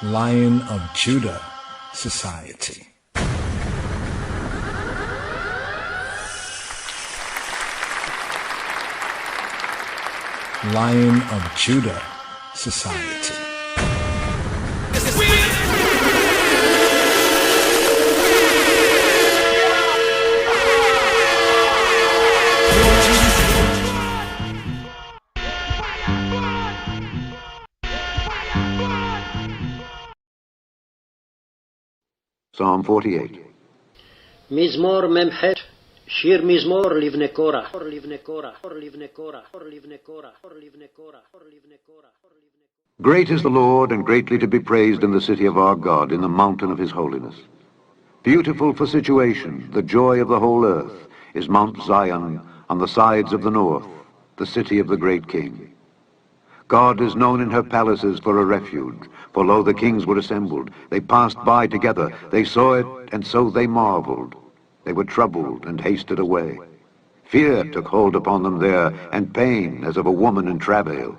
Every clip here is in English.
Lion of Judah Society. Lion of Judah Society. Psalm 48. מזמור מ"ח, שיר מזמור לבני קורח. Great is the Lord, and greatly to be praised in the city of our God, in the mountain of his holiness. Beautiful for situation, the joy of the whole earth, is Mount Zion on the sides of the north, the city of the great King. God is known in her palaces for a refuge, for lo, the kings were assembled. They passed by together, they saw it, and so they marveled. They were troubled and hasted away. Fear took hold upon them there, and pain as of a woman in travail.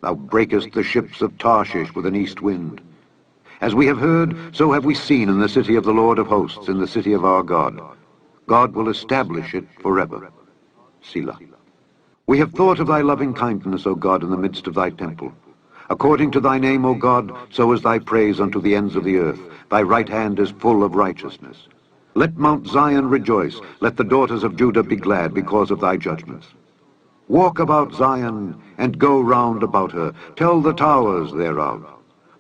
Thou breakest the ships of Tarshish with an east wind. As we have heard, so have we seen in the city of the Lord of hosts, in the city of our God. God will establish it forever. Selah. We have thought of thy loving kindness, O God, in the midst of thy temple. According to thy name, O God, so is thy praise unto the ends of the earth. Thy right hand is full of righteousness. Let Mount Zion rejoice. Let the daughters of Judah be glad because of thy judgments. Walk about Zion, and go round about her. Tell the towers thereof.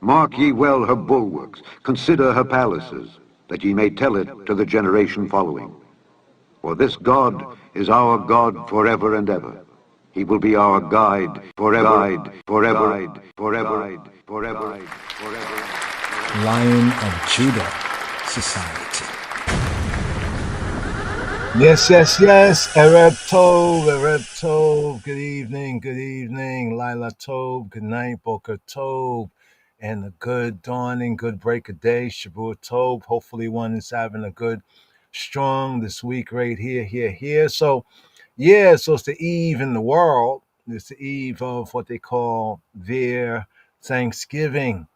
Mark ye well her bulwarks. Consider her palaces, that ye may tell it to the generation following. For this God is our God forever and ever. He will be our guide forever, forever, forever, forever, forever. Lion of Judah Society. Yes. Erev Tov. Good evening. Lila Tov. Good night, Boker Tov. And a good dawning, good break of day, Shavua Tov. Hopefully one is having a good, strong this week right here. So it's the eve in the world. It's the eve of what they call their Thanksgiving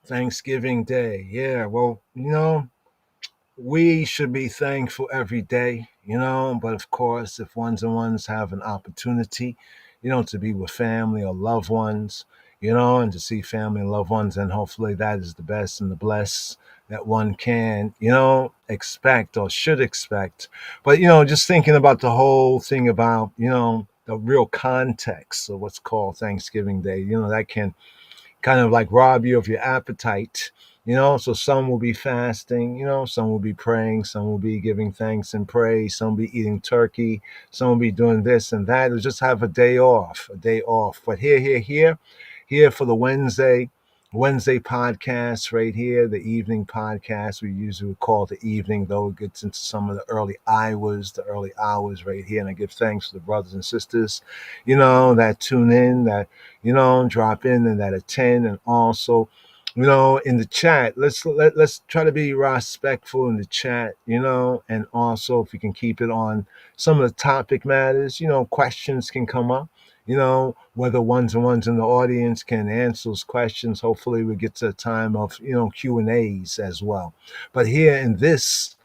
Day. Yeah, well, we should be thankful every day, but of course, if ones and ones have an opportunity, to be with family or loved ones, and to see family and loved ones, and hopefully that is the best and the bless that one can, expect or should expect. But, just thinking about the whole thing about, the real context of what's called Thanksgiving Day, that can kind of like rob you of your appetite. So some will be fasting, some will be praying, some will be giving thanks and praise, some will be eating turkey, some will be doing this and that, or just have a day off. But here for the Wednesday podcast right here, the evening podcast. We usually would call it the evening, though it gets into some of the early hours right here. And I give thanks to the brothers and sisters, that tune in, that, drop in and that attend, and also, in the chat, let's try to be respectful in the chat, and also if you can keep it on some of the topic matters, questions can come up, whether ones and ones in the audience can answer those questions. Hopefully we get to a time of, Q&As as well. But here in this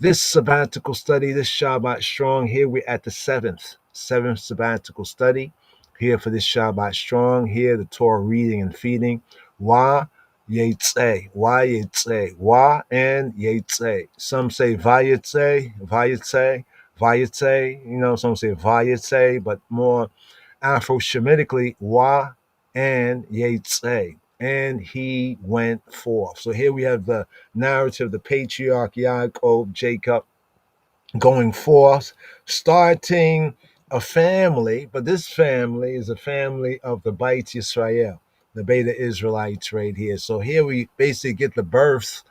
sabbatical study, this Shabbat Strong, here we're at the seventh sabbatical study. Here for this Shabbat Strong, here the Torah reading and feeding. Wayyetzei, Wa and Yetzei. Some say Vayyetzei, some say Vayyetzei, but more Afro-Shemitically, Wa and Yetzei. And he went forth. So here we have the narrative, the patriarch Yaakov, Jacob, going forth, starting a family, but this family is a family of the Beit Yisrael, the Beta Israelites right here. So here we basically get the birth,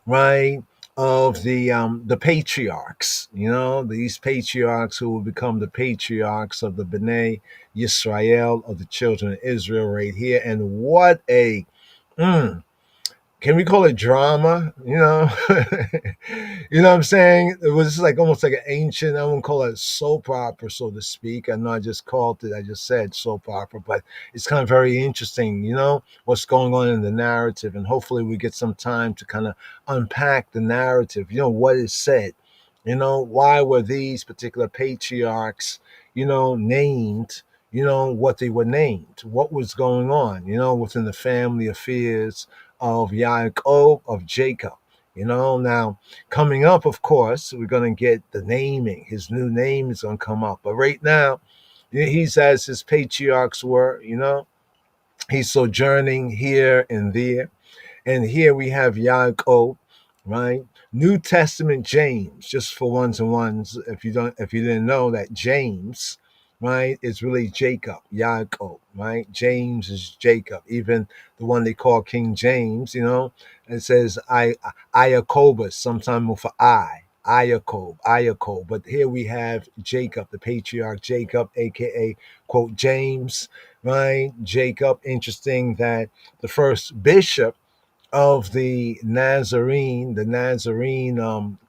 right, of the patriarchs, these patriarchs who will become the patriarchs of the Bnei Yisrael, of the children of Israel right here. And what a can we call it drama? You know what I'm saying? It was like almost like an ancient, I won't call it soap opera, so to speak. I know I just called it, I just said soap opera, but it's kind of very interesting, what's going on in the narrative. And hopefully we get some time to kind of unpack the narrative, what is said, why were these particular patriarchs, named, what they were named, what was going on, within the family affairs of Yaakov, of Jacob. Now coming up, of course, we're going to get the naming. His new name is going to come up. But right now, he's as his patriarchs were, he's sojourning here and there. And here we have Yaakov, right? New Testament James, just for ones and ones. If you didn't know that James, right, is really Jacob, Yaakov, right? James is Jacob. Even the one they call King James, it says Iacobus, sometimes with an I. Iacob. But here we have Jacob, the patriarch Jacob, aka quote James, right? Jacob. Interesting that the first bishop of the Nazarene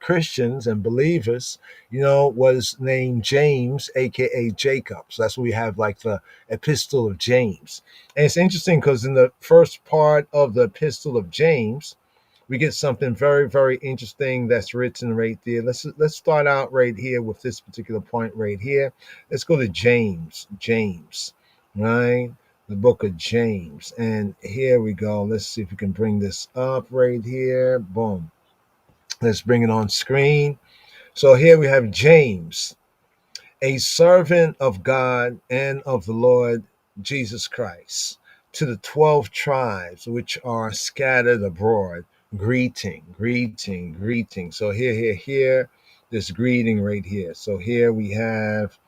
Christians and believers, was named James, aka Jacob. So that's what we have, like the Epistle of James. And it's interesting because in the first part of the Epistle of James, we get something very, very interesting that's written right there. Let's start out right here with this particular point right here. Let's go to James, right? The book of James. And here we go. Let's see if we can bring this up right here. Boom. Let's bring it on screen. So here we have James, a servant of God and of the Lord Jesus Christ, to the 12 tribes which are scattered abroad. Greeting. So here, this greeting right here. So here we have,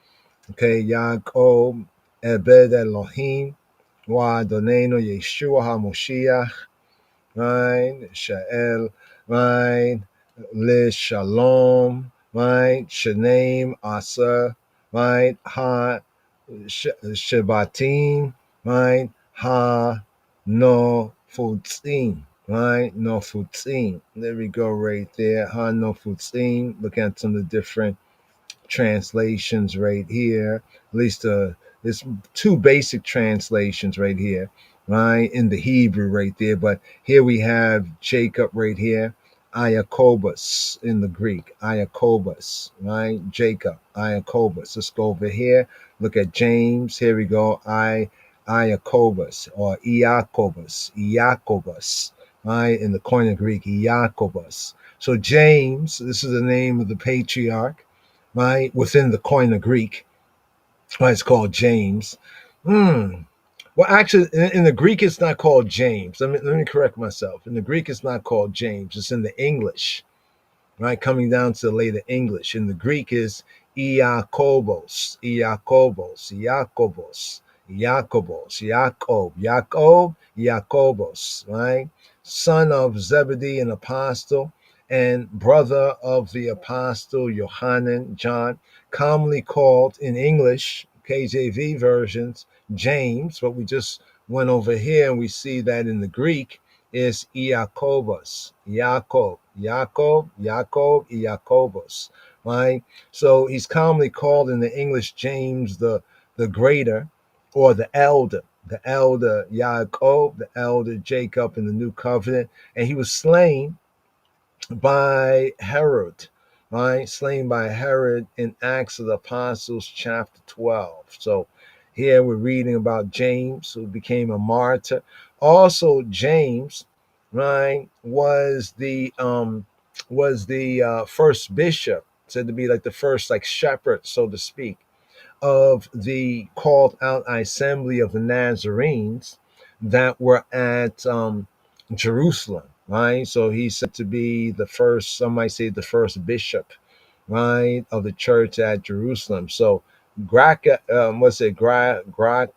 okay, Yaakov, Ebed Elohim, Wa Adonenu Yeshua HaMoshiach, right? Sha'el, right? Le Shalom, right? Shanem Asa, right? Ha Shabbatim, right? Ha No Futzim, right? No Futzim. There we go, right there. Ha No Futzim. Look at some of the different translations right here. At least there's two basic translations right here, right, in the Hebrew right there. But here we have Jacob right here, Iacobus in the Greek, Iacobus, right? Jacob, Iacobus. Let's go over here. Look at James. Here we go. Iacobus or Iacobus, right? In the Koine Greek, Iacobus. So James, this is the name of the patriarch, right? Within the Koine Greek, right? It's called James. Well, actually, in the Greek, it's not called James. Let me correct myself. In the Greek, it's not called James. It's in the English, right? Coming down to the later English. In the Greek is Iakobos, Iakobos, right? Son of Zebedee, an apostle, and brother of the apostle Yohanan, John, commonly called in English, KJV versions, James, but we just went over here and we see that in the Greek is Iacobus, Iacobus, right? So he's commonly called in the English James the Greater, or the elder Yaakov, the elder Jacob in the New Covenant, and he was slain by Herod, right? Slain by Herod in Acts of the Apostles, chapter 12. So here we're reading about James, who became a martyr. Also, James, right, was the first bishop, said to be like the first like shepherd, so to speak, of the called out assembly of the Nazarenes that were at Jerusalem, right? So he's said to be the first, some might say the first bishop, right, of the church at Jerusalem. So what's it, Graco,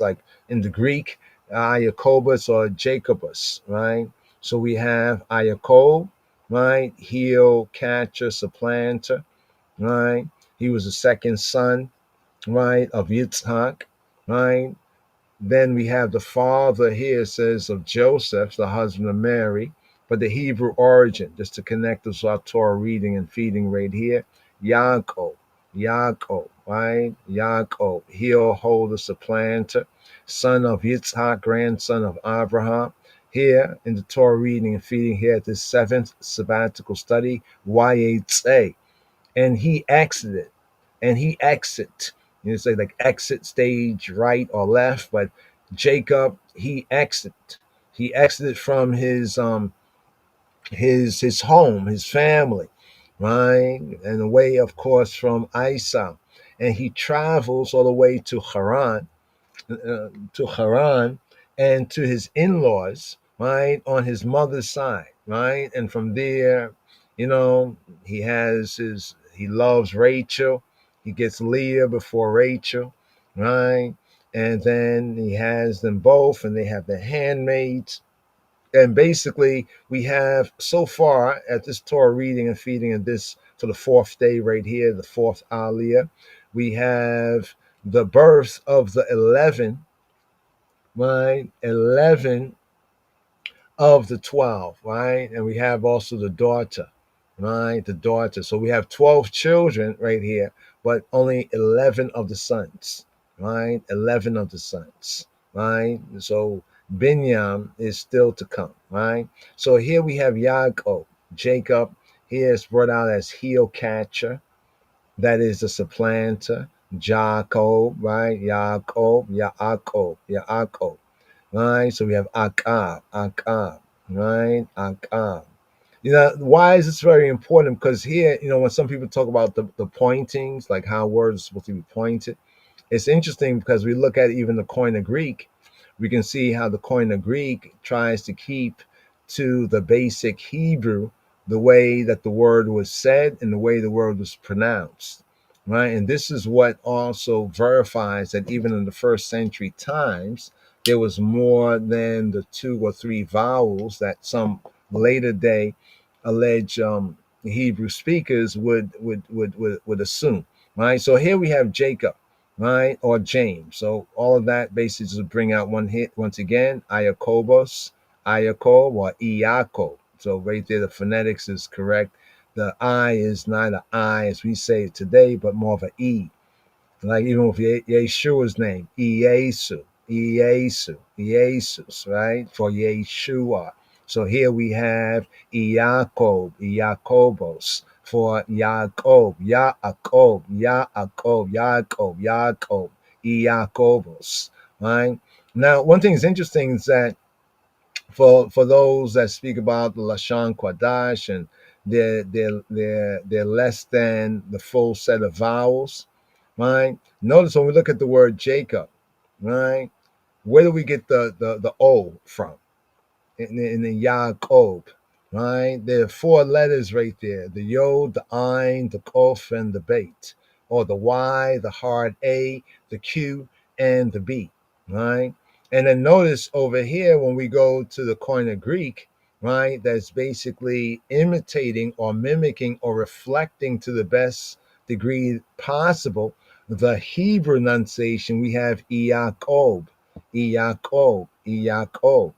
like in the Greek, Iacobus or Jacobus, right? So we have Iacob, right? Heel catcher, supplanter, right? He was the second son, right, of Yitzhak, right? Then we have the father here says of Joseph, the husband of Mary, but the Hebrew origin, just to connect us to our Torah reading and feeding right here, Yaakov, Yaakov, right? Yaakov, he'll hold the supplanter, son of Yitzhak, grandson of Abraham. Here in the Torah reading and feeding here at this seventh sabbatical study, Wayyetzei, and he exited, and he exit. You say like exit stage right or left, but Jacob he exited from his home, his family, right, and away, of course, from Esau, and he travels all the way to Haran and to his in-laws, right, on his mother's side, right, and from there, you know, he loves Rachel. He gets Leah before Rachel, right, and then he has them both, and they have the handmaids. And basically, we have so far at this Torah reading and feeding of this for the fourth day right here, the fourth Aliyah, we have the birth of the 11, right? 11 of the 12, right? And we have also the daughter, right? The daughter. So we have 12 children right here, but only 11 of the sons, right? 11 of the sons, right? So Binyam is still to come, right? So here we have Yaakov, Jacob. Here is brought out as heel catcher, that is the supplanter. Jacob, right? Yaakov, Yaakov, Yaakov, right? So we have Akab, right? Akab. You know, why is this very important? Because here, you know, when some people talk about the pointings, like how words are supposed to be pointed, it's interesting because we look at even the Koine Greek, we can see how the Koine Greek tries to keep to the basic Hebrew, the way that the word was said and the way the word was pronounced, right? And this is what also verifies that even in the first century times, there was more than the 2 or 3 vowels that some later day alleged Hebrew speakers would assume, right? So here we have Jacob, right, or James. So all of that basically just bring out one hit once again, Iakobos, Iakob, or Iako. So right there, the phonetics is correct. The I is not an I as we say it today, but more of an E. Like even with Yeshua's name, Iesu, Iesu, Iesus, right? For Yeshua. So here we have Iakob, Iakobos, for Yaakov, Yaakov, Yaakov, Yaakov, Yaakov, Iakobos, right? Now, one thing is interesting is that for those that speak about the Lashon Kodash and they're less than the full set of vowels, right? Notice when we look at the word Jacob, right? Where do we get the O from? In the Yaakov, right? There are 4 letters right there: the Yod, the Ein, the Kof, and the Beit, or the Y, the hard A, the Q, and the B, right? And then notice over here when we go to the Koine Greek, right? That's basically imitating or mimicking or reflecting to the best degree possible the Hebrew enunciation. We have Yaakov, Yaakov, Yaakov,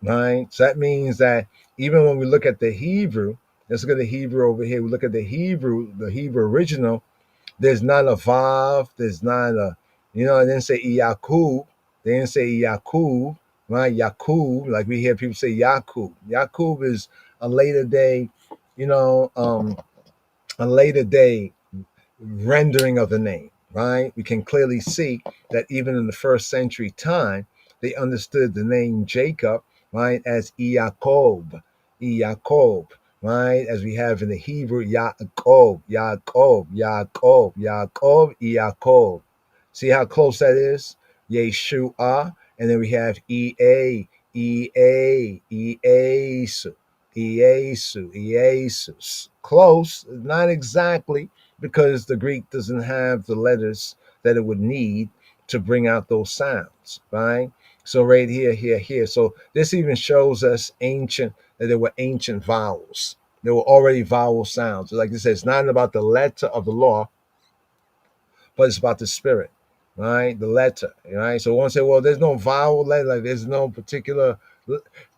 right? So that means that even when we look at the Hebrew, let's look at the Hebrew over here. We look at the Hebrew original. There's not a vav. There's not a, you know, they didn't say Yakub. They didn't say Yakub, right? Yakub, like we hear people say Yakub. Yakub is a later day, you know, a later day rendering of the name, right? We can clearly see that even in the first century time, they understood the name Jacob, right, as Yaakov, Yaakov, right, as we have in the Hebrew, Yaakov, Yaakov, Yaakov, Yaakov, Yaakov. See how close that is? Yeshua, and then we have Iesu, Iesus. Close, not exactly, because the Greek doesn't have the letters that it would need to bring out those sounds, right? So right here. So this even shows us that there were ancient vowels. There were already vowel sounds. Like I said, it's not about the letter of the law, but it's about the spirit. right? The letter, right? So one say, well, there's no vowel letter, like there's no particular.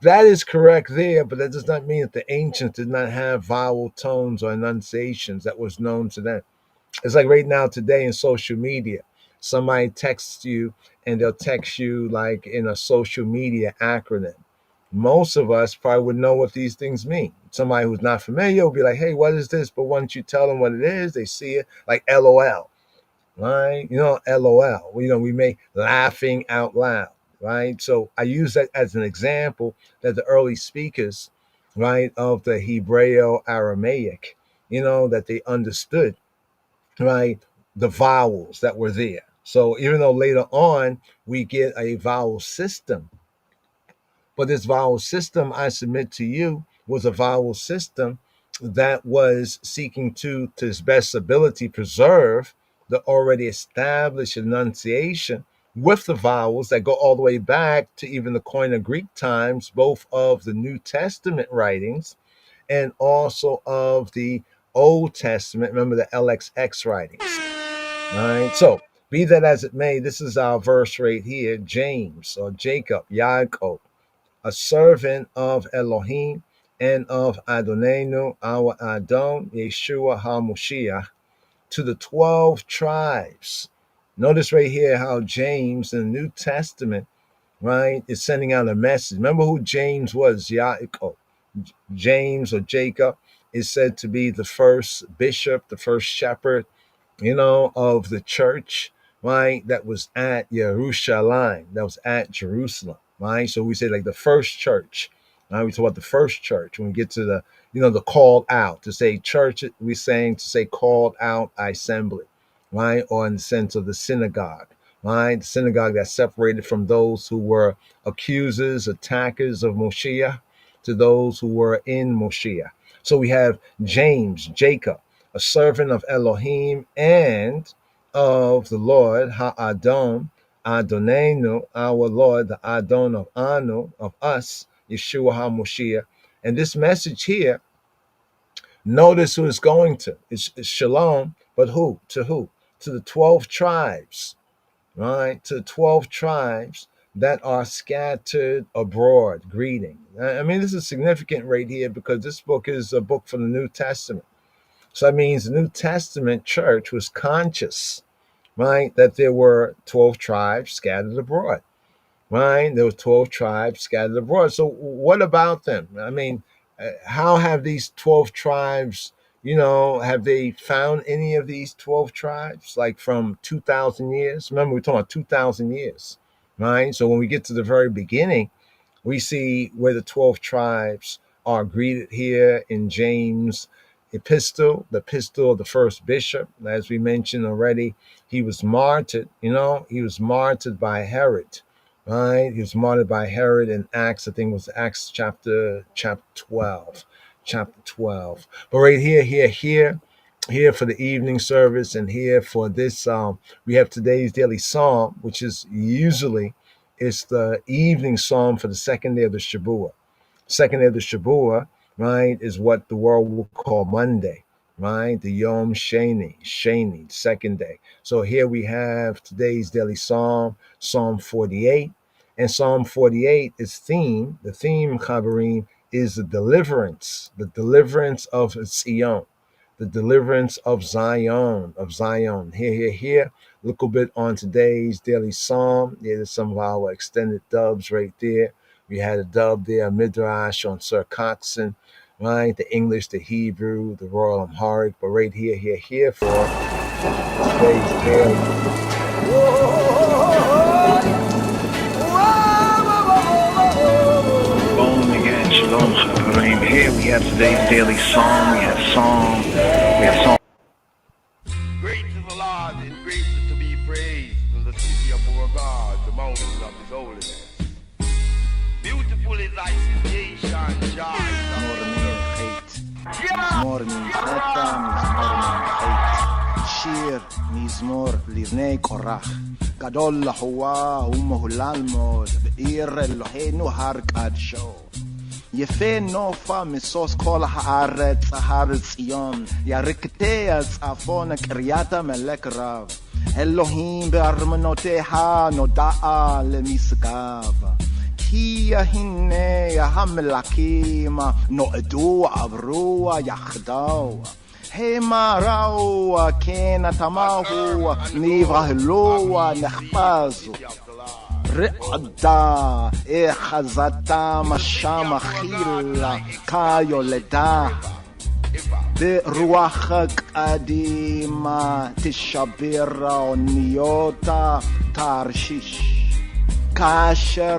That is correct there, but that does not mean that the ancients did not have vowel tones or enunciations that was known to them. It's like right now today in social media, somebody texts you and they'll text you like in a social media acronym. Most of us probably would know what these things mean. Somebody who's not familiar will be like, hey, what is this? But once you tell them what it is, they see it like LOL, right? LOL. We make laughing out loud, right? So I use that as an example that the early speakers, right, of the Hebreo Aramaic, that they understood, right, the vowels that were there. So even though later on we get a vowel system, but this vowel system, I submit to you, was a vowel system that was seeking to its best ability, preserve the already established enunciation with the vowels that go all the way back to even the Koine Greek times, both of the New Testament writings and also of the Old Testament. Remember the LXX writings. All right. So be that as it may, this is our verse right here. James or Jacob, Yaakov, a servant of Elohim and of Adonenu, our Adon, Yeshua HaMoshiach, to the 12 tribes. Notice right here how James in the New Testament, right, is sending out a message. Remember who James was, Yaakov. James or Jacob is said to be the first bishop, the first shepherd, of the church, right? That was at Jerusalem, that was at Jerusalem, right? So we say like the first church, right? We talk about the first church when we get to the called out. To say church, we're saying to say called out assembly, right? Or in the sense of the synagogue, right? The synagogue that separated from those who were accusers, attackers of Moshiach to those who were in Moshiach. So we have James, Jacob, a servant of Elohim and of the Lord, Ha'adon, Adonenu, our Lord, the Adon of Anu, of us, Yeshua HaMoshiach. And this message here, notice who it's going to. It's shalom, but who? To who? To the 12 tribes, right? To the 12 tribes that are scattered abroad. Greeting. I mean, this is significant right here because this book is a book from the New Testament. So that means the New Testament church was conscious, right, that there were 12 tribes scattered abroad, right? There were 12 tribes scattered abroad. So what about them? I mean, how have these 12 tribes, have they found any of these 12 tribes, like from 2,000 years? Remember, we're talking about 2,000 years, right? So when we get to the very beginning, we see where the 12 tribes are greeted here in James' epistle, the epistle of the first bishop. As we mentioned already, he was martyred, he was martyred by Herod, right? He was martyred by Herod in Acts, I think it was Acts chapter 12. But right here for the evening service and here for this, we have today's daily psalm, which is usually it's the evening psalm for the second day of the Shabuah. Second day of the Shabuah, right, is what the world will call Monday, right? The Yom Sheni, second day. So here we have today's daily psalm, Psalm 48. And Psalm 48 is theme. The theme, Chaverim, is the deliverance of Zion, the deliverance of Zion, Here. A little bit on today's daily psalm. There's some of our extended dubs right there. We had a dub there, a midrash on Sir Coxon, right? The English, the Hebrew, the Royal Amharic. But right here for today's daily. Shalom again, shalom, Chaverim. Here we have today's daily psalm. We have psalm. Great is the Lord and greatly to be praised in the city of our God, the mountain of his holiness. Beautiful is thy situation, joy. מזמור ממחטה, מזמור ממחט. שיר, מזמור לבני קורח. גדול להוא ומהולל מאוד, בעיר אלוהינו הר קדשו. יפה נופה משוש כל הארץ, הר ציון, ירקתי הצפון קריית המלך רב. אלוהים בארמונותיה נודעה למשגב. כי הנה המלכים נועדו עברו יחדיו. המה ראו כן תמהו נבהלו נחפזו. רעדה אחזתם שם אכילה כיולדה. ברוח קדימה תשבר אוניות תרשיש. כאשר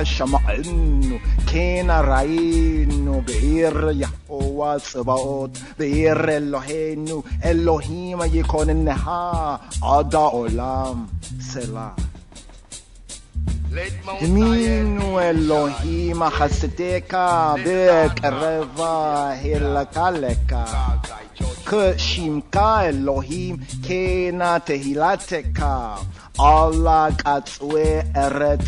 שמענו כן ראינו בעיר יהוה צבאות, בעיר אלוהינו אלוהים יכוננה עד העולם. סלה. דמינו אלוהים חסדך בקרב הלקלך. כשמך אלוהים כן תהילתך. על קצווי ארץ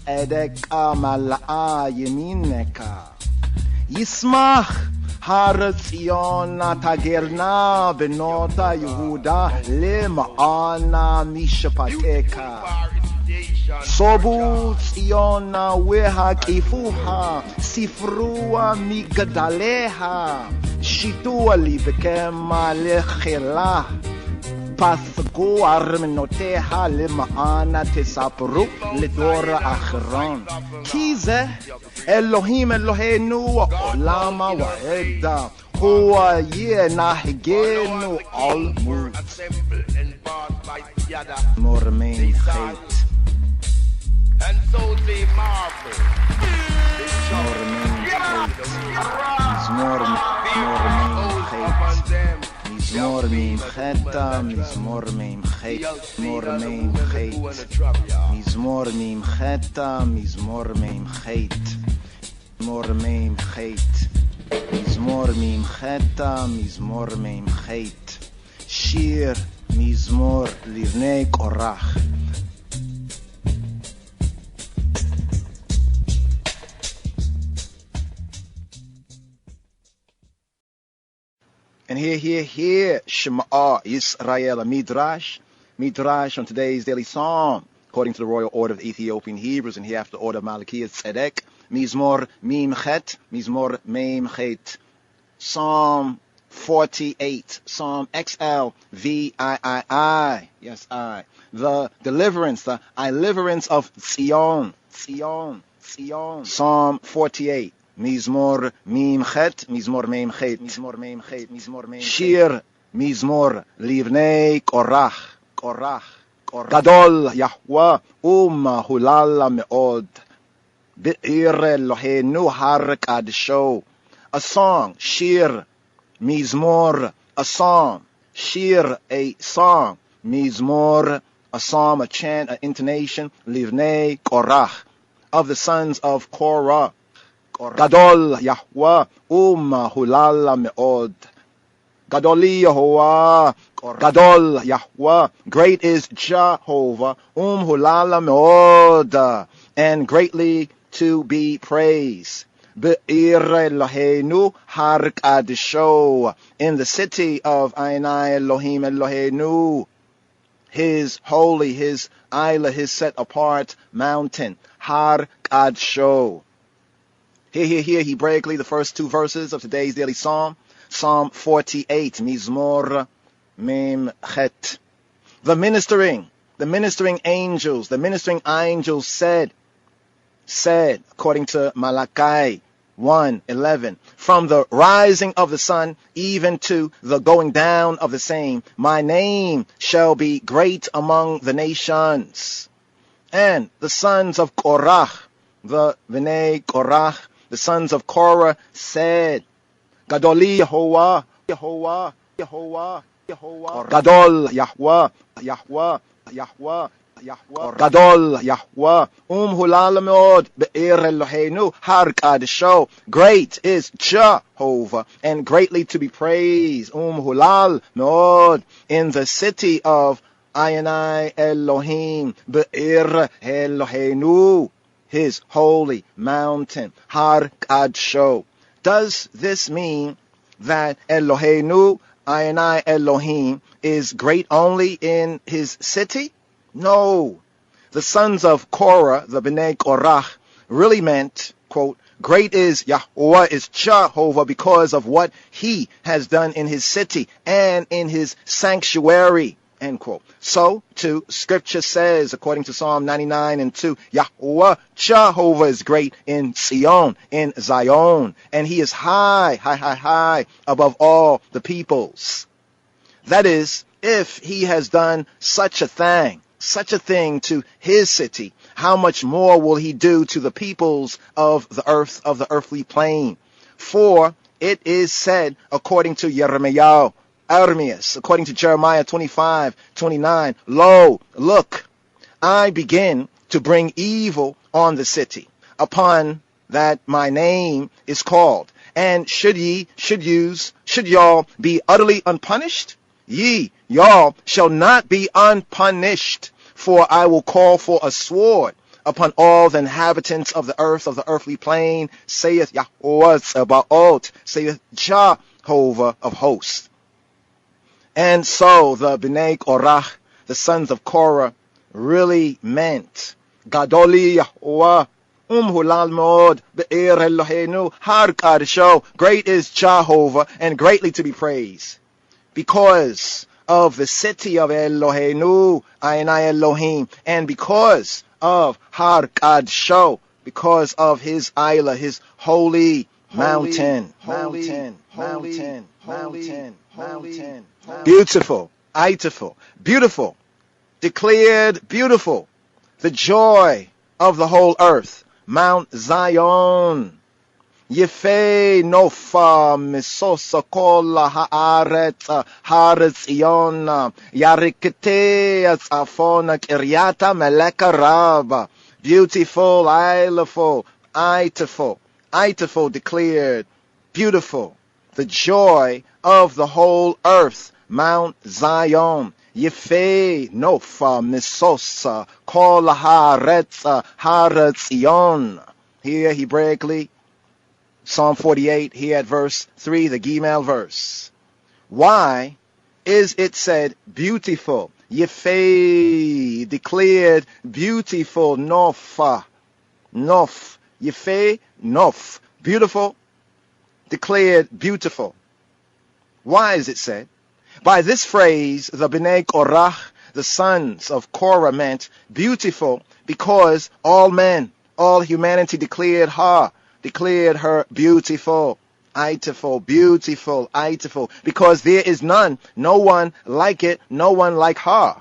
צדק מלאה ימינך. ישמח הר ציון תגרנה בנות יהודה למען משפטך. סובו ציון והקיפוה ספרו מגדליה. שיתו לבכם לחילה. פסקו ארמונותיה למען תספרו לדור האחרון. כי זה אלוהים אלוהינו עולם ועד. הוא ינהגנו על מות. מורמי חטא. And so they marvel. מורמי חטא. מזמור מי חטא. מזמור מי חטא. מזמור מי חטא. מזמור מי חטא. מזמור מי חטא. מזמור מי חטא. מזמור מי חטא. שיר מזמור לבני קורח. And here, Shema Yisrael, Midrash on today's daily psalm, according to the royal order of the Ethiopian Hebrews, and hereafter the order of Malachiah Tzedek, Mizmor Mim Chet, Mizmor Mem Chet, Psalm 48, Psalm XL, VIII, yes I, the deliverance, the deliverance of Zion, Psalm 48. Mizmor Mim Chet, Mizmor Mem Chet, Shir Mizmor Livnei Korach, Gadol Yahweh Hulal Meod, Be'ir Eloheinu Har Kadsho, a song, Shir Mizmor, a song, Shir, a song, Mizmor, a psalm, a chant, an intonation, Livnei Korach, of the sons of Korah. Gadol Yahweh Hulal Meod. Gadoli Yehovah, Gadol Yahweh, great is Jehovah, Hulal Meod, and greatly to be praised. Be'ir Eloheinu Har Kadsho, in the city of Ainai Elohim Eloheinu, his holy, his isla, his set apart mountain, Har Kadsho. Here, Hebraically, the first two verses of today's daily psalm, Psalm 48, Mizmor Mem Chet. The ministering angels said, according to Malachi 1:11, from the rising of the sun even to the going down of the same, my name shall be great among the nations. And the sons of Korach, the Bnei Korach, the sons of Korah said, Gadoli Yehovah, Gadol Yahweh, Gadol Yahweh, Hulal Meod, Be'ir Eloheinu Har Kadsho, great is Jehovah, and greatly to be praised, Hulal Meod, in the city of Ainai Elohim, Be'ir Eloheinu, his holy mountain, Har Kadsho. Does this mean that Eloheinu, I Elohim, is great only in his city? No. The sons of Korah, the Bnei Korach, really meant, quote, great is Yahweh, is Jehovah, because of what he has done in his city and in his sanctuary, end quote. So, too, scripture says, according to Psalm 99:2, Yahweh, Jehovah, is great in Zion, and he is high above all the peoples. That is, if he has done such a thing to his city, how much more will he do to the peoples of the earth, of the earthly plane? For it is said, according to Ermias, according to Jeremiah 25:29, lo, look, I begin to bring evil on the city, upon that my name is called. And should y'all be utterly unpunished? Y'all shall not be unpunished, for I will call for a sword upon all the inhabitants of the earth, of the earthly plane, saith Yahweh Tzebaot, saith Jehovah of hosts. And so the Bnei Korach, the sons of Korah, really meant Gadoli Yahweh Hulal Mod Be'er Eloheinu Har Kadesho, great is Jehovah and greatly to be praised, because of the city of Eloheinu, Ainai Elohim, and because of Har Kadesho, because of his Isla, his holy mountain. Beautiful, beautiful, declared beautiful, the joy of the whole earth, Mount Zion. Yefei nofa misosa kola haaretz haaretz iona yarikete afona kiryata meleka raba. Beautiful, itiful, declared beautiful, the joy of the whole earth, Mount Zion. Yefei nofa misosa kola haaretz ion. Here Hebraically, Psalm 48, here at verse 3, the Gimel verse. Why is it said beautiful? Yefei, declared beautiful, nof, Yefei, nof, beautiful, declared beautiful. Why is it said? By this phrase, the Bnei Korach, the sons of Korah, meant beautiful because all men, all humanity declared her beautiful, beautiful, because there is none, no one like it, no one like her.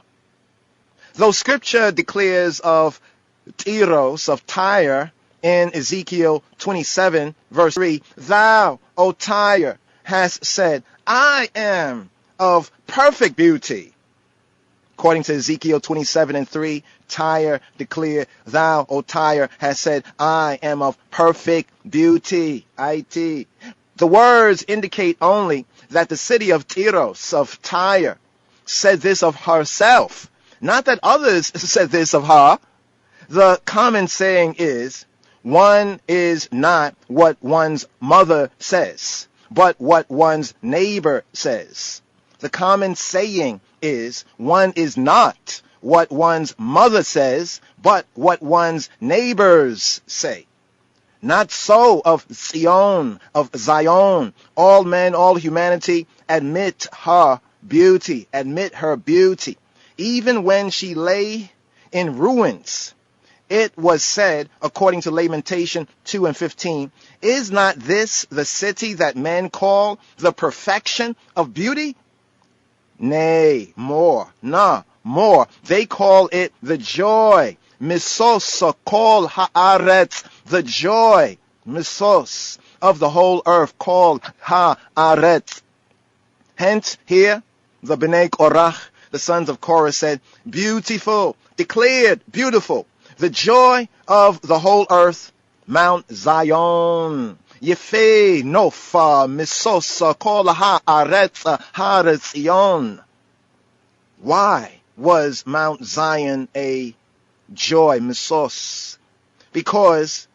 Though scripture declares of Tyros, of Tyre, in Ezekiel 27, verse 3, thou, O Tyre, hast said, I am of perfect beauty. According to Ezekiel 27:3, Tyre declared, thou, O Tyre, has said, I am of perfect beauty. The words indicate only that the city of Tyros, of Tyre, said this of herself, not that others said this of her. The common saying is, one is not what one's mother says, but what one's neighbor says. The common saying is, one is not what one's mother says, but what one's neighbors say. Not so of Zion, All men, all humanity admit her beauty, even when she lay in ruins. It was said, according to Lamentation 2:15, is not this the city that men call the perfection of beauty? Nay, more. They call it the joy. Misos kol haaretz, the joy, misos, of the whole earth, called haaretz. Hence, here, the Bnei Korach, the sons of Korah, said, beautiful, declared beautiful, the joy of the whole earth, Mount Zion. Yefei nofa misosa kol haaretz haaretzion. Why was Mount Zion a joy, misos? Because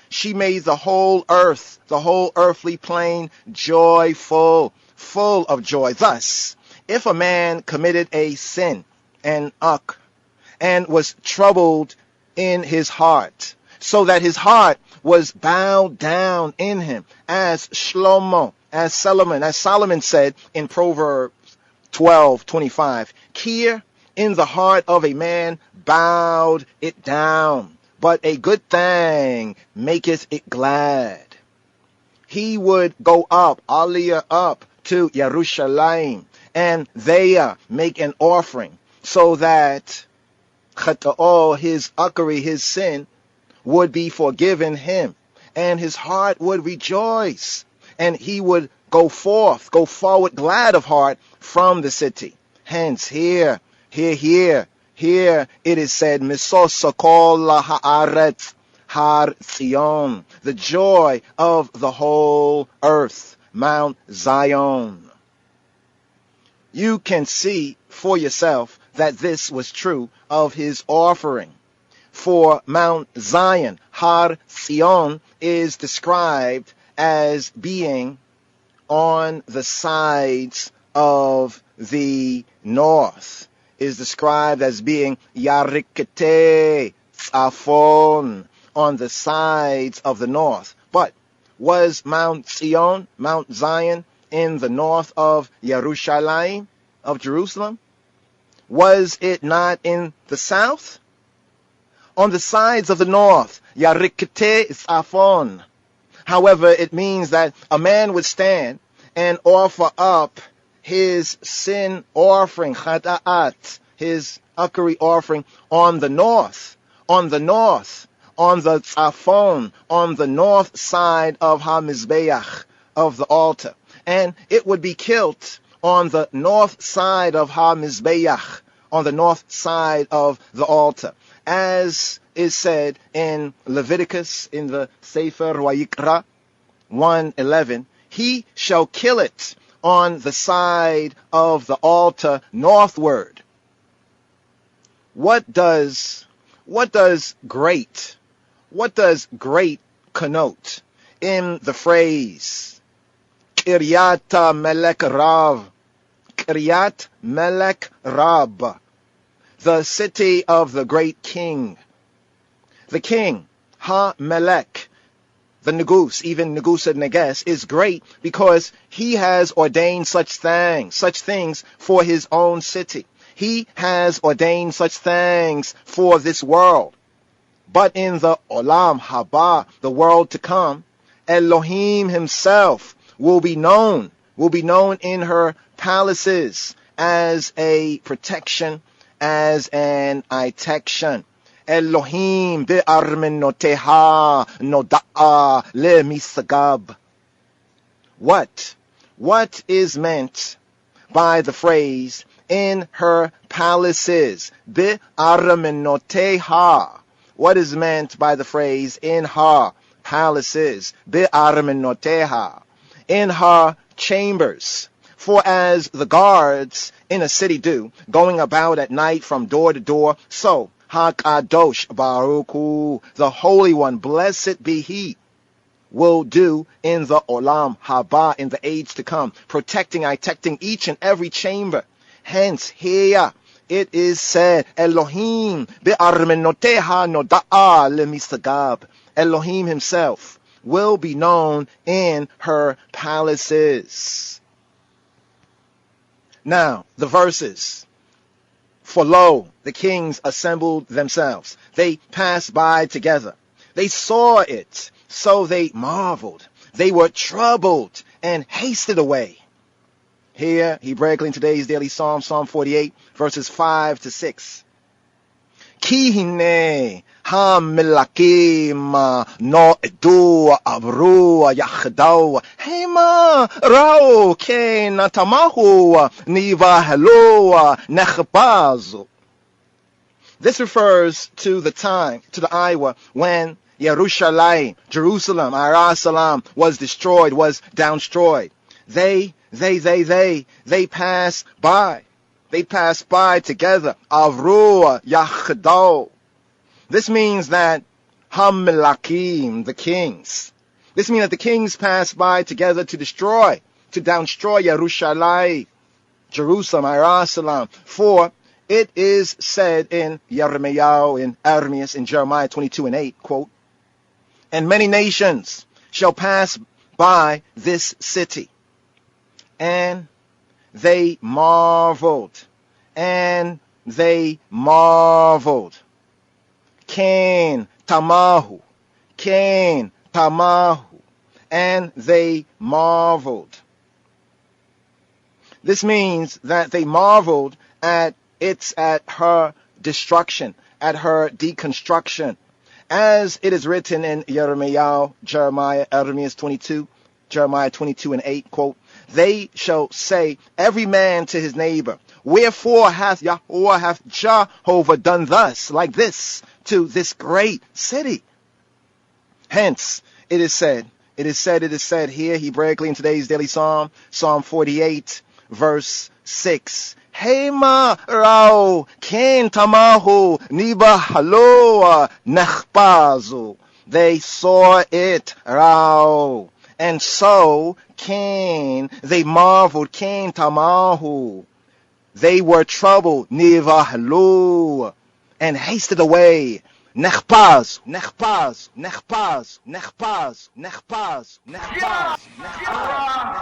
she made the whole earth, the whole earthly plane, joyful, full of joy. Thus, if a man committed a sin and was troubled in his heart, so that his heart was bowed down in him, as Solomon said in Proverbs 12:25, Kier in the heart of a man bowed it down, but a good thing maketh it glad. He would go up, Aliyah up to Jerusalem, and there make an offering, so that his uckery, his sin, would be forgiven him, and his heart would rejoice, and he would go forward glad of heart from the city. Hence, here it is said, Misosa kol haaretz har Zion, the joy of the whole earth, Mount Zion. You can see for yourself that this was true of his offering. For Mount Zion, Har Zion, is described as being on the sides of the north, is described as being Yarikete Tzafon, on the sides of the north. But was Mount Zion, in the north of Yerushalayim, of Jerusalem? Was it not in the south? On the sides of the north, Yarikete Tzafon. However, it means that a man would stand and offer up his sin offering, Chada'at, his uckery offering, on the Tzafon, on the north side of HaMizbeach, of the altar. And it would be killed on the north side of HaMizbeach, on the north side of the altar. As is said in Leviticus, in the Sefer Wayikra 1:11, he shall kill it on the side of the altar northward. What does great connote in the phrase Kiryat Melech Rab, the city of the great king? The king, Ha-Melech, the Negus, even Negus and Neges, is great because he has ordained such things for his own city. He has ordained such things for this world. But in the Olam Haba, the world to come, Elohim himself will be known in her palaces as a protection, as an protection. Elohim be'armenoteha noda'a le'misagab. What is meant by the phrase in her palaces? Be'armenoteha. What is meant by the phrase in her palaces? Be'armenoteha. In her chambers. For as the guards in a city do, going about at night from door to door, so HaKadosh Baruch Hu, the Holy One, blessed be He, will do in the Olam Haba, in the age to come, protecting each and every chamber. Hence, here it is said, Elohim be'armenoteha noda'a le'misagab. Elohim himself will be known in her palaces. Now, the verses. For lo, the kings assembled themselves. They passed by together. They saw it, so they marveled. They were troubled and hasted away. Here, Hebraically in today's daily Psalm, Psalm 48, verses 5 to 6. Ki hine ha-melakim no'edu avru yachdau hema rao ke natamahu nivahelu nechbazu. This refers to the hour when Jerusalem, Arasalam, was destroyed, was downstroyed. They passed by. They passed by together. Avru yachdau. This means that Hamelakim, the kings. This means that the kings passed by together to destroy to destroy Yerushalayim, Jerusalem, Jerusalem. For it is said in Yirmiyahu, in Armias, in Jeremiah 22:8, quote, and many nations shall pass by this city, and they marveled, and they marveled. Ken Tamahu, Ken Tamahu, and they marveled. This means that they marveled at her destruction, at her deconstruction. As it is written in Jeremiah 22, Jeremiah 22:8, quote, they shall say, every man to his neighbor, wherefore hath Jehovah done thus, like this, to this great city? Hence, it is said here Hebraically in today's daily psalm, Psalm 48, verse 6. Hema rao ken tamahu niba haloa nechpazu. They saw it rao, and so they marveled, ken tamahu. They were troubled, niva haloa, and hasted away. Nechpaz, nechpaz, nechpaz, nechpaz, nechpaz, nechpaz, nechpaz.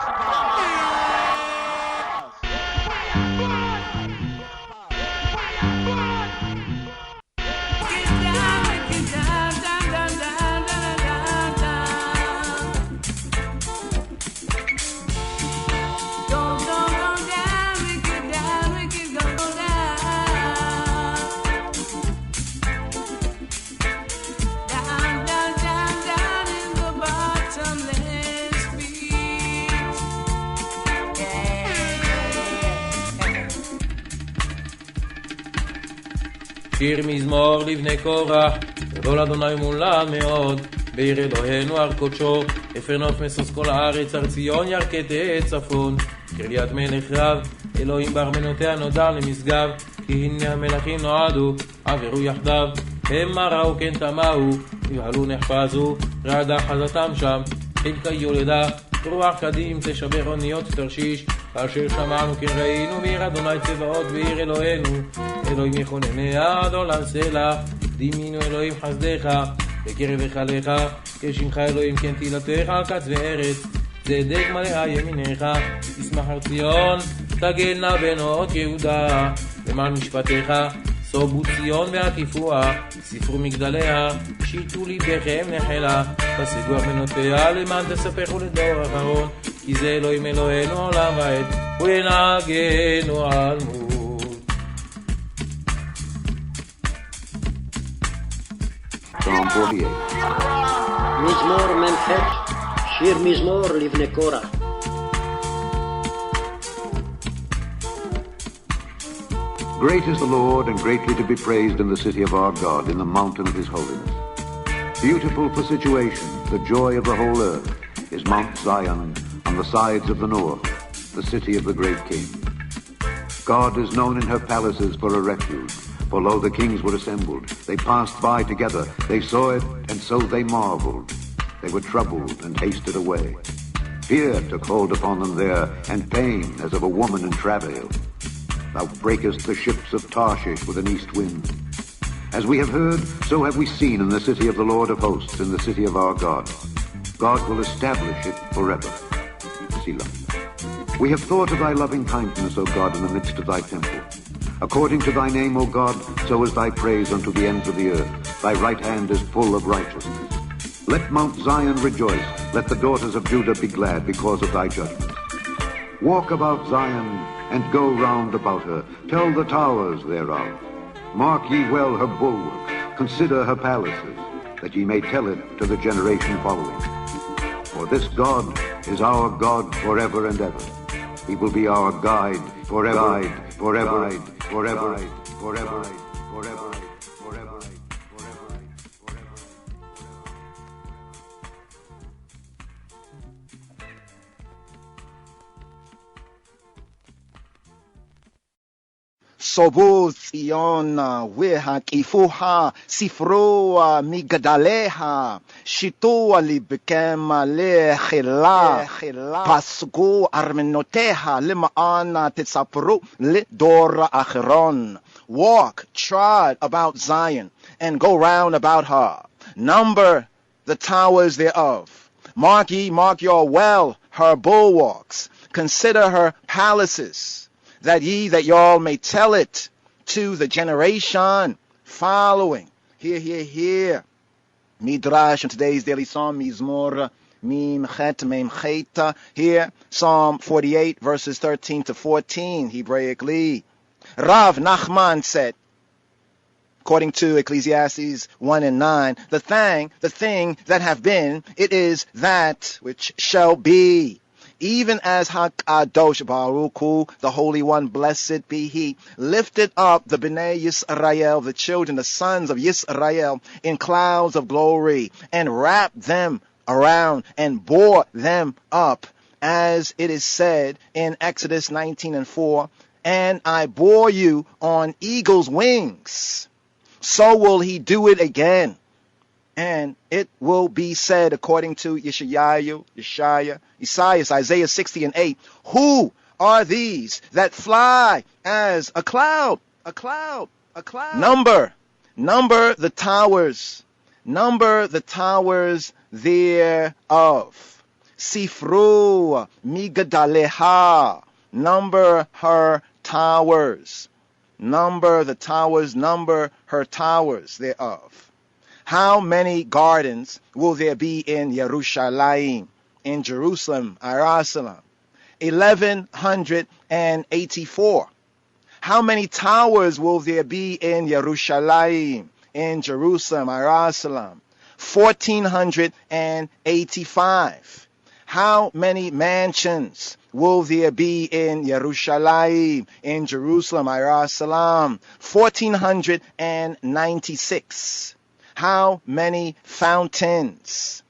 שיר מזמור לבני קורח, גדול אדוני מולה מאוד, בעיר אלוהינו הר קודשו, אפר נוף משוש כל הארץ, הר ציון ירכתי צפון, קריית מלך רב, אלוהים בארמנותיה נודע למשגב, כי הנה המלכים נועדו, עברו יחדיו, המה ראו כן תמהו, יבהלו נחפזו, רעדה חזתם שם, חלקה יולדה, רוח קדים תשבר אוניות תרשיש, אשר שמענו כן ראינו בעיר אדוני צבאות בעיר אלוהינו, אלוהים יכונניה עד עולם סלע, דימינו אלוהים חסדך, בקרב היכלך, כשמך אלוהים כן תהילתך על קץ וארץ, צדק מלאה ימינך, ישמח הר ציון, תגלנה בנות יהודה, למען משפטיך, סובו ציון והקיפוה, ספרו מגדליה, שיתו ליבכם נחלה, פסגו בנותיה למען תספחו לדור אחרון, כי זה אלוהים אלוהינו עולם ועד, ונהגנו על מות. Psalm 48. מזמור מ"ח, שיר מזמור לבני קורח. Great is the Lord, and greatly to be praised in the city of our God, in the mountain of his holiness. Beautiful for situation, the joy of the whole earth, is Mount Zion on the sides of the north, the city of the great king. God is known in her palaces for a refuge, for lo, the kings were assembled. They passed by together, they saw it, and so they marveled. They were troubled and hasted away. Fear took hold upon them there, and pain as of a woman in travail. Thou breakest the ships of Tarshish with an east wind. As we have heard, so have we seen in the city of the Lord of hosts, in the city of our God. God will establish it forever. Selah. We have thought of thy loving kindness, O God, in the midst of thy temple. According to thy name, O God, so is thy praise unto the ends of the earth. Thy right hand is full of righteousness. Let Mount Zion rejoice. Let the daughters of Judah be glad because of thy judgments. Walk about Zion and go round about her. Tell the towers thereof. Mark ye well her bulwarks. Consider her palaces, that ye may tell it to the generation following. For this God is our God forever and ever. He will be our guide forever, forever, forever, forever, forever, forever. Sobu Zion, Wehakifuha, Sifrua, Migadaleha, Shitua Libekema, Lechila, Pasgu Armenoteha, Limaana Tetsapru, Lidora Acheron. Walk, trod about Zion, and go round about her. Number the towers thereof. Mark ye, mark your well her bulwarks. Consider her palaces, that y'all may tell it to the generation following. Hear. Midrash in today's daily psalm, Mizmor Mim Chet Mem Chet. Here, Psalm 48, verses 13 to 14, Hebraically. Rav Nachman said, according to Ecclesiastes 1 and 9, the thing that have been, it is that which shall be. Even as HaKadosh Baruch Hu, the Holy One, blessed be He, lifted up the Bnei Yisrael, the children, the sons of Yisrael, in clouds of glory, and wrapped them around, and bore them up, as it is said in Exodus 19 and 4, and I bore you on eagle's wings. So will He do it again. And it will be said, according to Isaiah 60 and 8, who are these that fly as a cloud? Number the towers. Number the towers thereof. Sifru migadaleha. Number her towers. Number the towers, number her towers thereof. How many gardens will there be in Yerushalayim, in Jerusalem, Jerusalem? 1,184. How many towers will there be in Yerushalayim, in Jerusalem, Jerusalem? 1,485. How many mansions will there be in Yerushalayim, in Jerusalem, Jerusalem? 1,496. How many fountains?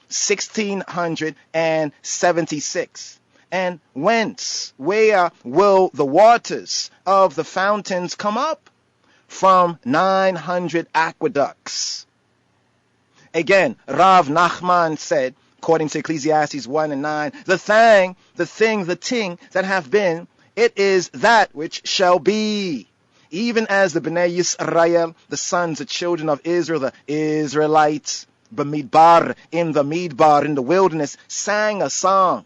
1,676. And whence, where will the waters of the fountains come up? From 900 aqueducts. Again, Rav Nachman said, according to Ecclesiastes 1 and 9, the thing that have been, it is that which shall be. Even as the Bnei Yisrael, the sons, the children of Israel, the Israelites, B'midbar, in the wilderness, sang a song,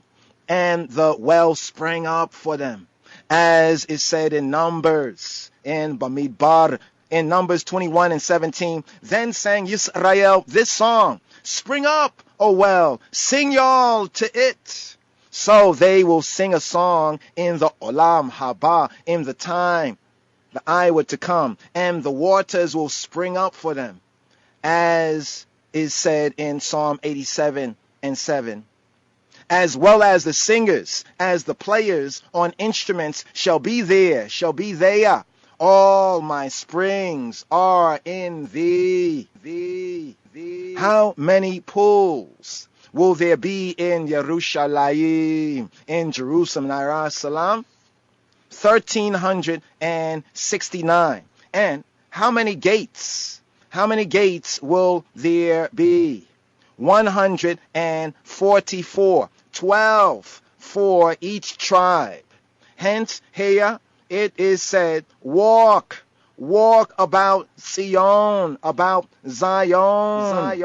and the well sprang up for them, as is said in Numbers, in B'midbar, in Numbers 21 and 17. Then sang Yisrael this song, spring up, O well, sing y'all to it. So they will sing a song in the Olam Haba, in the time, the Iowa to come, and the waters will spring up for them, as is said in Psalm 87 and 7. As well as the singers, as the players on instruments shall be there. All my springs are in thee. How many pools will there be in Yerushalayim, in Jerusalem, Jerusalem? 1,369. And how many gates? How many gates will there be? 144. 12 for each tribe. Hence, here it is said, walk about Zion, about Zion.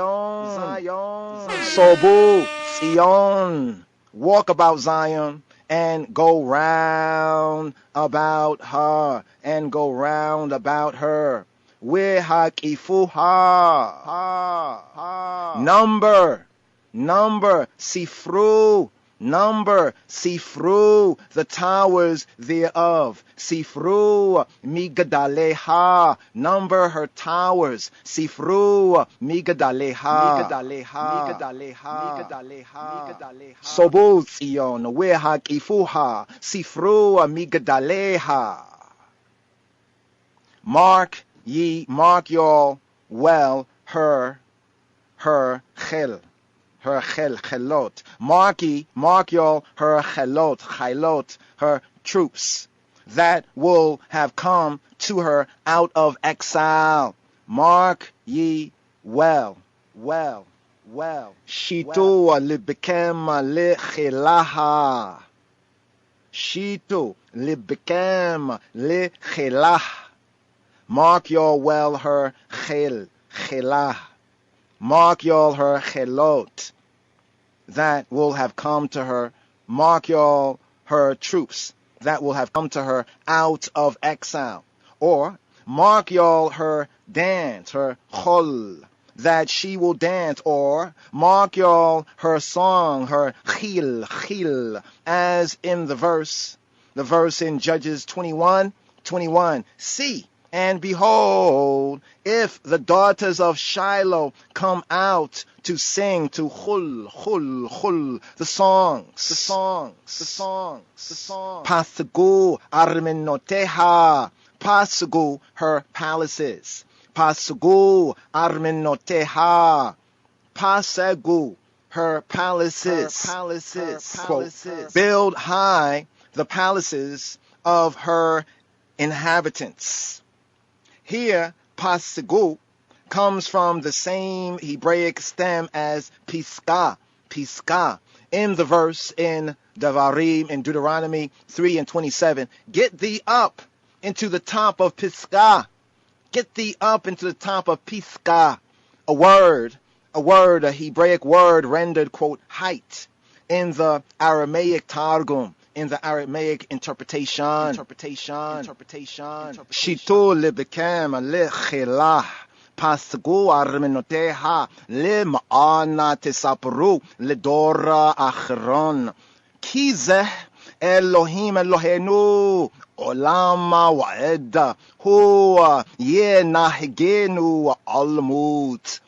Sobu, Zion. Walk about Zion. And go round about her, and go round about her. Wehakifuha. Number, Sifru, the towers thereof. Sifru migadaleha, number her towers. Sifru migadaleha. Sobu Zion, wehakifuha, sifru migadaleha. Mark y'all well her chelot. Mark y'all her chelot, her troops. that will have come to her out of exile. Mark ye well. Shitu libkem lechilaha. Shitu libkem lechilah. Mark y'all well her chilah. Mark y'all her chelot that will have come to her. Mark y'all her troops that will have come to her out of exile. Or mark y'all her dance, her chol, that she will dance. Or mark y'all her song, her chil, as in the verse in Judges 21:21. See and behold, if the daughters of Shiloh come out to sing, to chul, the songs. Pasgu armenoteha. Pasgu, her palaces. Pasgu armenoteha. Pasgu, her palaces. Quote, build high the palaces of her inhabitants. Here, pasgu comes from the same Hebraic stem as pisgah. In the verse in Devarim, in Deuteronomy 3:27, get thee up into the top of pisgah. Get thee up into the top of pisgah. A Hebraic word rendered, quote, height, in the Aramaic Targum, in the Aramaic interpretation. Shitu libkem lechilah. Pasgu armenoteha lema'ana tesapru ledora achron. Kizeh Elohim Elohenu olam wa'ed hu yenahgenu almut.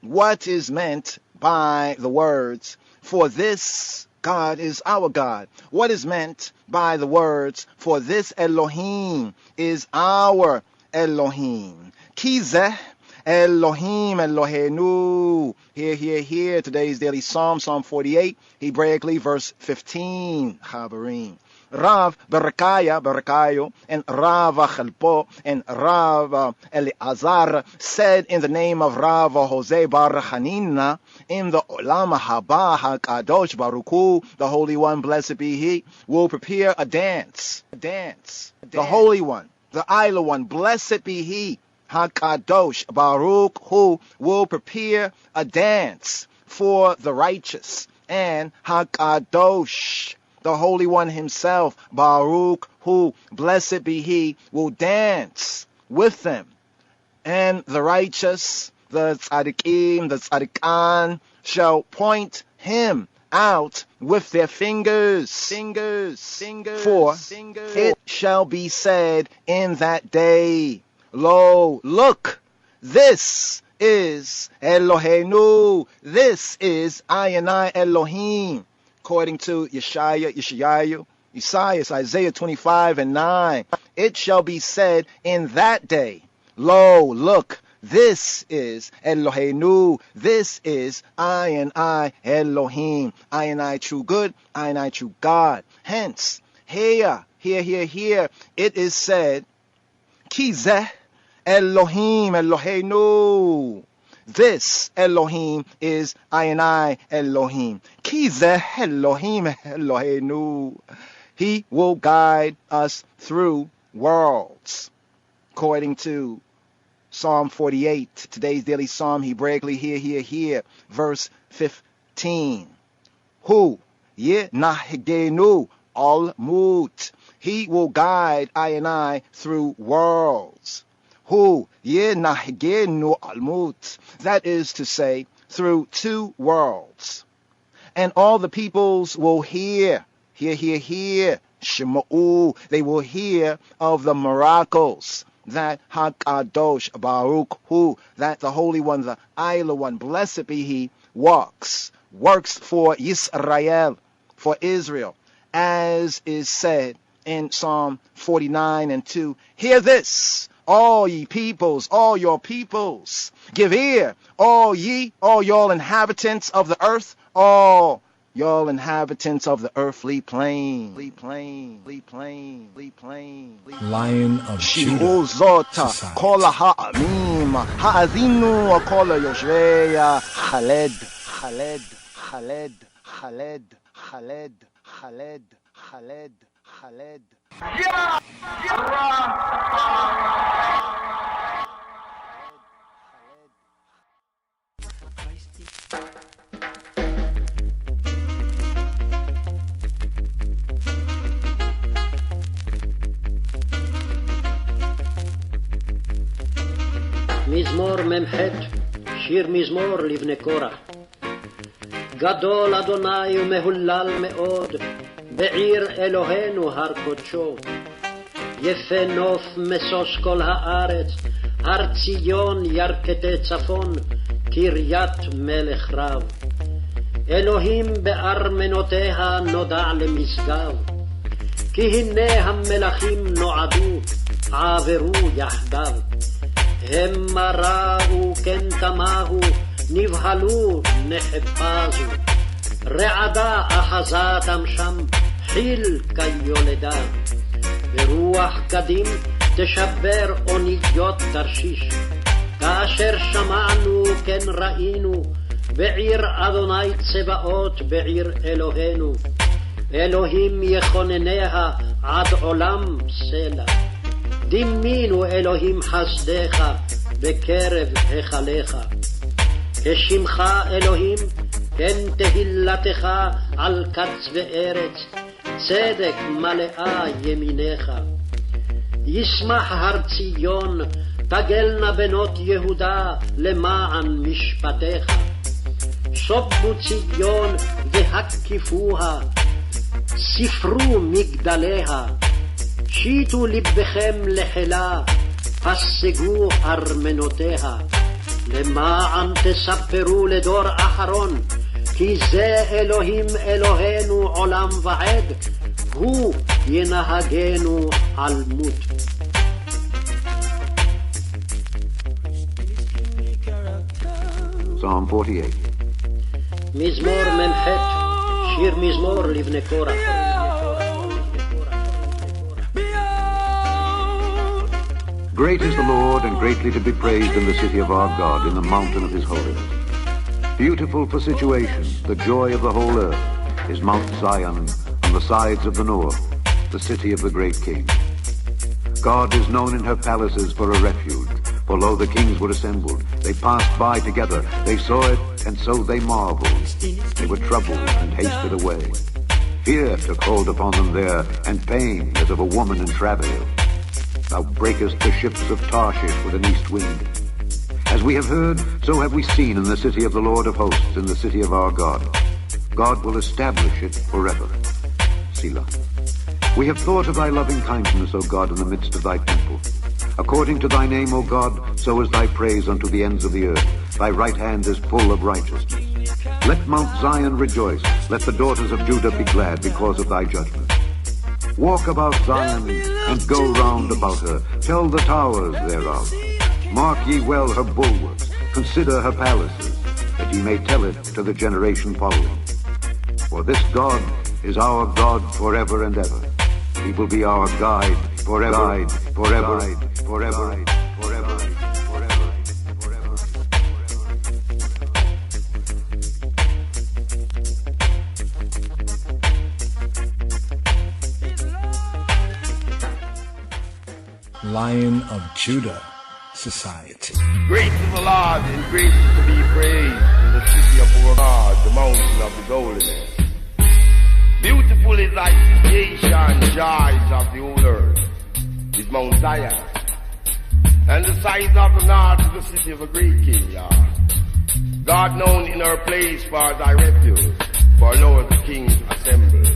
What is meant by the words, for this God is our God? What is meant by the words, for this Elohim is our Elohim? Kizeh Elohim Elohenu. Here. Today's daily Psalm, Psalm 48, Hebraically, verse 15. Chaverim. Rav Berakayo, and Rav Chelpo, and Rav Eleazar said in the name of Rav Jose Bar Hanina, in the Olam Haba HaKadosh Baruch Hu, the Holy One, blessed be He, will prepare a dance. The Holy One, the Isla One, blessed be He, HaKadosh Baruch Hu, will prepare a dance for the righteous, and HaKadosh, the Holy One Himself, Baruch Hu, blessed be He, will dance with them. And the righteous, the tzaddikim, the tzaddikan, shall point Him out with their fingers. For it shall be said in that day, lo, look, this is Eloheinu, this is I and I Elohim. According to Isaiah 25:9, it shall be said in that day, lo, look, this is Eloheinu, this is I and I Elohim, I and I true good, I and I true God. Hence, here, it is said, Kizeh Elohim Eloheinu. This Elohim is I and I Elohim. Kizeh Elohim Eloheinu. He will guide us through worlds. According to Psalm 48, today's daily Psalm, Hebraically, here, verse 15. Hu yenahgenu almut. He will guide I and I through worlds. Hu yenahgenu almut. That is to say, through two worlds. And all the peoples will hear. Shema'u. They will hear of the miracles that HaKadosh Baruch Hu, that the Holy One, the Isla One, blessed be He, works for Yisrael, for Israel, as is said in Psalm 49:2. Hear this, all ye peoples, all your peoples. Give ear, all y'all inhabitants of the earth, all y'all inhabitants of the earthly plane. Lion of Judah Shihuzota, Society. Kola Ha'amim, Ha'azinu, Kola Yoshveya, Khaled. מזמור מ"ח, שיר מזמור לבני קורח. גדול אדוני ומהולל מאוד, בעיר אלוהינו הר קודשו. יפה נוף משוש כל הארץ, הר ציון ירכתי צפון, קריית מלך רב. אלוהים בארמנותיה נודע למשגב, כי הנה המלכים נועדו, עברו יחדיו. המה ראו כן תמהו, נבהלו נחפזו. רעדה אחזתם שם, חיל כיולדה. ברוח קדים תשבר אוניות תרשיש. כאשר שמענו כן ראינו, בעיר אדוני צבאות, בעיר אלוהינו. אלוהים יכונניה עד עולם סלע. דימינו אלוהים חסדך בקרב היכליך. כשמך אלוהים, כן תהילתך על קצווי ארץ, צדק מלאה ימיניך. ישמח הר ציון, תגלנה בנות יהודה למען משפטיך. סובו ציון והקיפוה, ספרו מגדליה. שיטו לבכם לחילה, פסגו ארמנותיה. למען תספרו לדור אחרון, כי זה אלוהים אלוהינו עולם ועד, הוא ינהגנו על מות. Psalm 48. מזמור מ"ח, שיר מזמור לבני קורח. Great is the Lord, and greatly to be praised in the city of our God, in the mountain of his holiness. Beautiful for situation, the joy of the whole earth, is Mount Zion on the sides of the north, the city of the great king. God is known in her palaces for a refuge, for lo, the kings were assembled. They passed by together, they saw it, and so they marveled. They were troubled and hasted away. Fear took hold upon them there, and pain as of a woman in travail. Thou breakest the ships of Tarshish with an east wind. As we have heard, so have we seen in the city of the Lord of hosts, in the city of our God. God will establish it forever. Selah. We have thought of thy loving kindness, O God, in the midst of thy temple. According to thy name, O God, so is thy praise unto the ends of the earth. Thy right hand is full of righteousness. Let Mount Zion rejoice. Let the daughters of Judah be glad because of thy judgment. Walk about Zion, and go round about her. Tell the towers thereof. Mark ye well her bulwarks. Consider her palaces, that ye may tell it to the generation following. For this God is our God forever and ever. He will be our guide forever, forever, forever, forever, forever, forever. Lion of Judah Society. Great is the Lord, and greatly to be praised in the city of our God, the mountain of his holiness. Beautiful is thy situation, joys of the whole earth, is Mount Zion. And the sides of the north is the city of a great king, Yah. God known in her place for thy refuge, for lo, the kings assembled.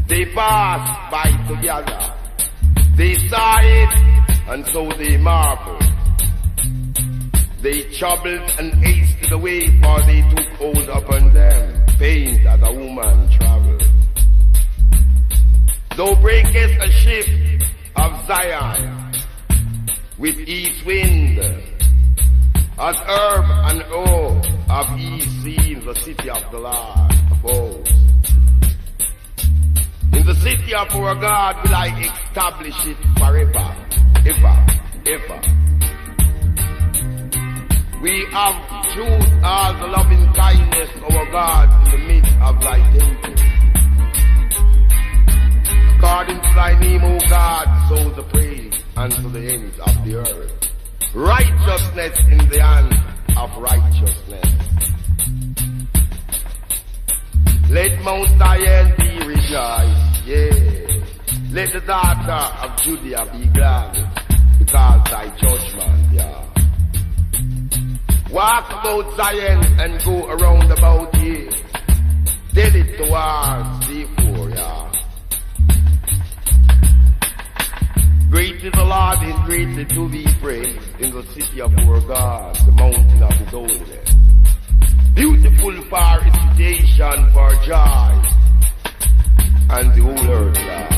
They passed by together, they saw it, and so they marveled. They troubled and hasted away, for they took hold upon them, pained as a woman travelled. Thou breakest a ship of Zion with east wind, as herb and oak of east seen the city of the Lord of hosts. In the city of our God will I establish it forever, ever, ever. We have truth as the loving kindness of our God in the midst of thy temple. According to thy name, O God, so the praise unto the ends of the earth. Righteousness in the hand of righteousness. Let Mount Zion be rejoiced, yeah. Let the daughter of Judea be glad, because thy judgment, yeah. Walk about Zion and go around about here. Tell it towards before, yeah. Great is the Lord and greatly to be praised in the city of our God, the mountain of his holiness. Beautiful for its station for joy and the whole earth, God.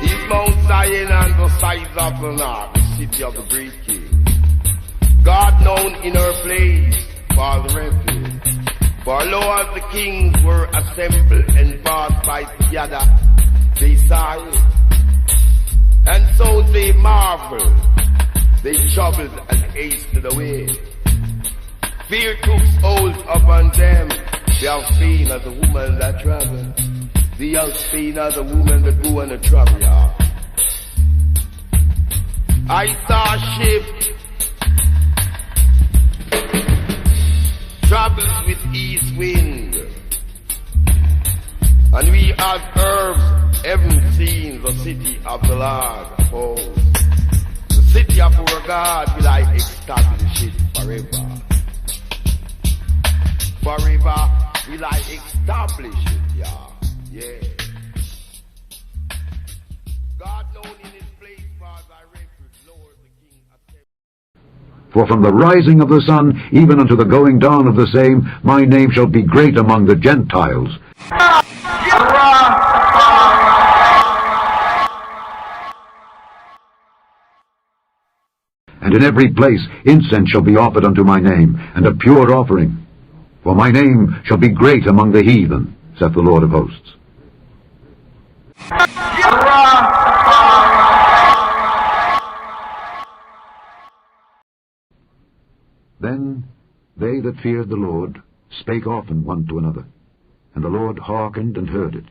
Is Mount Zion on the sides of the north, the city of the great king. God known in her place for the refuge. For lo, as the kings were assembled and fought by together, they saw it. And so they marveled, they troubled and hasted away. Fear took hold upon them. They have seen as a woman that traveled. They have seen as a woman that go on a travel, yeah. I saw a ship travels with east wind, and we as herbs haven't seen the city of the Lord of hosts. The city of our God will I establish it forever. Forever will I establish it, yeah, yeah. God known in his place for thy refuge, Lord the King accept. For from the rising of the sun even unto the going down of the same, my name shall be great among the Gentiles. And in every place incense shall be offered unto my name, and a pure offering. For my name shall be great among the heathen, saith the Lord of hosts. Then they that feared the Lord spake often one to another, and the Lord hearkened and heard it.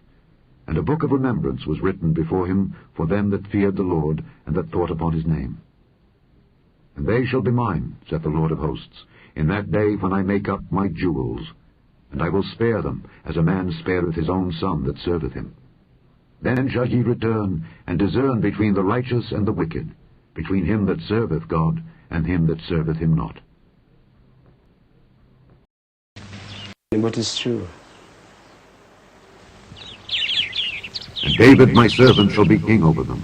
And a book of remembrance was written before him for them that feared the Lord, and that thought upon his name. And they shall be mine, saith the Lord of hosts, in that day when I make up my jewels, and I will spare them, as a man spareth his own son that serveth him. Then shall ye return, and discern between the righteous and the wicked, between him that serveth God, and him that serveth him not. But it's true. And David my servant shall be king over them,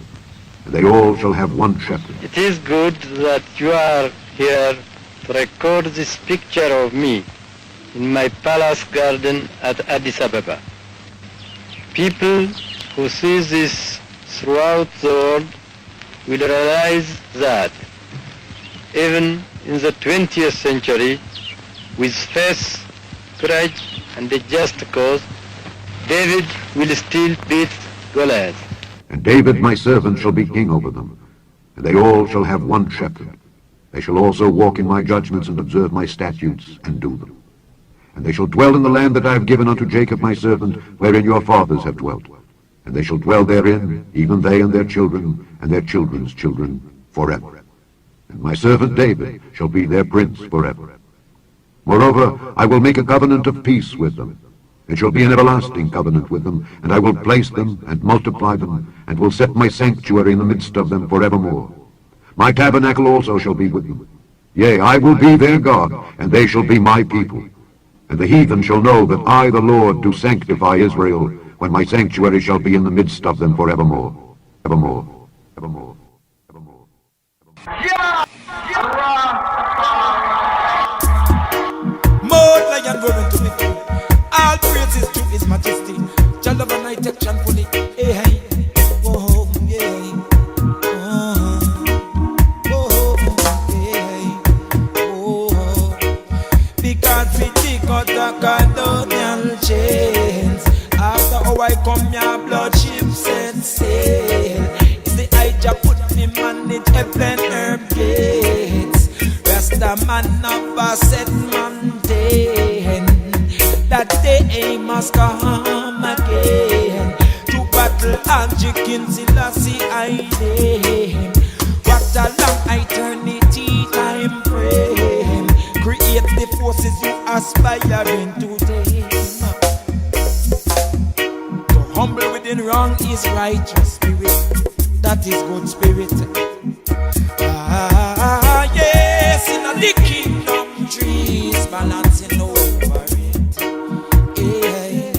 and they all shall have one shepherd. It is good that you are here to record this picture of me in my palace garden at Addis Ababa. People who see this throughout the world will realize that even in the 20th century, with faith, courage, and a just cause, David will still beat Goliath. And David my servant shall be king over them, and they all shall have one shepherd. They shall also walk in my judgments and observe my statutes and do them. And they shall dwell in the land that I have given unto Jacob my servant, wherein your fathers have dwelt. And they shall dwell therein, even they and their children, and their children's children, forever. And my servant David shall be their prince forever. Moreover, I will make a covenant of peace with them. It shall be an everlasting covenant with them, and I will place them and multiply them, and will set my sanctuary in the midst of them forevermore. My tabernacle also shall be with them. Yea, I will be their God, and they shall be my people. And the heathen shall know that I, the Lord, do sanctify Israel, when my sanctuary shall be in the midst of them forevermore. Evermore. Evermore. Evermore. More lion roaring to me. All praises to his majesty. Child of a night action fully. Hey, hey. Oh, yeah. Oh, oh. why come your blood ship set sail. It's the Ija put him manage heaven herb gates. Rasta man of a set mountain. That day must come again. To battle Angie Kinsilasi I name. What a long eternity time frame. Create the forces you aspiring to tame. To humble within wrong is righteous spirit. That is good spirit. Ah, yes, in the kingdom trees balancing over it. Hey,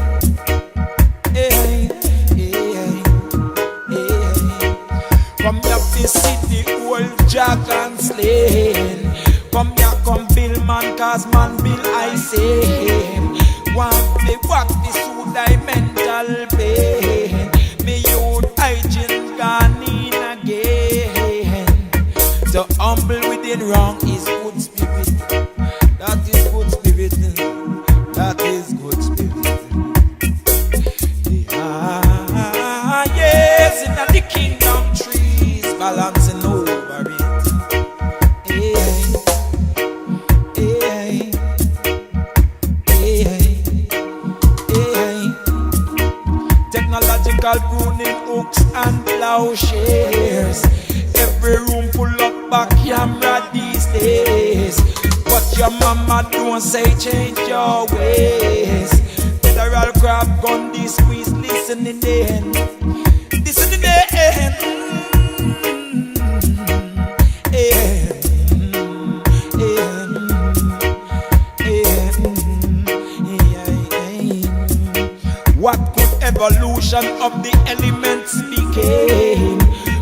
hey, hey, hey. Come here to see the old dragon slain. Come here, come build man, cause man build I say. Want me walk the two-dimensional pain. Me youth hygiene gone in again. So humble within wrong is good spirit. That is good spirit. That is good spirit. Ah, yes, in the kingdom trees balancing over it. Technological pruning hooks and plowshares. Every room full of back camera these days. What your mama don't say, change your ways. Federal crab gun, this squeeze, listen in the end. Listen in the end. What could evolution of the elements became?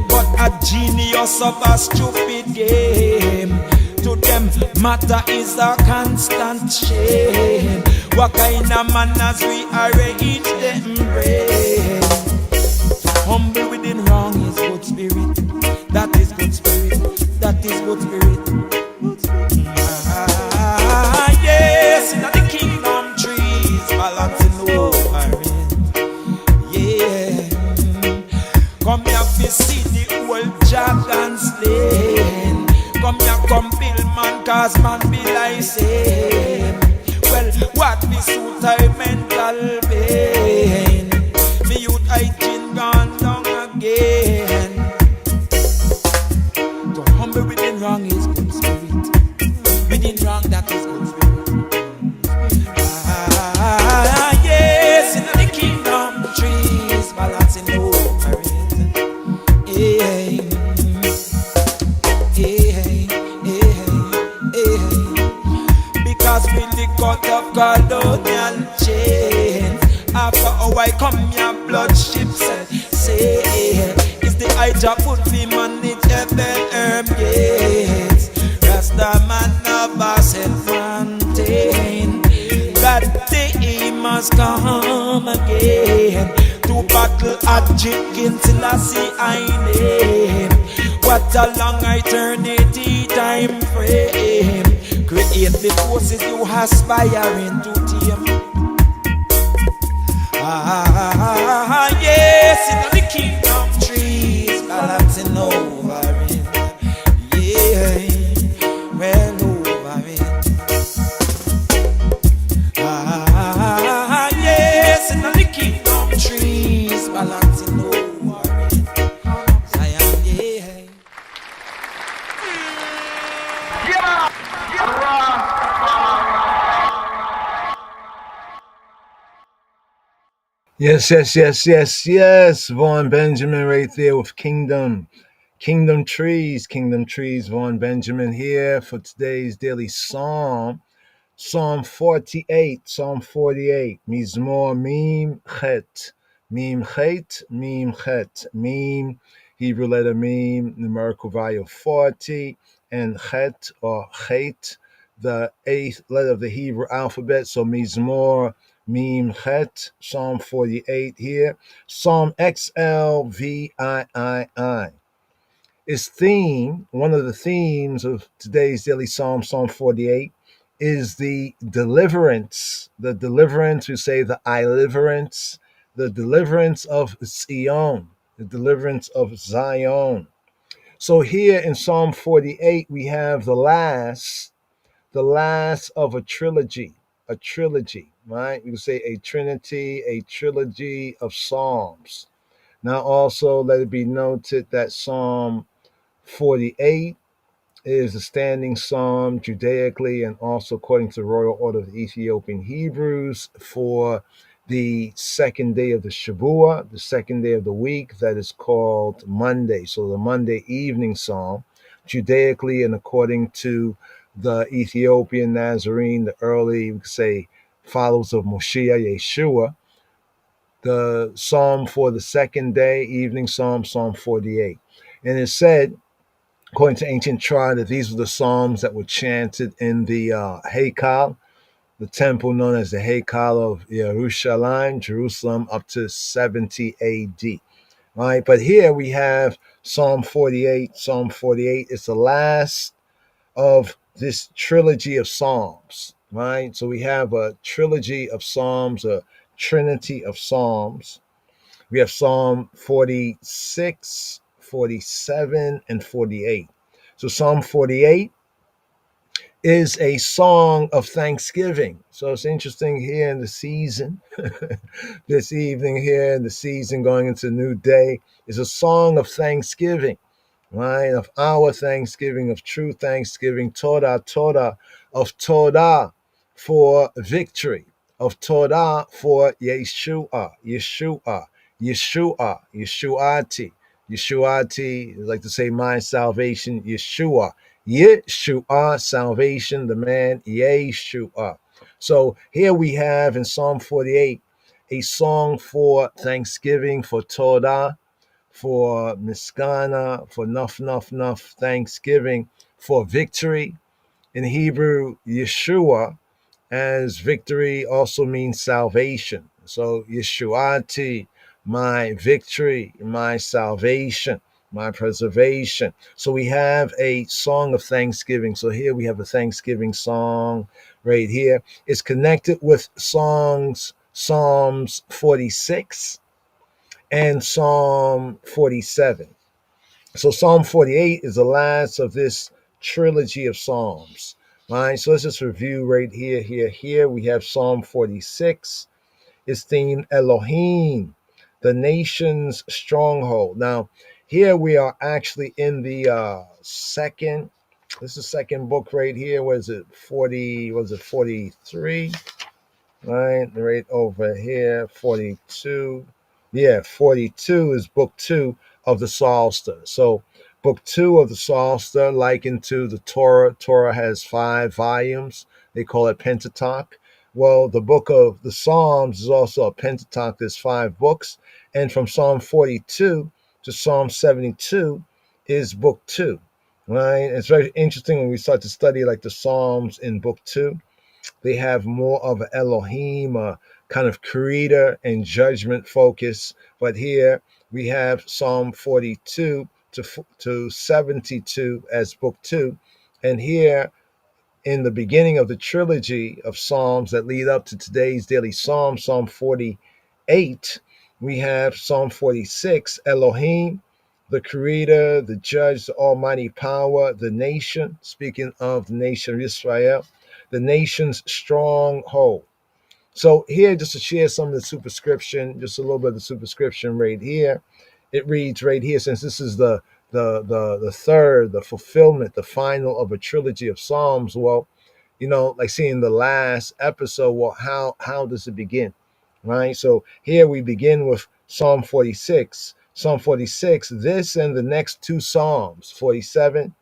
But a genius of a stupid game. To them, matter is a constant shame. What kind of manners we arrange them brain? Humble within wrong is good spirit. That is good spirit. That is good spirit. Good spirit. Ah, yes, in the kingdom trees balancing over it. Yeah. Come here to see the old dragon slain. Come here, come build man, cause man be like same. Well, what be suit I mental pain. Me youth hygiene gone down again. To humble within wrong is good spirit. Within wrong that is good spirit. Ah, yes, in the kingdom trees balancing over it. Yeah. Because we the cut of colonial chains. After a while come your blood ship set sail. It's the Ija put we manage heaven herb gates. Rasta man of a set mountain. That day must come again. To battle at chicken till I see I name. What a long eternity time frame. Create the forces you aspiring to tame. Ah, yes, in the kingdom trees balancing over it. Yeah, well over it. Ah, yes, in the kingdom trees balancing over it. Zion, yeah. Yes. Vaughn Benjamin right there with Kingdom Trees, Vaughn Benjamin here for today's daily Psalm. Psalm 48. Mizmor Mim Chet. Mim Chet. Mim, Hebrew letter Mim, numerical value 40, and Chet or Chet, the 8th letter of the Hebrew alphabet. So Mizmor Mim Chet, Psalm 48 here. Psalm XLVII. Its theme, one of the themes of today's daily Psalm 48, is the deliverance. The deliverance, we say the I-liverance, the deliverance of Zion, the deliverance of Zion. So here in Psalm 48, we have the last of a trilogy, right? You can say a trinity, a trilogy of Psalms. Now also let it be noted that Psalm 48 is a standing psalm Judaically and also according to the Royal Order of the Ethiopian Hebrews for the second day of the Shavua, the second day of the week, that is called Monday. So the Monday evening psalm, Judaically and according to the Ethiopian Nazarene, the early, we could say, followers of Moshiach Yeshua, the psalm for the second day, evening psalm, Psalm 48. And it said, according to ancient tribe, that these were the psalms that were chanted in the Haykal, the temple known as the Haykal of Yerushalayim, Jerusalem, up to 70 AD. Right, but here we have Psalm 48. Psalm 48 is the last of this trilogy of psalms. Right, so we have a trilogy of psalms, a trinity of psalms. We have Psalm 46, 47, and 48. So Psalm 48 is a song of thanksgiving. So it's interesting here in the season, this evening here in the season going into new day, is a song of thanksgiving, right? Of our thanksgiving, of true thanksgiving, Torah, of Torah for victory, of Torah for Yeshua, Yeshuati. Yeshuati, I like to say my salvation, Yeshua. Yeshua, salvation, the man, Yeshua. So here we have in Psalm 48 a song for thanksgiving, for Torah, for Miskana, for Nuf, thanksgiving, for victory. In Hebrew, Yeshua, as victory also means salvation. So Yeshuati, my victory, my salvation, my preservation. So we have a song of thanksgiving. So here we have a thanksgiving song right here. It's connected with Psalms 46 and Psalm 47. So Psalm 48 is the last of this trilogy of Psalms. Right? So let's just review right here. We have Psalm 46. It's themed Elohim, the nation's stronghold. Now, here we are actually in the second, this is the second book right here. Was it 43? Right over here, 42. Yeah, 42 is book 2 of the Psalter. So book 2 of the Psalter, likened to the Torah. Torah has 5 volumes. They call it Pentateuch. Well, the book of the Psalms is also a Pentateuch. There's 5 books. And from Psalm 42 to Psalm 72 is book 2. Right? It's very interesting when we start to study like the Psalms in book 2. They have more of an Elohim, a kind of creator and judgment focus. But here we have Psalm 42 to 72 as book 2. And here in the beginning of the trilogy of Psalms that lead up to today's daily Psalm, Psalm 48, we have Psalm 46, Elohim, the creator, the judge, the almighty power, the nation, speaking of the nation of Israel, the nation's stronghold. So here, just to share some of the superscription, just a little bit of the superscription right here. It reads right here, since this is the third, the fulfillment, the final of a trilogy of Psalms. Well, like seeing the last episode, well, how does it begin? Right? So here we begin with Psalm 46. Psalm 46, this and the next 2 Psalms, 47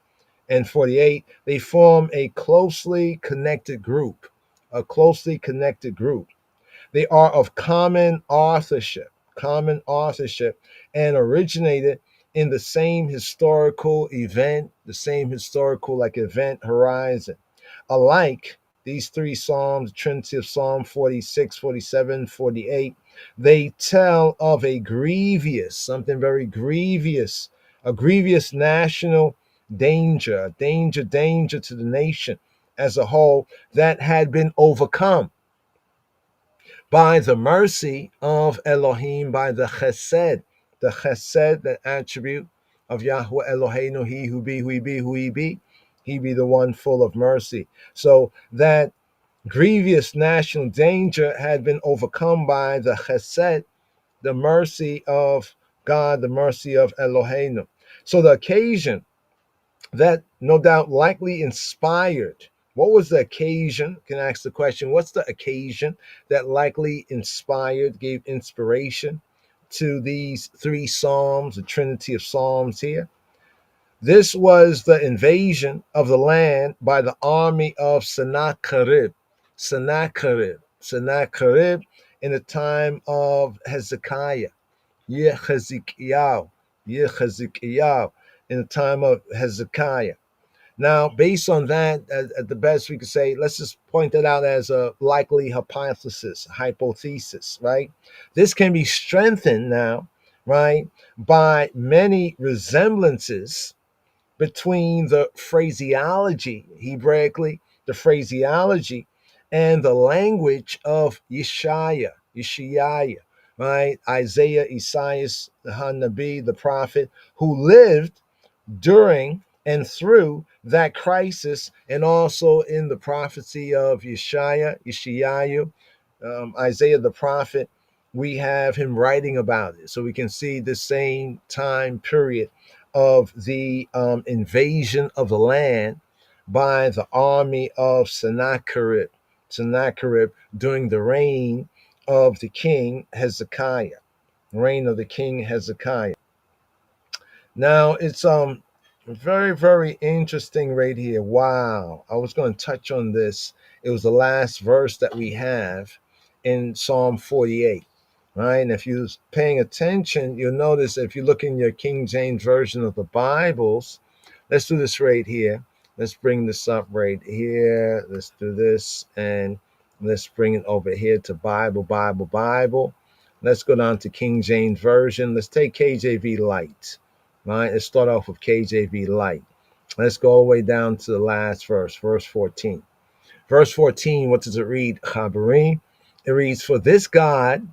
and 48, they form a closely connected group. They are of common authorship, and originated in the same historical event, event horizon. Alike, these 3 Psalms, the Trinity of Psalm 46, 47, 48, they tell of something very grievous, a grievous national danger to the nation as a whole that had been overcome by the mercy of Elohim, by the chesed, the attribute of Yahweh Eloheinu, he who be, he be the one full of mercy. So that grievous national danger had been overcome by the chesed, the mercy of God, the mercy of Eloheinu. So the occasion that no doubt likely inspired. What was the occasion? Can I ask the question? What's the occasion that likely inspired, gave inspiration to these three Psalms, the Trinity of Psalms here? This was the invasion of the land by the army of Sennacherib. Sennacherib in the time of Hezekiah. Yehezekiah, in the time of Hezekiah. Now, based on that, at the best we could say, let's just point that out as a likely hypothesis, right? This can be strengthened now, right, by many resemblances between the phraseology, Hebraically, the phraseology, and the language of Yeshayiah, right? Isaiah, Isaiah, the Hanabi, the prophet, who lived during and through that crisis, and also in the prophecy of Yeshayiah, Isaiah the prophet, we have him writing about it. So we can see the same time period of the invasion of the land by the army of Sennacherib during the reign of the king Hezekiah. Now it's very, very interesting right here. Wow. I was going to touch on this. It was the last verse that we have in Psalm 48. Right. And if you're paying attention, you'll notice if you look in your King James Version of the Bibles, let's do this right here. Let's bring this up right here. Let's do this and let's bring it over here to Bible. Let's go down to King James Version. Let's take KJV Light. Right, let's start off with KJV Light. Let's go all the way down to the last verse 14. Verse 14, what does it read? Chabarim. It reads, for this God,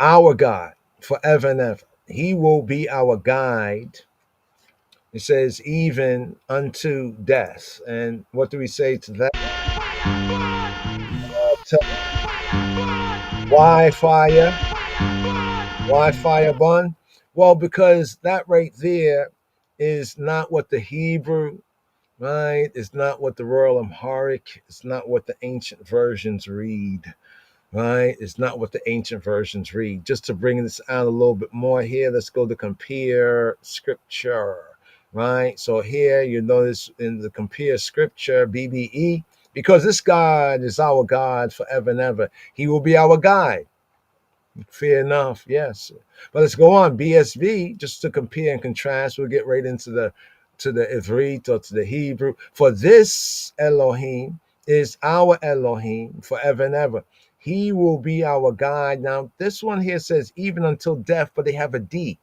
our God, forever and ever. He will be our guide. It says, even unto death. And what do we say to that? Why fire? Why fire burn? Well, because that right there is not what the Hebrew, right? It's not what the Royal Amharic, it's not what the ancient versions read, right? It's not what the ancient versions read. Just to bring this out a little bit more here, let's go to compare scripture, right? So here you notice in the compare scripture, BBE, because this God is our God forever and ever. He will be our guide. Fair enough, yes. But let's go on. BSB, just to compare and contrast, we'll get right into the Ivrit or to the Hebrew. For this Elohim is our Elohim forever and ever. He will be our guide. Now, this one here says even until death, but they have a D.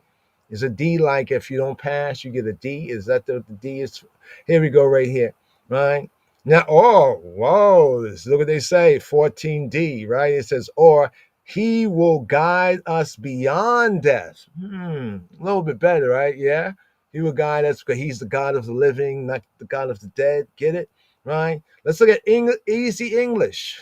Is a D like if you don't pass, you get a D? Is that the D is? Here we go right here, right? Now, oh, whoa, look what they say, 14D, right? It says, or he will guide us beyond death. A little bit better, right? Yeah. He will guide us because he's the God of the living, not the God of the dead. Get it? Right? Let's look at easy English.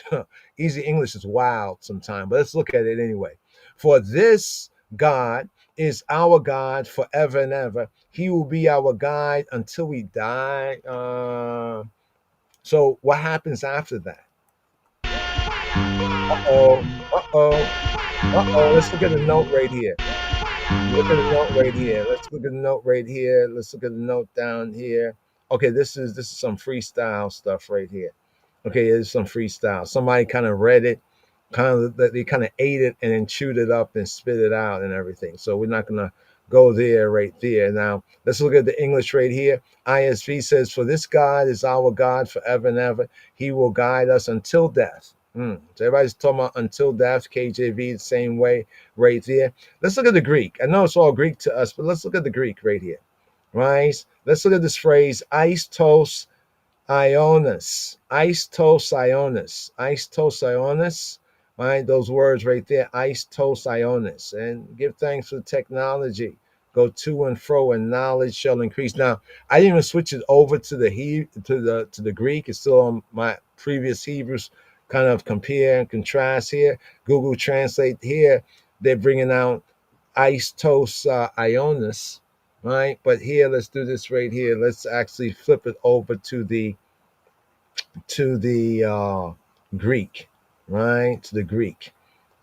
Easy English is wild sometimes, but let's look at it anyway. For this God is our God forever and ever. He will be our guide until we die. So what happens after that? Let's look at the note right here. Let's look at the note down here. Okay, this is some freestyle stuff right here. Okay, there's some freestyle. Somebody kind of read it, they kind of ate it and then chewed it up and spit it out and everything. So we're not gonna go there right there. Now let's look at the English right here. ISV says, for this God is our God forever and ever. He will guide us until death. So everybody's talking about until death. KJV the same way right there. Let's look at the Greek. I know it's all Greek to us, but let's look at the Greek right here. Right? Let's look at this phrase, Aistos Ionis. right? Those words right there, ice, toast, ionis, and give thanks for technology. Go to and fro, and knowledge shall increase. Now, I didn't even switch it over to the Greek. It's still on my previous Hebrews. Kind of compare and contrast here. Google Translate here. They're bringing out ice, toast, ionis, right? But here, let's do this right here. Let's actually flip it over to the Greek, right? To the Greek,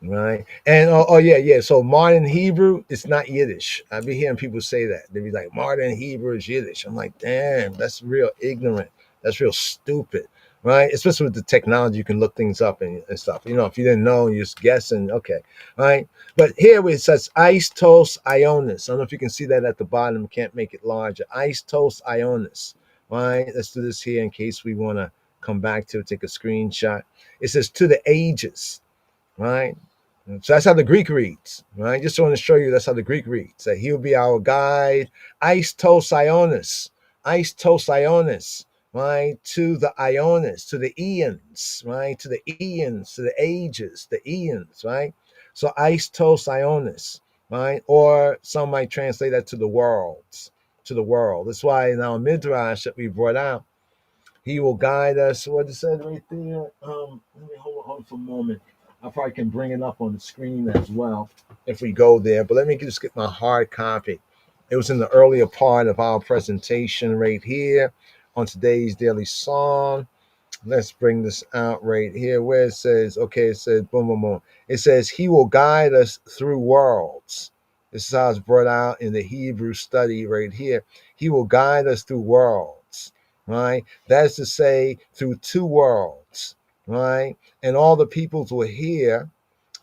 right? And yeah. So modern Hebrew, it's not Yiddish. I be hearing people say that. They be like, modern Hebrew is Yiddish. I'm like, damn, that's real ignorant. That's real stupid, right? Especially with the technology, you can look things up and stuff. If you didn't know, you're just guessing. Okay, right? But here it says ice toast ionis. I don't know if you can see that at the bottom. Can't make it larger. Ice toast ionis. Right? Let's do this here in case we want to come back to it, take a screenshot. It says to the ages, right? So that's how the Greek reads, right? Just want to show you that's how the Greek reads. That he'll be our guide. Ice to Sionis, right? To the Ionis, to the eons, right? To the eons, to the ages, the eons, right? So ice to Sionis, right? Or some might translate that to the worlds, to the world. That's why in our midrash that we brought out, he will guide us. What it said right there. Let me hold on for a moment. I probably can bring it up on the screen as well if we go there. But let me just get my hard copy. It was in the earlier part of our presentation right here on today's daily song. Let's bring this out right here where it says, okay, it says, boom, boom, boom. It says, he will guide us through worlds. This is how it's brought out in the Hebrew study right here. He will guide us through worlds, right? That is to say, through two worlds, right? And all the peoples will hear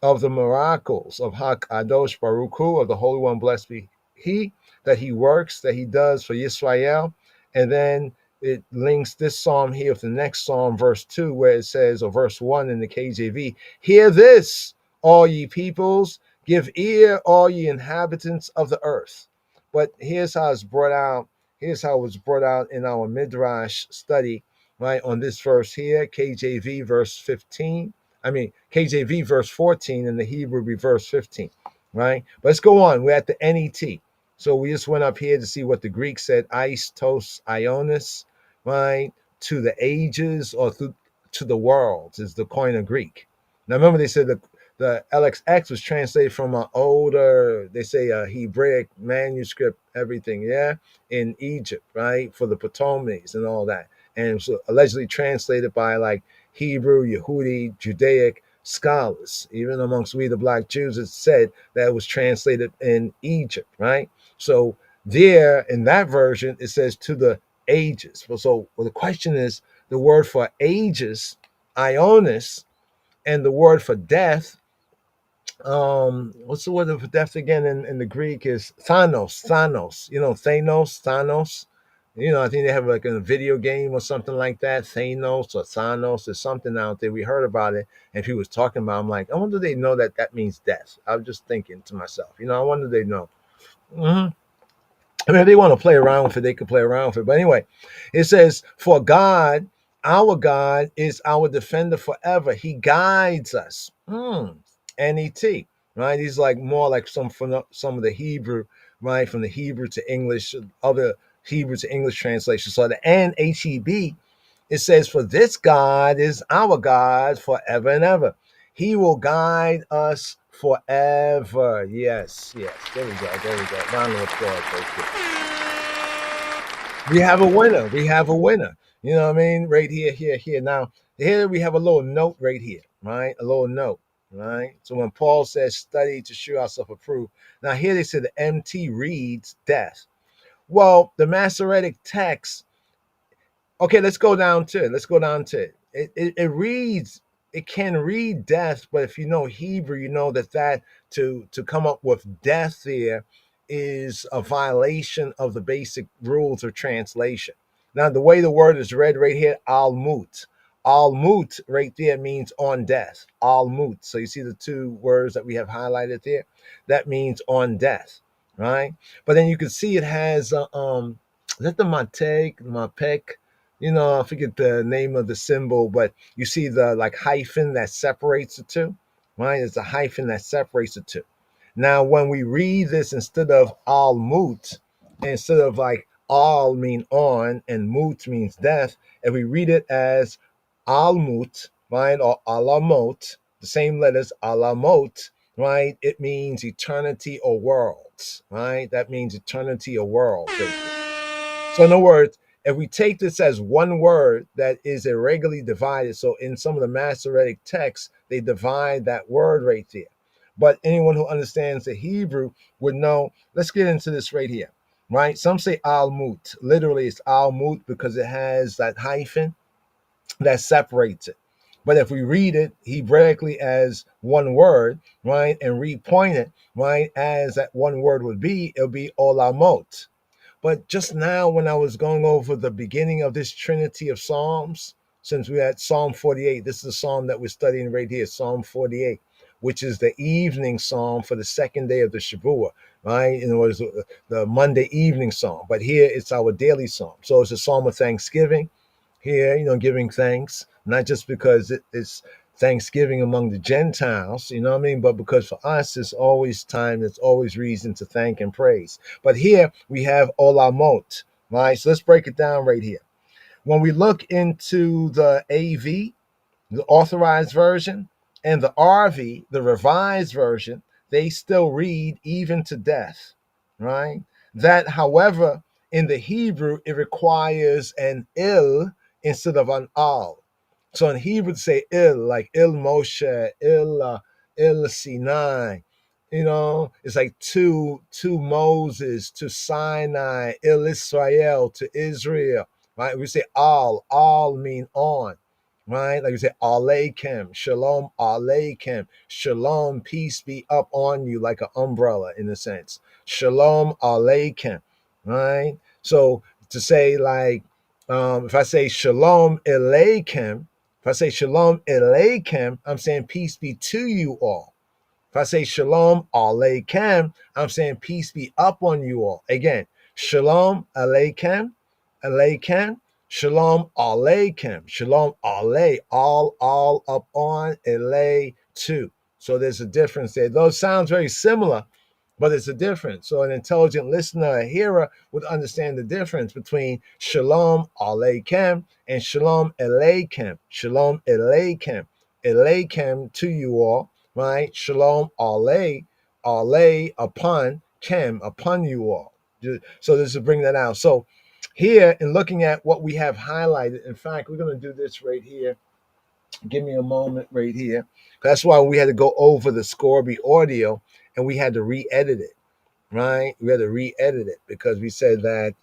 of the miracles of HaKadosh Baruch Hu, of the Holy One, blessed be He, that He works, that He does for Yisrael. And then it links this psalm here with the next psalm, verse 2, where it says, or verse 1 in the KJV, hear this, all ye peoples, give ear, all ye inhabitants of the earth. But here's how it's brought out. Here's how it was brought out in our Midrash study, right, on this verse here, KJV verse 15. KJV verse 14 and the Hebrew be verse 15, right? But let's go on. We're at the NET. So we just went up here to see what the Greek said, ice, tos, ionis, right? To the ages or to the worlds is the Koine Greek. Now remember they said the LXX was translated from an older, they say a Hebraic manuscript, everything, yeah, in Egypt, right? For the Ptolemies and all that. And it was allegedly translated by like Hebrew, Yehudi, Judaic scholars. Even amongst we, the black Jews, it said that it was translated in Egypt, right? So there, in that version, it says to the ages. So the question is, the word for ages, ionis, and the word for death, what's the word for death again in the Greek is Thanos. Thanos. I think they have like a video game or something like that. Thanos or Thanos or something out there. We heard about it, and he was talking about. I'm like, I wonder they know that means death. I was just thinking to myself, I wonder they know. I mean, if they want to play around with it, they could play around with it. But anyway, it says, for God, our God is our defender forever. He guides us. NET, right? He's like more like some of the Hebrew, right? From the Hebrew to English, other Hebrew to English translation. So the NHEB, it says, for this God is our God forever and ever. He will guide us forever. Yes. There we go. Round of applause right there. We have a winner. You know what I mean? Right here. Now, here we have a little note right here, right? A little note, right? So when Paul says study to show ourselves approved, now here they said the MT reads death. Well, the Masoretic text, okay, let's go down to it. It reads, it can read death, but if you know Hebrew, you know that to come up with death there is a violation of the basic rules of translation. Now, the way the word is read right here, al-mut. Al-mut right there means on death. Al-mut. So you see the two words that we have highlighted there? That means on death, right? But then you can see it has, is that the mapek? I forget the name of the symbol, but you see the like hyphen that separates the two. right? It's a hyphen that separates the two. Now, when we read this instead of al mut, instead of like al mean on and mut means death, if we read it as al mut, right, or alamot, the same letters alamot, right, it means eternity or worlds, right? That means eternity or worlds. So, in other words, if we take this as one word that is irregularly divided, so in some of the Masoretic texts, they divide that word right there. But anyone who understands the Hebrew would know, let's get into this right here, right? Some say al-mut. Literally, it's al-mut because it has that hyphen that separates it. But if we read it Hebraically as one word, right, and repoint it, right, as that one word would be, it'll be olamot. But just now, when I was going over the beginning of this trinity of Psalms, since we're at Psalm 48, this is the psalm that we're studying right here, Psalm 48, which is the evening psalm for the second day of the Shavua, right? In other words, the Monday evening psalm. But here it's our daily psalm. So it's a psalm of thanksgiving here, giving thanks, not just because it's Thanksgiving among the Gentiles, you know what I mean? But because for us, it's always time, there's always reason to thank and praise. But here we have olamot, right? So let's break it down right here. When we look into the AV, the authorized version, and the RV, the revised version, they still read even to death, right? That, however, in the Hebrew, it requires an il instead of an al. So in Hebrew, say il, like il Moshe, il Sinai. It's like to Moses, to Sinai, il Israel, to Israel, right? We say all mean on, right? Like we say aleikem, shalom aleikem, shalom, peace be up on you, like an umbrella in a sense. Shalom aleikem, right? So to say like, if I say shalom aleikem, if I say shalom aleikem, I'm saying peace be to you all. If I say shalom aleikem, I'm saying peace be up on you all. Again, shalom aleikem, shalom aleikem, shalom alei, all up on, elei to. So there's a difference there. Those sounds very similar, but it's a difference. So an intelligent listener, a hearer, would understand the difference between shalom aleikem and shalom aleikem. Shalom aleikem, aleikem to you all, right? Shalom alei, upon, kem, upon you all. So this is bring that out. So here, in looking at what we have highlighted, in fact, we're going to do this right here. Give me a moment right here. That's why we had to go over the Scorby audio and we had to re-edit it, right? We had to re-edit it because we said that,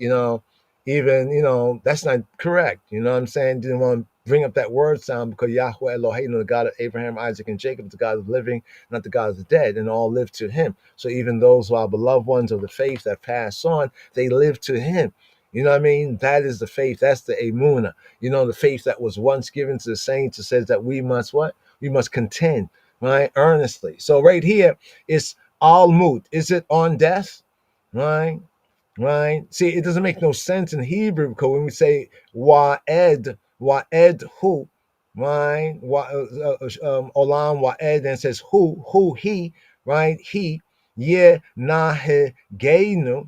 even, that's not correct. You know what I'm saying? Didn't want to bring up that word sound because Yahweh Eloheinu, the God of Abraham, Isaac, and Jacob, the God of the living, not the God of the dead, and all live to him. So even those who are beloved ones of the faith that pass on, they live to him. You know what I mean? That is the faith. That's the emunah. The faith that was once given to the saints. It says that we must what? We must contend, right? Earnestly. So right here, it's al-mut. Is it on death? Right? Right? See, it doesn't make no sense in Hebrew because when we say wa'ed hu, right? Olam wa'ed, and it says who, he, right? He, ye nahegenu,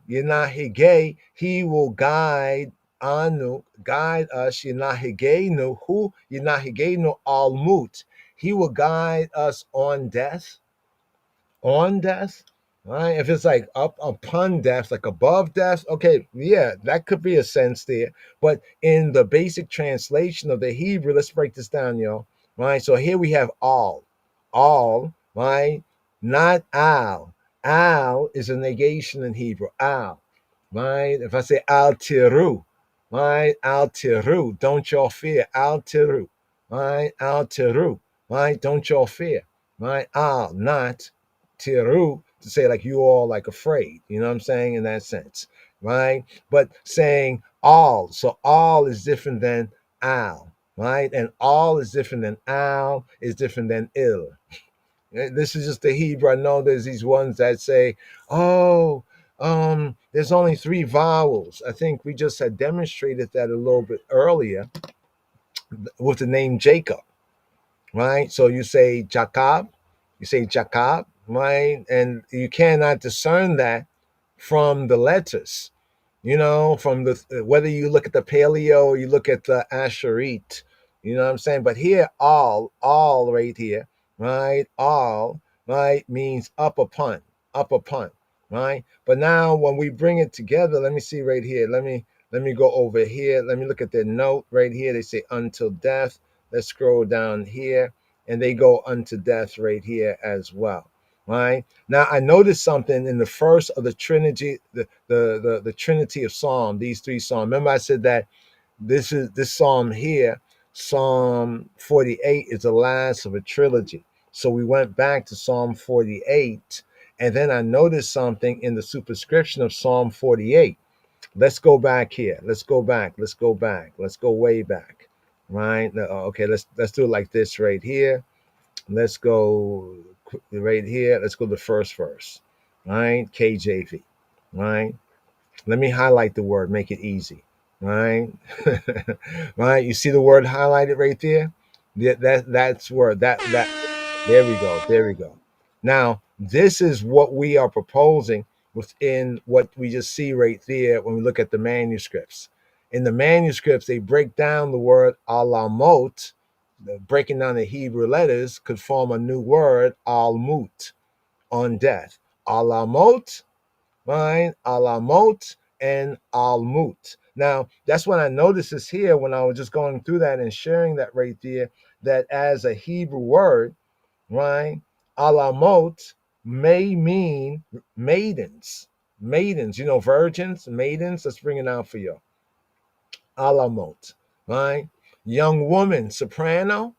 he will guide guide us, ye nahegenu, who, ye nahegenu al-mut. He will guide us on death, right? If it's like up upon death, like above death, okay, yeah, that could be a sense there. But in the basic translation of the Hebrew, let's break this down, y'all. Right? So here we have all, right? Not al. Al is a negation in Hebrew. Al, right? If I say al tiru, right? Al tiru, don't y'all fear. Al tiru, right? Al tiru, right? Don't y'all fear, right? Al, not tiru, to say like you all like afraid, you know what I'm saying, in that sense, right? But saying all, so all is different than al, right? And all is different than al, is different than il. This is just the Hebrew. I know there's these ones that say, oh, there's only 3 vowels. I think we just had demonstrated that a little bit earlier with the name Jacob, right? So you say Jacob, You say Jacob, right? And you cannot discern that from the letters, from the whether you look at the paleo or you look at the asherit, you know what I'm saying? But here, all right here, right? All, right, means up upon, right? But now when we bring it together, let me see right here. Let me go over here. Let me look at the note right here. They say until death. Let's scroll down here, and they go unto death right here as well, right? Now I noticed something in the first of the Trinity, the Trinity of Psalm, these three Psalms. Remember I said that this Psalm here, Psalm 48, is the last of a trilogy. So we went back to Psalm 48, and then I noticed something in the superscription of Psalm 48. Let's go back here. Let's go back. Let's go back. Let's go way back. Right? Okay, let's do it like this right here. Let's go right here. Let's go to the first verse. Right? KJV. Right? Let me highlight the word, make it easy. Right? Right? You see the word highlighted right there? That's where that there we go. There we go. Now, this is what we are proposing within what we just see right there when we look at the manuscripts. In the manuscripts, they break down the word alamot, breaking down the Hebrew letters could form a new word, almut, on death. Alamot, right? Alamot and almut. Now, that's when I noticed this here when I was just going through that and sharing that right there, that as a Hebrew word, right? Alamot may mean maidens. Maidens, virgins, maidens. Let's bring it out for you. Alamot, right? Young woman, soprano.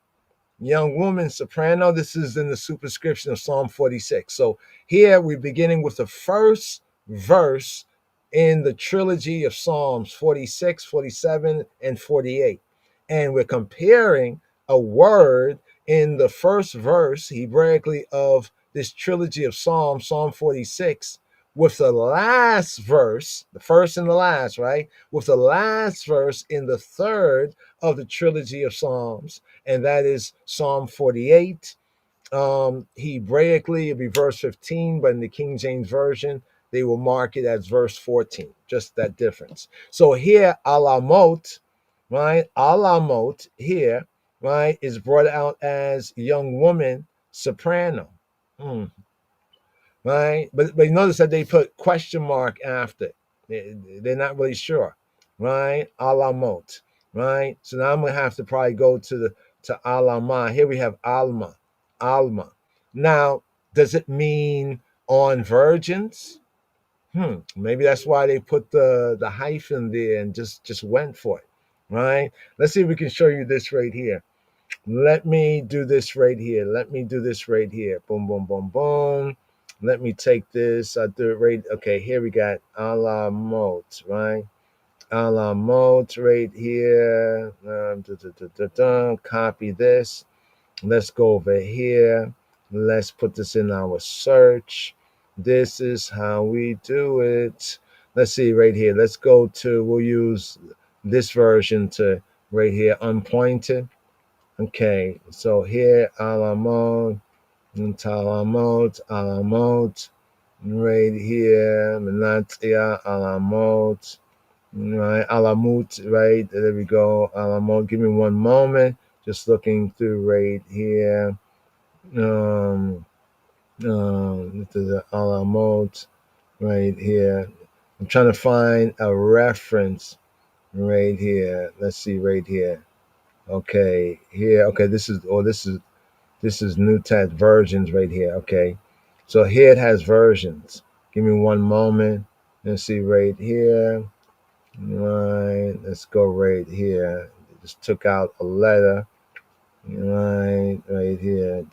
Young woman, soprano. This is in the superscription of Psalm 46. So here we're beginning with the first verse in the trilogy of Psalms 46, 47, and 48. And we're comparing a word in the first verse, Hebraically, of this trilogy of Psalms, Psalm 46, with the last verse, the first and the last, right? With the last verse in the third of the trilogy of Psalms, and that is Psalm 48. Hebraically, it'll be verse 15, but in the King James Version, they will mark it as verse 14, just that difference. So here, alamot, right? Alamot here, right, is brought out as young woman, soprano. Right? But you notice that they put question mark after. They're not really sure, right? Alamot, right? So now I'm gonna have to probably go to Alama. Here we have Alma. Now, does it mean on virgins? Maybe that's why they put the hyphen there and just went for it, right? Let's see if we can show you this right here. Let me do this right here. Boom, boom, boom, boom. Let me take this. I'll do it right. Okay, here we got alamot, right? Alamot right here. Copy this. Let's go over here. Let's put this in our search. This is how we do it. Let's see right here. Let's go to, we'll use this version to right here, unpointed. Okay, so here, alamot, alamot, right here, menatia, alamot, right, alamut, right, there we go, alamot. Give me one moment, just looking through right here. This is the alamot right here. I'm trying to find a reference right here. Let's see right here. Okay, here. Okay, this is New Testament versions right here. Okay, so here it has versions. Give me one moment. Let's see right here. Right, let's go right here. Just took out a letter. Right here.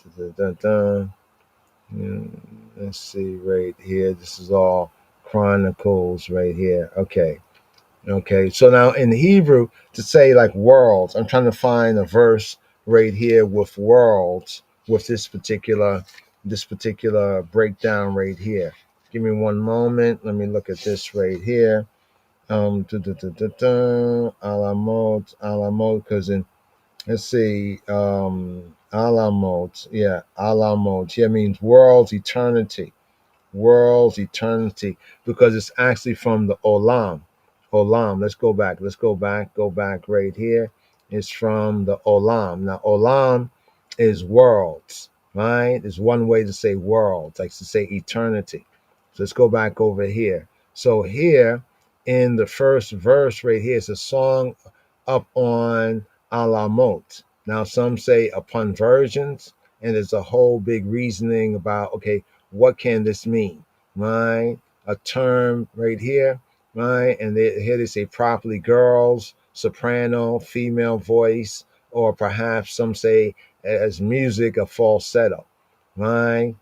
Let's see right here. This is all Chronicles right here. Okay. So now in Hebrew, to say like worlds, I'm trying to find a verse right here with worlds, with this particular breakdown right here. Give me one moment. Let me look at this right here. Alamot, because let's see, Alamot. Yeah, Alamot. Here means world's eternity. World's eternity. Because it's actually from the Olam. Olam. Let's go back. Go back right here. It's from the Olam. Now, Olam is worlds, right? It's one way to say worlds, like to say eternity. So let's go back over here. So here in the first verse right here, it's a song up on Alamot. Now, some say upon virgins, and there's a whole big reasoning about, okay, what can this mean, right? A term right here, right? And here they say properly girls, soprano, female voice, or perhaps some say as music, a falsetto, right?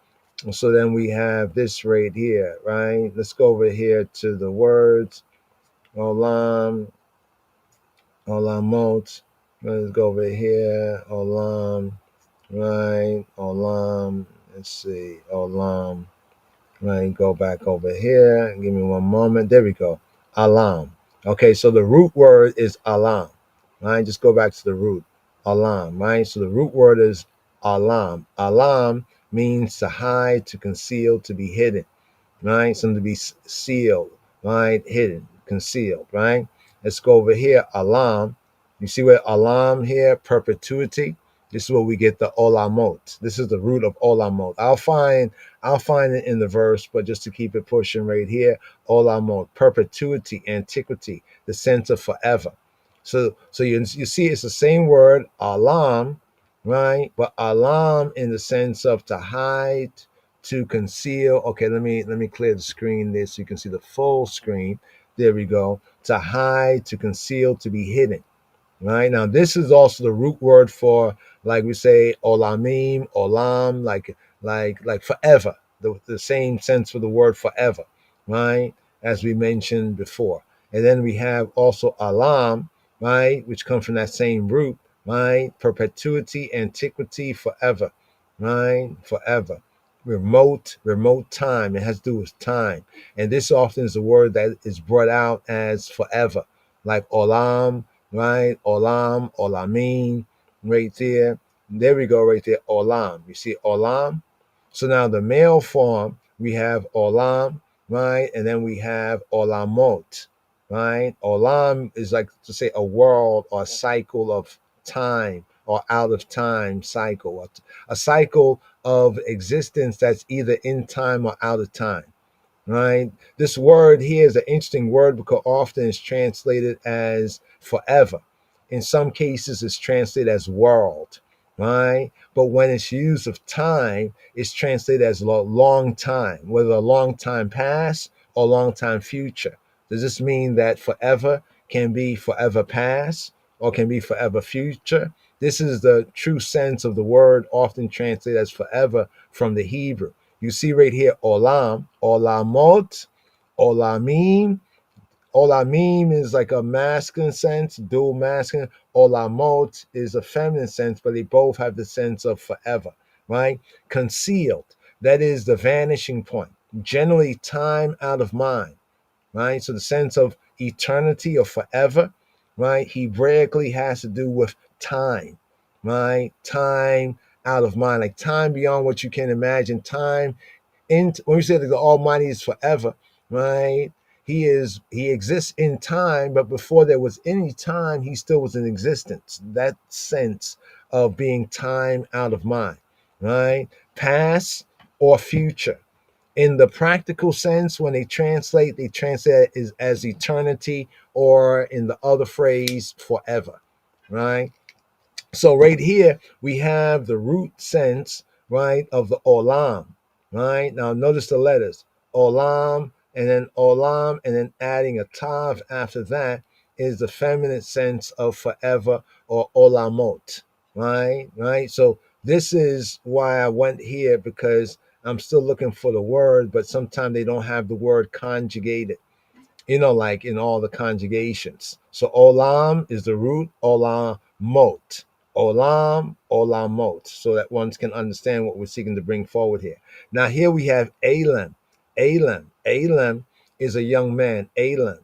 So then we have this right here, right? Let's go over here to the words. Olam, Olamot. Let's go over here. Olam, right? Olam. Let's see. Olam. Right. Go back over here. Give me one moment. There we go. Alam. Okay. So the root word is alam. Right. Just go back to the root. Alam. Right. So the root word is alam. Alam means to hide, to conceal, to be hidden, right? Something to be sealed, right? Hidden, concealed, right? Let's go over here. Alam. You see where alam here, perpetuity. This is where we get the olamot. This is the root of olamot. I'll find it in the verse, but just to keep it pushing right here, olamot, perpetuity, antiquity, the sense of forever. So you see it's the same word, alam, right? But alam in the sense of to hide, to conceal. Okay, let me clear the screen there so you can see the full screen. There we go. To hide, to conceal, to be hidden. Right now, this is also the root word for, like we say, olamim, olam, like forever. The same sense for the word forever, right? As we mentioned before. And then we have also alam, right, which comes from that same root, right? Perpetuity, antiquity, forever, right? Forever. Remote time. It has to do with time. And this often is a word that is brought out as forever, like olam, right? Olam, olamim, right there. There we go, right there. Olam. You see olam? So now the male form, we have olam, right? And then we have olamot, right? Olam is like to say a world or a cycle of time or out of time cycle, a cycle of existence that's either in time or out of time, right? This word here is an interesting word because often it's translated as forever. In some cases, it's translated as world, right? But when it's used of time, it's translated as long time, whether a long time past or long time future. Does this mean that forever can be forever past or can be forever future? This is the true sense of the word, often translated as forever from the Hebrew. You see right here, olam, olamot, olamim. Olamim is like a masculine sense, dual masculine. Olamot is a feminine sense, but they both have the sense of forever, right? Concealed, that is the vanishing point. Generally, time out of mind, right? So the sense of eternity or forever, right? Hebraically has to do with time, right? Time out of mind, like time beyond what you can imagine. Time when we say that the Almighty is forever, right? He exists in time, but before there was any time, he still was in existence. That sense of being time out of mind, right? Past or future. In the practical sense, when they translate it as eternity, or in the other phrase, forever, right? So right here we have the root sense, right, of the olam, right? Now notice the letters olam, and then adding a tav after that is the feminine sense of forever, or olamot, right? Right. So this is why I went here, because I'm still looking for the word, but sometimes they don't have the word conjugated, like in all the conjugations. So olam is the root, olamot. Olam, olamot. So that ones can understand what we're seeking to bring forward here. Now here we have Elam. Elam is a young man. Elam,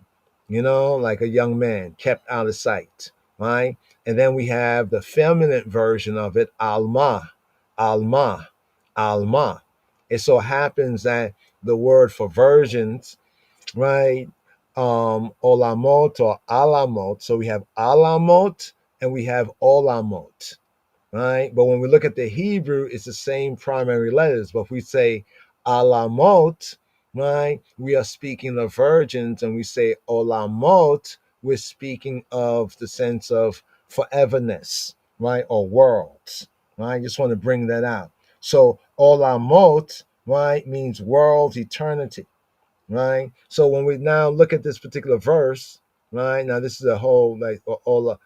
like a young man kept out of sight. right? And then we have the feminine version of it, alma, alma, alma. It so happens that the word for virgins, right, olamot or alamot. So we have alamot and we have olamot, right? But when we look at the Hebrew, it's the same primary letters. But if we say alamot, right, we are speaking of virgins, and we say olamot, we're speaking of the sense of foreverness, right, or worlds, right? I just want to bring that out. So olamot, right, means worlds, eternity, right? So when we now look at this particular verse, right? Now this is a whole like all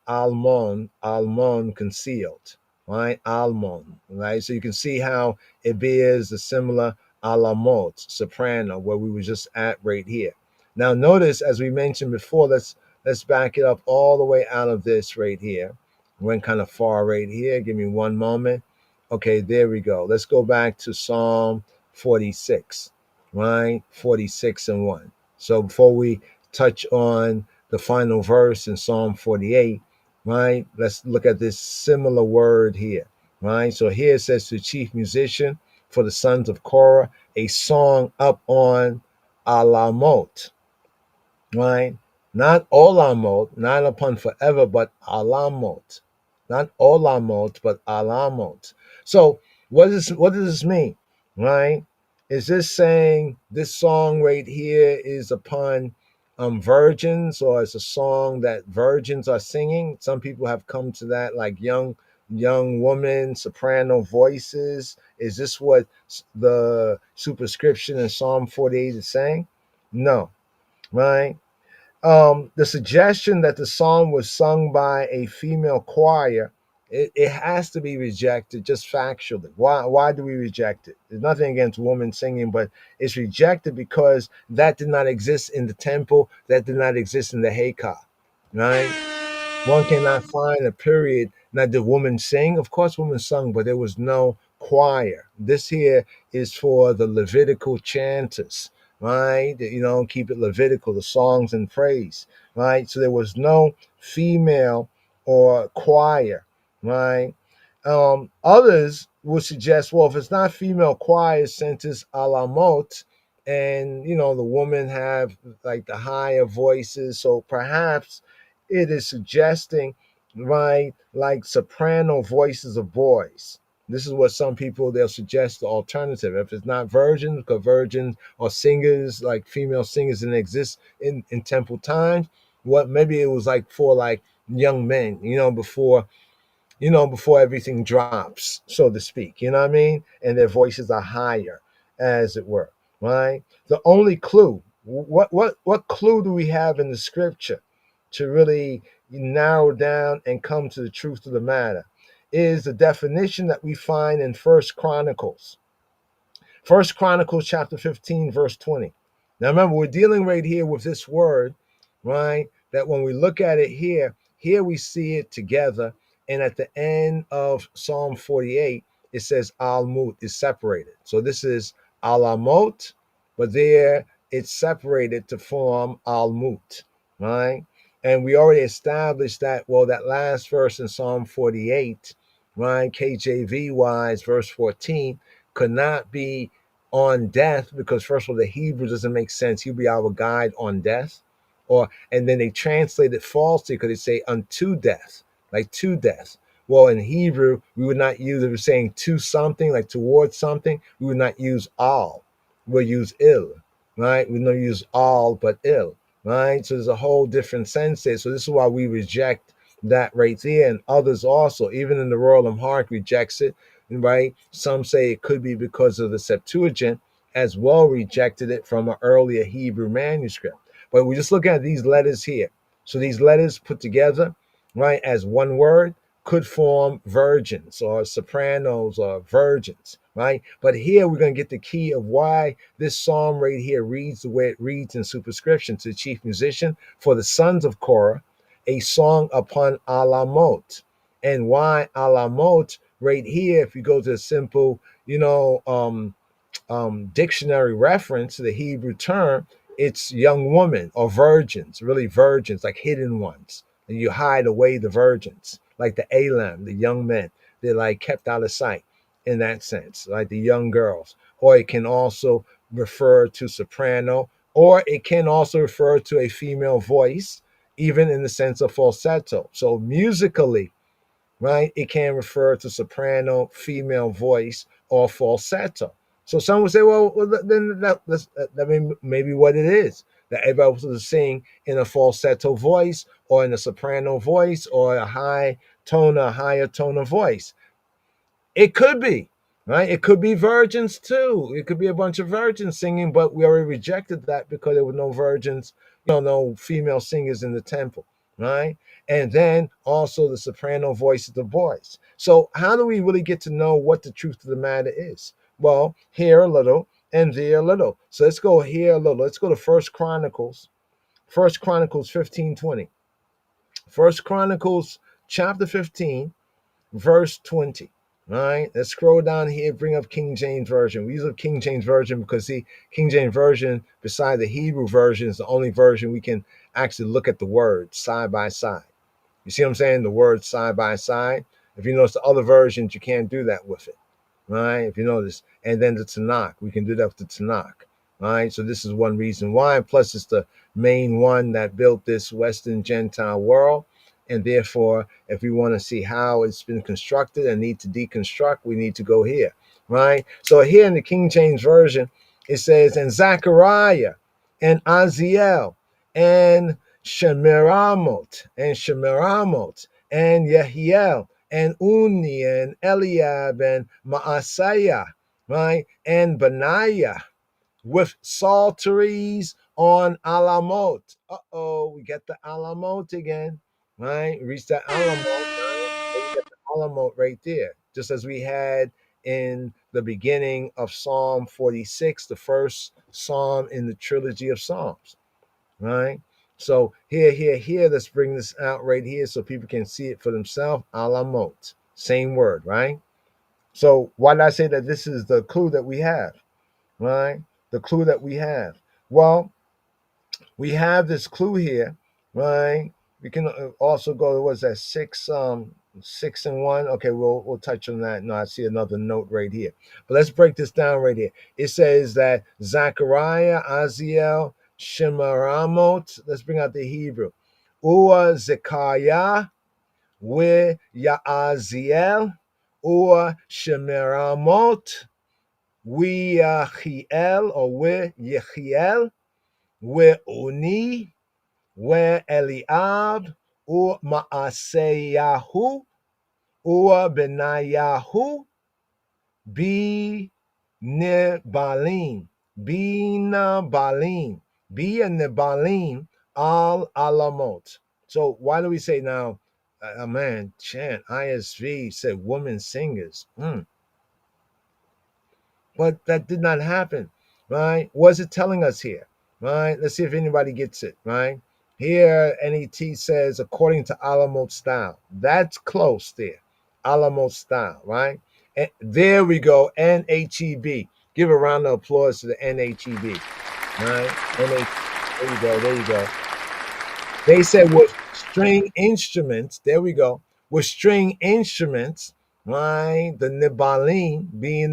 almon concealed, right? Almon, right? So you can see how it bears a similar alamot, soprano, where we were just at right here. Now notice, as we mentioned before, let's back it up all the way out of this right here. Went kind of far right here. Give me one moment. Okay, there we go. Let's go back to Psalm 46, right? 46 and 1. So before we touch on the final verse in Psalm 48, right, let's look at this similar word here, right? So here it says to chief musician for the sons of Korah, a song up on Alamot, right? Not Olamot, not upon forever, but Alamot. Not Olamot, but Alamot. So what does this mean? Right? Is this saying this song right here is upon virgins, or it's a song that virgins are singing? Some people have come to that, like young woman, soprano voices. Is this what the superscription in Psalm 48 is saying? No, right? The suggestion that the song was sung by a female choir, it has to be rejected just factually. Why do we reject it? There's nothing against women singing, but it's rejected because that did not exist in the temple, that did not exist in the Haykah, right? One cannot find a period. Now, did women sing? Of course, women sung, but there was no choir. This here is for the Levitical chanters, right? Keep it Levitical, the songs and praise, right? So there was no female or choir, right? Others would suggest, well, if it's not female choir, since it's alamot, and the women have like the higher voices, so perhaps it is suggesting, right, like soprano voices of boys. This is what some people, they'll suggest the alternative. If it's not virgins, because virgins or singers, like female singers, didn't exist in temple times. What maybe it was like for like young men, before everything drops, so to speak, you know what I mean? And their voices are higher, as it were, right? The only clue, what clue do we have in the scripture to really narrow down and come to the truth of the matter is the definition that we find in First Chronicles chapter 15, verse 20. Now remember, we're dealing right here with this word, right? That when we look at it here we see it together. And at the end of Psalm 48, it says Almut is separated. So this is Alamot, but there it's separated to form Almut, right? And we already established that, well, that last verse in Psalm 48, right, KJV wise, verse 14, could not be on death, because first of all, the Hebrew doesn't make sense. He'll be our guide on death. And then they translate it falsely because they say unto death, like to death. Well, in Hebrew, we would not use, if we're saying to something, like towards something, we would not use all. We'll use ill, right? We don't use all but ill, right? So there's a whole different sense there. So this is why we reject that right there. And others also, even in the Royal Amharic, rejects it, right? Some say it could be because of the Septuagint, as well rejected it from an earlier Hebrew manuscript. But we just look at these letters here. So these letters put together, right, as one word could form virgins or sopranos or virgins, right? But here we're going to get the key of why this psalm right here reads the way it reads in superscription to the chief musician for the sons of Korah, a song upon Alamot. And why Alamot right here, if you go to a simple, dictionary reference to the Hebrew term, it's young woman or virgins, really virgins, like hidden ones, and you hide away the virgins, like the Elam, the young men. They're like kept out of sight in that sense, like the young girls. Or it can also refer to soprano, or it can also refer to a female voice, even in the sense of falsetto. So musically, right, it can refer to soprano, female voice, or falsetto. So some would say, well, then that maybe what it is, that everybody was to sing in a falsetto voice, or in a soprano voice, or a higher tone of voice. It could be, right? It could be virgins too. It could be a bunch of virgins singing, but we already rejected that because there were no virgins, no female singers in the temple, right? And then also the soprano voice of the boys. So how do we really get to know what the truth of the matter is? Well, here a little and there a little. So let's go here a little. Let's go to First Chronicles 15:20. First Chronicles chapter 15 verse 20. All right, let's scroll down here, bring up King James Version. We use a King James Version because the King James Version, beside the Hebrew version, is the only version we can actually look at the words side by side. You see what I'm saying? The words side by side. If you notice the other versions, you can't do that with it, right? If you notice, and then the Tanakh, we can do that with the Tanakh, right? So this is one reason why. Plus, it's the main one that built this Western Gentile world. And therefore, if we want to see how it's been constructed and need to deconstruct, we need to go here, right? So here in the King James Version, it says, and Zechariah and Aziel and Shemiramot and Yehiel and Uni and Eliab and Maaseiah, right? And Benaiah with psalteries on Alamot. We get the Alamot again, right? We reach that Alamot, right? We get the Alamot right there, just as we had in the beginning of Psalm 46, the first psalm in the trilogy of Psalms, right? So here, let's bring this out right here so people can see it for themselves. Alamot, same word, right? So why did I say that this is the clue that we have? Right? The clue that we have. Well, we have this clue here, right? We can also go to what's that 6 and 1. Okay, we'll touch on that. No, I see another note right here. But let's break this down right here. It says that Zechariah, Aziel, Shemaramot. Let's bring out the Hebrew. Ua Zechariah, we Yaaziel, Ua Shemaramot. We Yechiel, or we Yechiel, we Uni, we Eliab, u Maaseyahu, u Benayahu, be Nebalim, al Alamot. So why do we say now, man, chant, ISV said women singers. But that did not happen, right? What's it telling us here, right? Let's see if anybody gets it, right? Here, NET says, according to Alamot style. That's close there. Alamot style, right? And there we go, NHEB. Give a round of applause to the NHEB, right? There you go. They said with string instruments, there we go, with string instruments, right? The Nibalim, the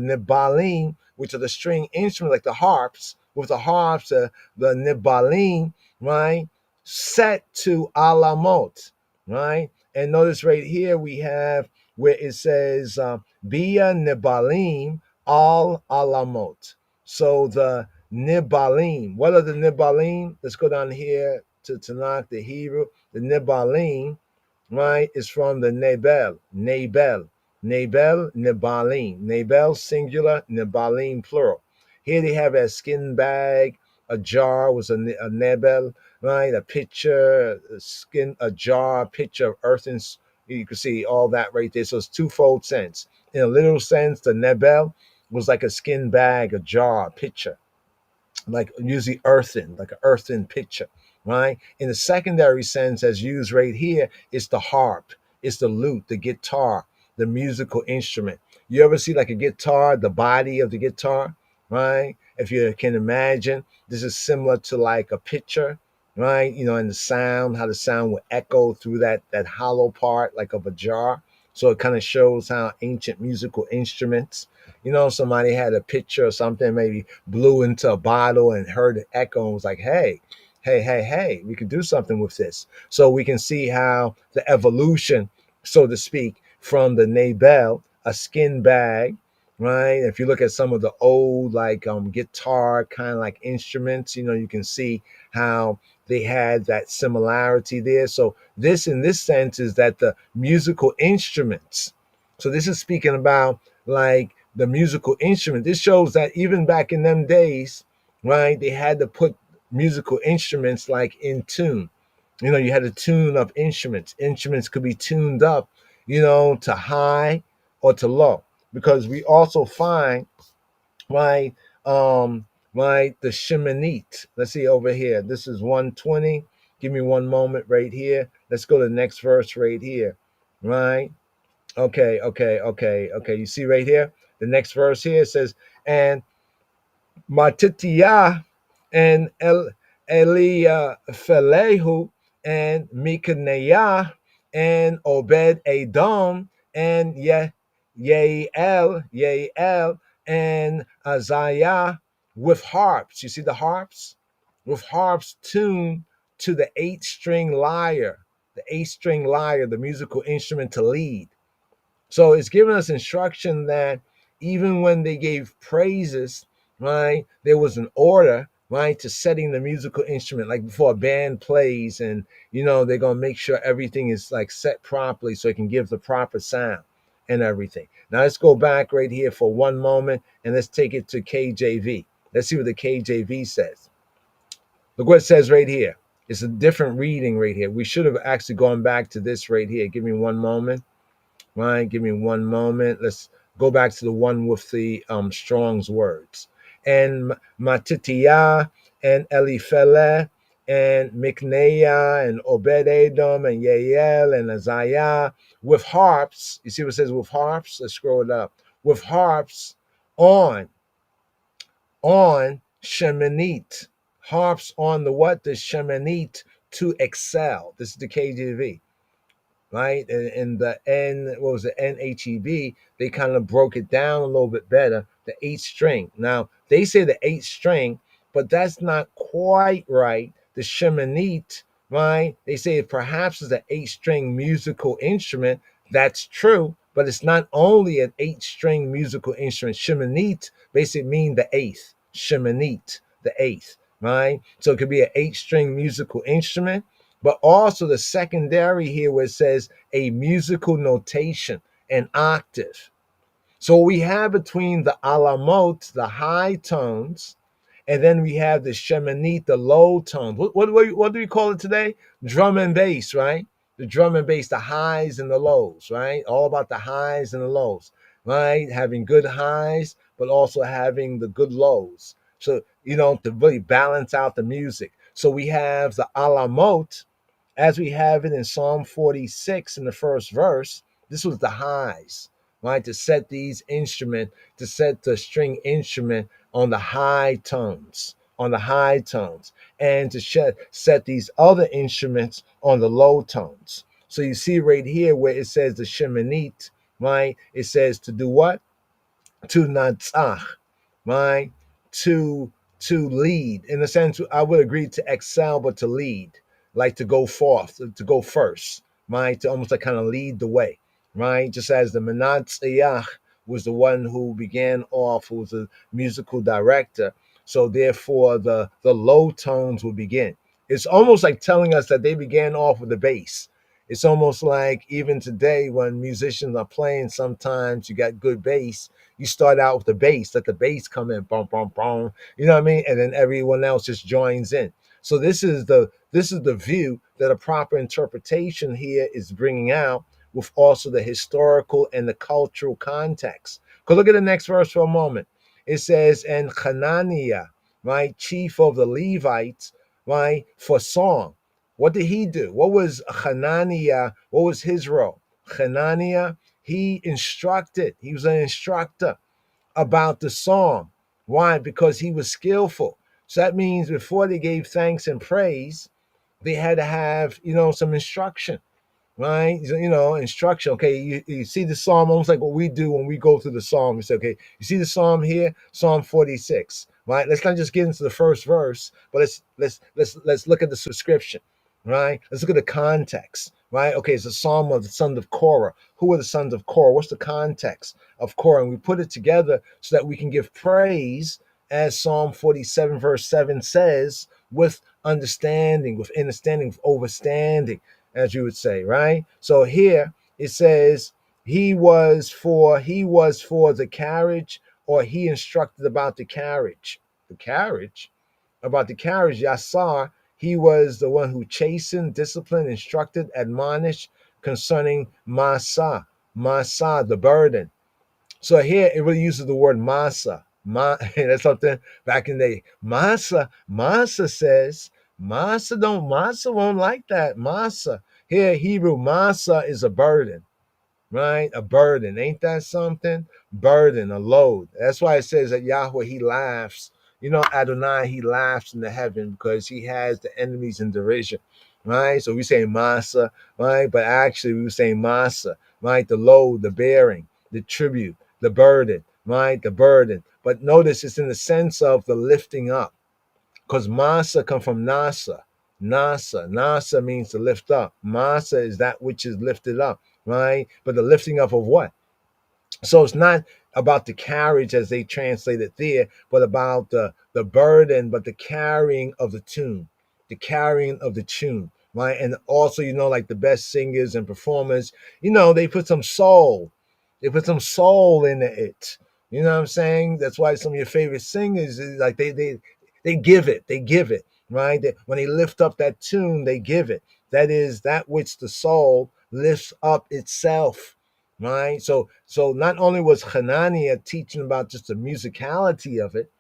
Nibalim, which are the string instruments, like the harps, with the harps, the Nibalim, right? Set to Alamot, right? And notice right here we have where it says, Bia Nibalim al Alamot. So the Nibalim. What are the Nibalim? Let's go down here to Tanakh, the Hebrew. The Nibalim, right, is from the Nebel, Nibalim. Nebel singular, Nibalim plural. Here they have a skin bag, a jar was a Nebel, right? A pitcher, a jar, a pitcher of earth, and you can see all that right there. So it's twofold sense. In a literal sense, the Nebel was like a skin bag, a jar, a pitcher, like usually earthen, like an earthen pitcher, right? In the secondary sense, as used right here, it's the harp, it's the lute, the guitar, the musical instrument. You ever see like a guitar, the body of the guitar, right? If you can imagine, this is similar to like a pitcher, right? And the sound, how the sound would echo through that hollow part like of a jar. So it kind of shows how ancient musical instruments, somebody had a picture or something, maybe blew into a bottle and heard it echo and was like, hey, we could do something with this. So we can see how the evolution, so to speak, from the Nabel, a skin bag, right? If you look at some of the old like guitar kind of like instruments, you can see how they had that similarity there. So this in this sense is that the musical instruments. So this is speaking about like the musical instrument. This shows that even back in them days, right, they had to put musical instruments like in tune. You had a tune of instruments. Instruments could be tuned up, to high or to low. Because we also find, right, right, the Sheminite. Let's see over here. This is 120. Give me one moment right here. Let's go to the next verse right here. Right? Okay. You see right here? The next verse here says, and Matitiyah and Eliphelehu and Mikaneah and Obed Edom and Yael and Isaiah with harps. You see the harps? With harps tuned to the eight-string lyre. The eight-string lyre, the musical instrument to lead. So it's giving us instruction that even when they gave praises, right, there was an order, right, to setting the musical instrument. Like before a band plays, and they're gonna make sure everything is like set properly so it can give the proper sound and everything. Now let's go back right here for one moment and let's take it to KJV. Let's see what the KJV says. Look what it says right here. It's a different reading right here. We should have actually gone back to this right here. Give me one moment. Right, give me one moment. Let's go back to the one with the Strong's words. And Matitiyah and Eliphele and Mikneah and Obed Edom and Yael and Isaiah with harps. You see what it says with harps? Let's scroll it up. With harps on Sheminite. Harps on the what? The Sheminite to excel. This is the KJV. Right? And the N, what was the NHEB? They kind of broke it down a little bit better. The eighth string. Now they say the eighth string, but that's not quite right. The Sheminite, right? They say it perhaps is an eight-string musical instrument. That's true, but it's not only an eight-string musical instrument. Sheminite basically mean the eighth. Sheminite, the eighth, right? So it could be an eight-string musical instrument. But also the secondary here where it says a musical notation, an octave. So we have between the alamot, the high tones, and then we have the sheminite, the low tones. What do we call it today? Drum and bass, right? The drum and bass, the highs and the lows, right? All about the highs and the lows, right? Having good highs, but also having the good lows. So, to really balance out the music. So we have the alamot, as we have it in Psalm 46 in the first verse. This was the highs, right? To set to set the string instrument on the high tones, and to set these other instruments on the low tones. So you see right here where it says the sheminite, right? It says to do what? To natzach, right? To lead. In a sense, I would agree to excel, but to lead, like to go forth, to go first, right? To almost like kind of lead the way, right? Just as the Menatzeyach was the one who began off, who was a musical director. So therefore, the low tones will begin. It's almost like telling us that they began off with the bass. It's almost like even today when musicians are playing, sometimes you got good bass. You start out with the bass, let the bass come in, boom, boom, boom. You know what I mean? And then everyone else just joins in. So this is the view that a proper interpretation here is bringing out, with also the historical and the cultural context. Because look at the next verse for a moment. It says, and Hananiah, right, chief of the Levites, right, for song. What did he do? What was Hananiah? What was his role? Hananiah, he instructed. He was an instructor about the song. Why? Because he was skillful. So that means before they gave thanks and praise, they had to have, some instruction, right? Instruction. Okay, you see the psalm almost like what we do when we go through the psalm. We say, okay, you see the psalm here, Psalm 46, right? Let's not just get into the first verse, but let's look at the subscription, right? Let's look at the context, right? Okay, it's a psalm of the sons of Korah. Who are the sons of Korah? What's the context of Korah? And we put it together so that we can give praise, as Psalm 47 verse 7 says, with understanding, with understanding, with overstanding, as you would say, right? So here it says he was for the carriage, or he instructed about the carriage. The carriage, about the carriage, Yasar, he was the one who chastened, disciplined, instructed, admonished concerning Masa, Masa, the burden. So here it really uses the word Masa. That's something back in the day. Masa says, Masa won't like that. Masa. Here, Hebrew, Masa is a burden, right? A burden. Ain't that something? Burden, a load. That's why it says that Yahweh, he laughs. Adonai, he laughs in the heaven because he has the enemies in derision, right? So we say Masa, right? But actually we were saying Masa, right? The load, the bearing, the tribute, the burden, right? The burden. But notice it's in the sense of the lifting up, because Masa come from Nasa. Nasa means to lift up. Masa is that which is lifted up, right? But the lifting up of what? So it's not about the carriage as they translate it there, but about the burden, but the carrying of the tune, the carrying of the tune, right? And also, like the best singers and performers, they put some soul. They put some soul into it. You know what I'm saying? That's why some of your favorite singers, like they give it, right? When they lift up that tune, they give it. That is that which the soul lifts up itself, right? So not only was Hananiah teaching about just the musicality of it,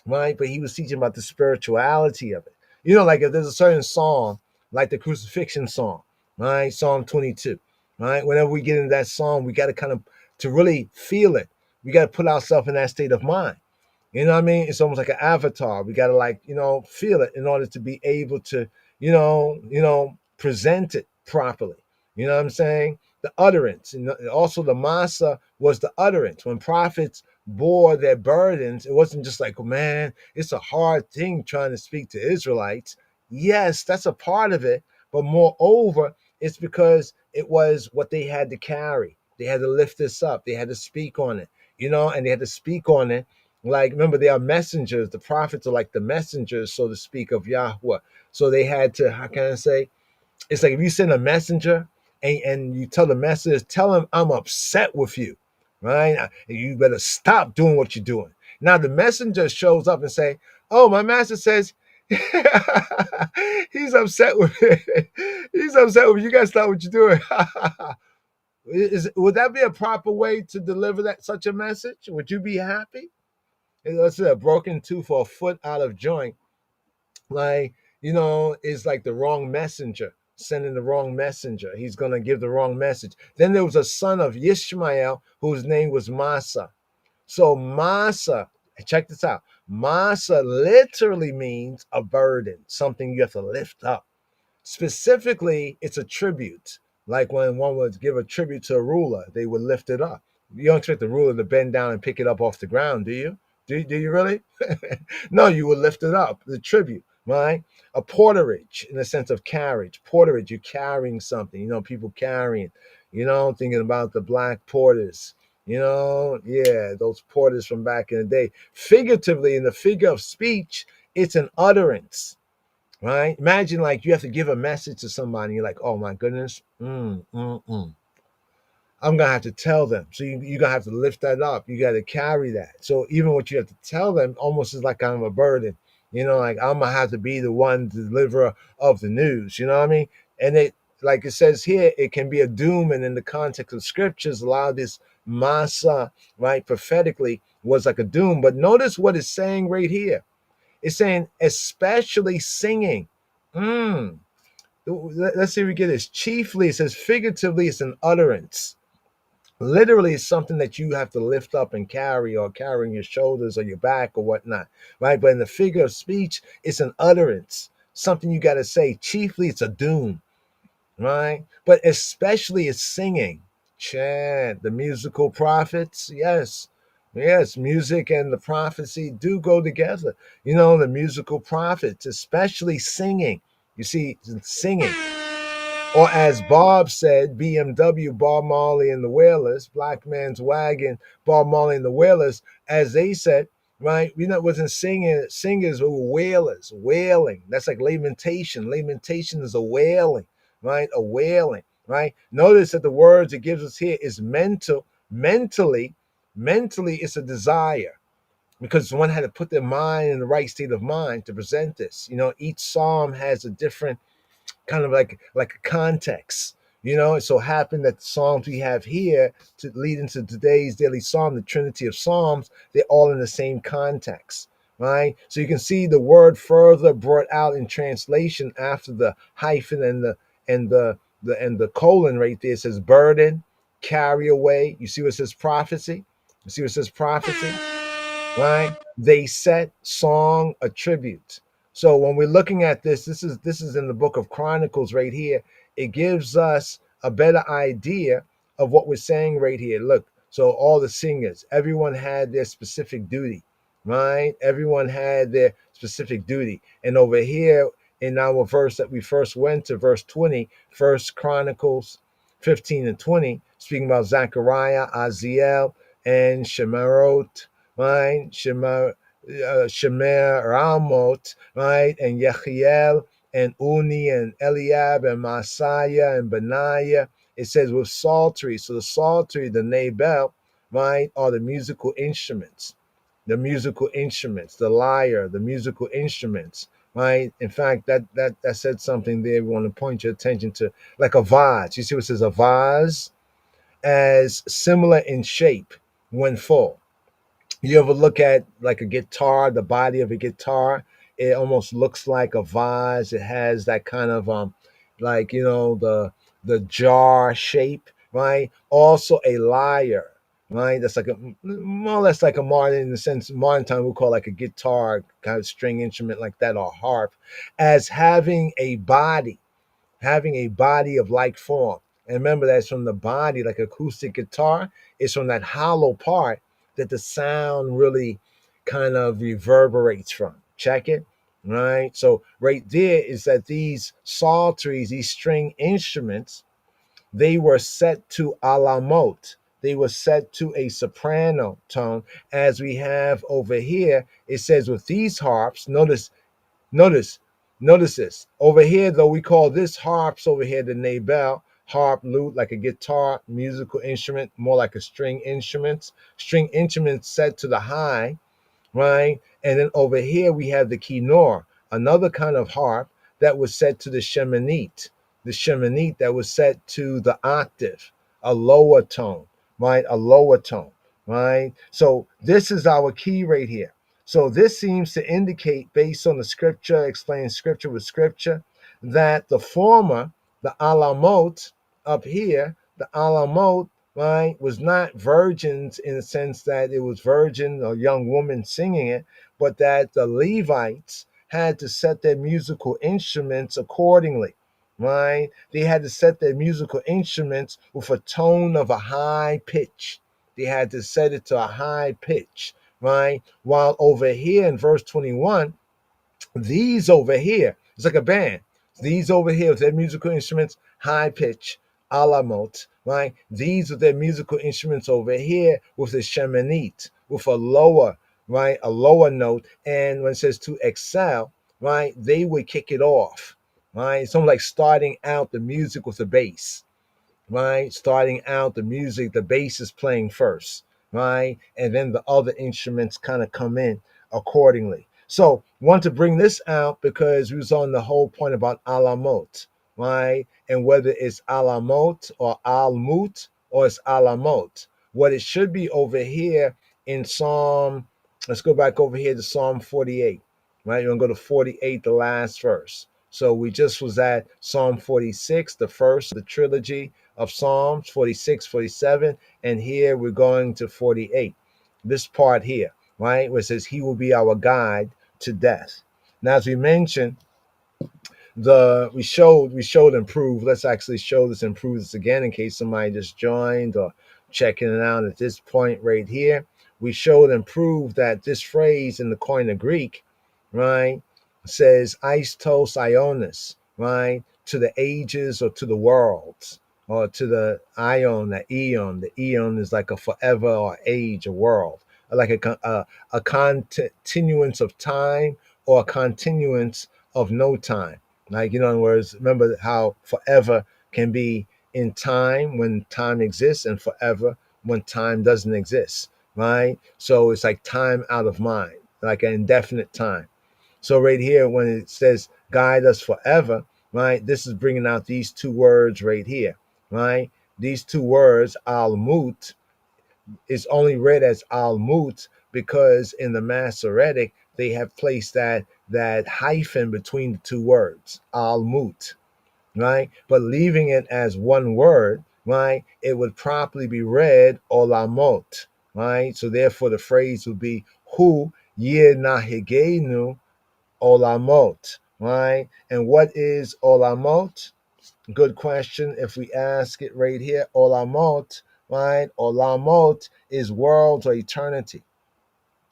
right, but he was teaching about the spirituality of it. Like if there's a certain song, like the crucifixion song, right, Psalm 22, right? Whenever we get into that song, we got to kind of, to really feel it, we got to put ourselves in that state of mind. You know what I mean? It's almost like an avatar. We got to feel it in order to be able to, present it properly. You know what I'm saying? The utterance. And also the masa was the utterance. When prophets bore their burdens, it wasn't just like, oh, man, it's a hard thing trying to speak to Israelites. Yes, that's a part of it. But moreover, it's because it was what they had to carry. They had to lift this up. They had to speak on it, and they had to speak on it. Like, remember, they are messengers. The prophets are like the messengers, so to speak, of Yahweh. So they had to, how can I say? It's like if you send a messenger and you tell the messenger, tell him I'm upset with you, right? You better stop doing what you're doing. Now the messenger shows up and say, oh, my master says he's upset with me. He's upset with you. You got to stop what you're doing. Would that be a proper way to deliver such a message? Would you be happy? Let's say a broken tooth or a foot out of joint, like, is like the wrong messenger, sending the wrong messenger. He's going to give the wrong message. Then there was a son of Ishmael whose name was Masa. So Masa, check this out. Masa literally means a burden, something you have to lift up. Specifically, it's a tribute. Like when one would give a tribute to a ruler, they would lift it up. You don't expect the ruler to bend down and pick it up off the ground, do you? Do you really? No, you would lift it up, the tribute, right? A porterage in the sense of carriage. Porterage, you're carrying something, people carrying, thinking about the black porters, yeah, those porters from back in the day. Figuratively, in the figure of speech, it's an utterance. Right? Imagine like you have to give a message to somebody. You're like, oh my goodness. I'm going to have to tell them. So you're going to have to lift that up. You got to carry that. So even what you have to tell them almost is like kind of a burden. Like I'm going to have to be the one deliverer of the news. You know what I mean? And it, like it says here, it can be a doom. And in the context of scriptures, a lot of this masa, right, prophetically was like a doom. But notice what it's saying right here. It's saying especially singing. Let's see if we get this. Chiefly, it says figuratively, it's an utterance. Literally, it's something that you have to lift up and carry, or carry on your shoulders or your back or whatnot, right? But in the figure of speech, it's an utterance. something you got to say. Chiefly, it's a doom, right? But especially it's singing. Chant, the musical prophets, yes. Yes, music and the prophecy do go together. You know, the musical prophets, especially singing. You see, singing. Or as Bob said, BMW, Bob Marley and the Wailers, Black Man's Wagon, Bob Marley and the Wailers, as they said, right? We know it wasn't singing, singers were wailers, wailing. That's like lamentation. Lamentation is a wailing, right? A wailing, right? Notice that the words it gives us here is mental, mentally it's a desire. Because one had to put their mind in the right state of mind to present this. You know, each psalm has a different kind of like a context. You know, it so happened that the Psalms we have here to lead into today's daily psalm, the Trinity of Psalms, they're all in the same context, right? So you can see the word further brought out in translation after the hyphen and the colon right there. It says burden, carry away. You see what it says prophecy? You see what it says prophecy? Right? They set song a tribute. So when we're looking at this is in the book of Chronicles right here. It gives us a better idea of what we're saying right here. Look, so all the singers, everyone had their specific duty, right? Everyone had their specific duty. And over here in our verse that we first went to, verse 20, First Chronicles 15 and 20, speaking about Zechariah, Aziel, and Shemerot, right? Shemer Ramot, right? And Yechiel and Uni and Eliab and Messiah and Benaiah. It says with psaltery. So the psaltery, the Nabel, right, are the musical instruments. The musical instruments, the lyre, the musical instruments, right? In fact, that said something there. We want to point your attention to, like a vase. You see what it says, a vase, as similar in shape when full. You ever look at like a guitar, the body of a guitar? It almost looks like a vase. It has that kind of like the jar shape, right? Also a lyre, right? That's like a more or less like a modern, in the sense modern time we call like a guitar kind of string instrument like that, or harp, as having a body of like form. And remember, that's from the body, like acoustic guitar, it's from that hollow part that the sound really kind of reverberates from. Check it, right? So right there is that these psalteries, these string instruments, they were set to alamot. They were set to a soprano tone, as we have over here. It says with these harps, Notice, notice this. Over here, though, we call this harps over here the Nabel, harp, lute, like a guitar, musical instrument, more like a string instruments. String instruments set to the high, right? And then over here we have the kinnor, another kind of harp that was set to the sheminit. The sheminit that was set to the octave, a lower tone, right? A lower tone, right? So this is our key right here. So this seems to indicate, based on the scripture, explaining scripture with scripture, that the former, the alamot up here, the alamot, right, was not virgins in the sense that it was virgin or young woman singing it, but that the Levites had to set their musical instruments accordingly, right? They had to set their musical instruments with a tone of a high pitch. They had to set it to a high pitch, right? While over here in verse 21, these over here, it's like a band. These over here with their musical instruments, high pitch, alamot, right? These with their musical instruments over here with the sheminit, with a lower, right? A lower note. And when it says to excel, right? They would kick it off, right? It's almost like starting out the music with a bass, right? Starting out the music, the bass is playing first, right? And then the other instruments kind of come in accordingly. So want to bring this out because we was on the whole point about alamot, right? And whether it's alamot or almut or it's alamot. What it should be over here in Psalm, let's go back over here to Psalm 48, right? You're gonna go to 48, the last verse. So we just was at Psalm 46, the first of the trilogy of Psalms, 46, 47, and here we're going to 48. This part here, right, where it says, He will be our guide to death. Now, as we mentioned, we showed and proved. Let's actually show this and prove this again in case somebody just joined or checking it out at this point right here. We showed and proved that this phrase in the Koine Greek, right, says "Aistos Ionis," right, to the ages or to the worlds or to the ion, the eon. The eon is like a forever or age, a world, like a continuance of time or a continuance of no time. Like, in other words, remember how forever can be in time when time exists and forever when time doesn't exist, right? So it's like time out of mind, like an indefinite time. So right here, when it says guide us forever, right, this is bringing out these two words right here, right? These two words, al-mut, is only read as al-mut because in the Masoretic, they have placed that hyphen between the two words, al-mut, right? But leaving it as one word, right, it would properly be read olamot, right? So therefore the phrase would be hu yir nahigenu olamot, right? And what is olamot? Good question. If we ask it right here, olamot, right? Olamot is worlds or eternity,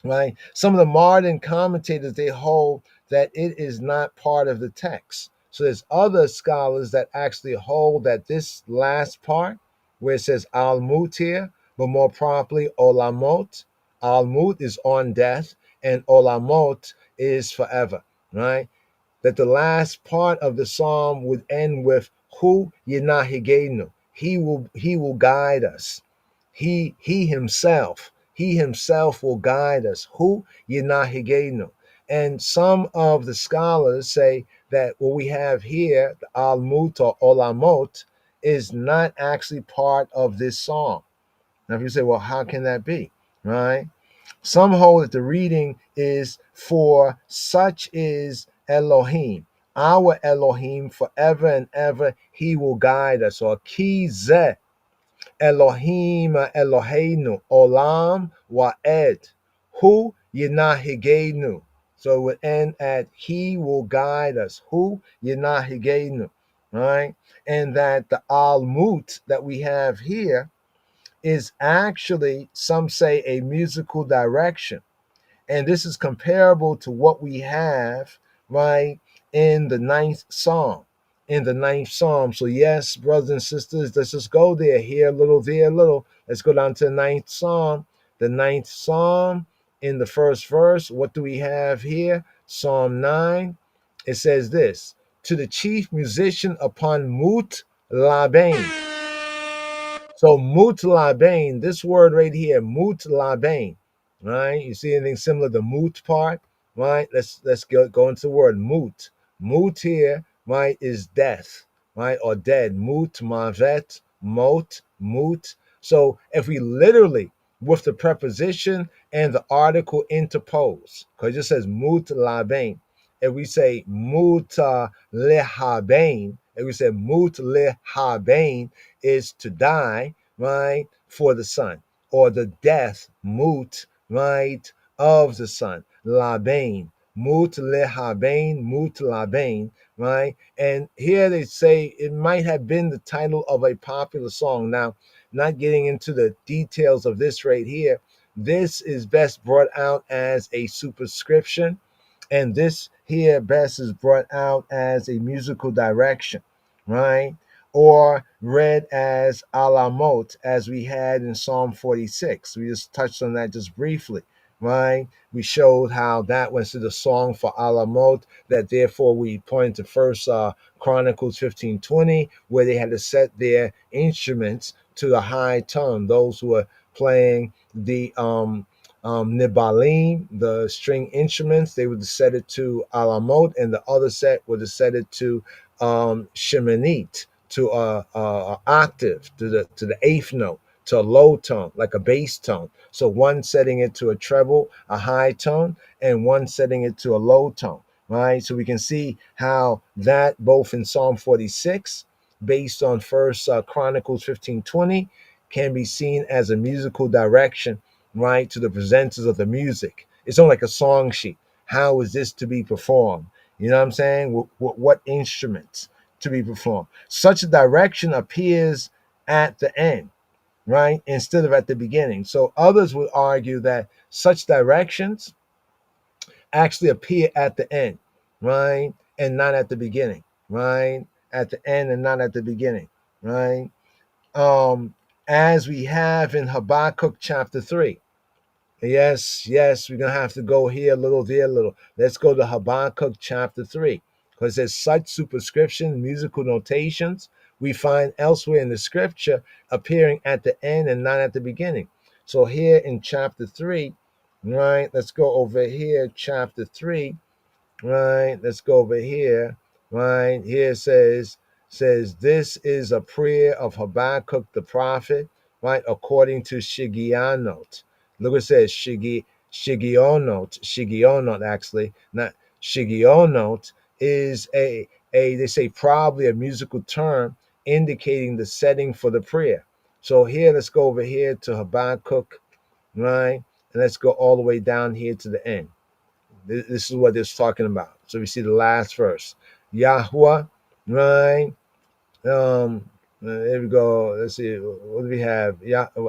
right? Some of the modern commentators, they hold that it is not part of the text. So there's other scholars that actually hold that this last part, where it says al-mut here, but more properly olamot, al-mut is on death, and olamot is forever, right? That the last part of the psalm would end with Hu Yinahigenu. He will guide us. He himself will guide us. Hu Yinahigenu. And some of the scholars say that what we have here, the Almut or Olamot, is not actually part of this psalm. Now, if you say, well, how can that be? Right? Some hold that the reading is for such is Elohim, our Elohim forever and ever. He will guide us. Or ki zeh Elohim Eloheinu olam wa'ed hu yinahigenu. So it would end at he will guide us. Hu yinahigenu. Right? And that the almut that we have here is actually, some say, a musical direction. And this is comparable to what we have, right, in the ninth psalm. In the ninth psalm. So, yes, brothers and sisters, let's just go there. Here a little, there a little. Let's go down to the ninth psalm. The ninth psalm, in the first verse, what do we have here? Psalm 9. It says this: to the chief musician upon Mut Labain. So mutlabain, this word right here, mutlabain, right? You see anything similar to mut part, right? Let's go into the word mut. Mut here, right, is death, right, or dead. Mut, mavet, mot, mut. So if we literally, with the preposition and the article interpose, because it just says mutlabain. If we say muta lehabain, if we say mut lehabain, is to die, right, for the son, or the death, mut, right, of the son, labain, mut lehabain, mut labain, right? And here they say it might have been the title of a popular song. Now, not getting into the details of this right here, this is best brought out as a superscription, and this here best is brought out as a musical direction, right? Or read as alamot, as we had in Psalm 46. We just touched on that just briefly, right? We showed how that was to the song for alamot, that therefore we point to First Chronicles 15:20, where they had to set their instruments to the high tone. Those who were playing the nibalim, the string instruments, they would set it to alamot, and the other set would set it to sheminit, to a octave, to the eighth note, to a low tone, like a bass tone. So one setting it to a treble, a high tone, and one setting it to a low tone, right? So we can see how that both in Psalm 46, based on First Chronicles 15:20, can be seen as a musical direction, right, to the presenters of the music. It's almost like a song sheet. How is this to be performed? You know what I'm saying? What instruments to be performed. Such a direction appears at the end, right? Instead of at the beginning. So others would argue that such directions actually appear at the end, right? And not at the beginning, right? At the end and not at the beginning, right? As we have in Habakkuk chapter 3. Yes, we're gonna have to go here a little, there a little. Let's go to Habakkuk chapter 3, because there's such superscription, musical notations we find elsewhere in the scripture appearing at the end and not at the beginning. So here in chapter 3, right? Let's go over here, chapter 3, right? Let's go over here, right? Here says this is a prayer of Habakkuk the prophet, right? According to Shigionot. Look, it says Shigionot actually, not Shigionot is a they say probably a musical term indicating the setting for the prayer. So here, let's go over here to Habakkuk, right? And let's go all the way down here to the end. This is what it's talking about. So we see the last verse. Yahweh, right? There we go. Let's see. What do we have?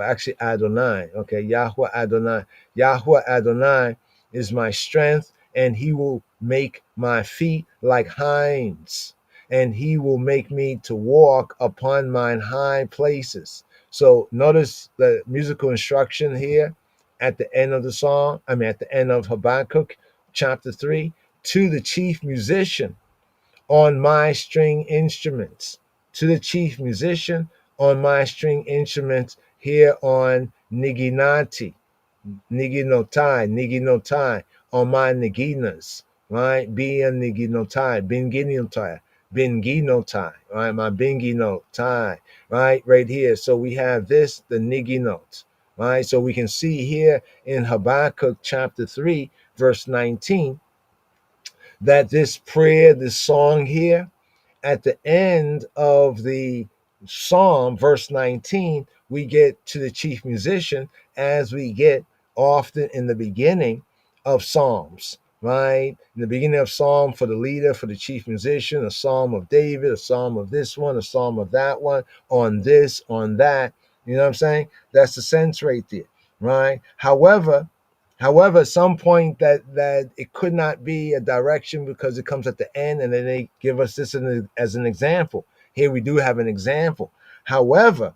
Actually, Adonai. Okay, Yahweh Adonai. Yahweh Adonai is my strength, and he will make my feet like hinds, and he will make me to walk upon mine high places. So notice the musical instruction here at the end of the song. At the end of Habakkuk chapter 3, to the chief musician on my string instruments, to the chief musician on my string instruments here on Niginotai, on my Niginas, right? Bin Ginotai, right? My Binginotai, right? Right here. So we have this, the Niginot, right? So we can see here in Habakkuk chapter 3, verse 19, that this prayer, this song here, at the end of the psalm, verse 19, we get to the chief musician, as we get often in the beginning of psalms, right? In the beginning of psalm, for the leader, for the chief musician, a psalm of David, a psalm of this one, a psalm of that one, on this, on that. You know what I'm saying? That's the sense right there, right? However, at some point that it could not be a direction because it comes at the end, and then they give us this as an example. Here we do have an example. However,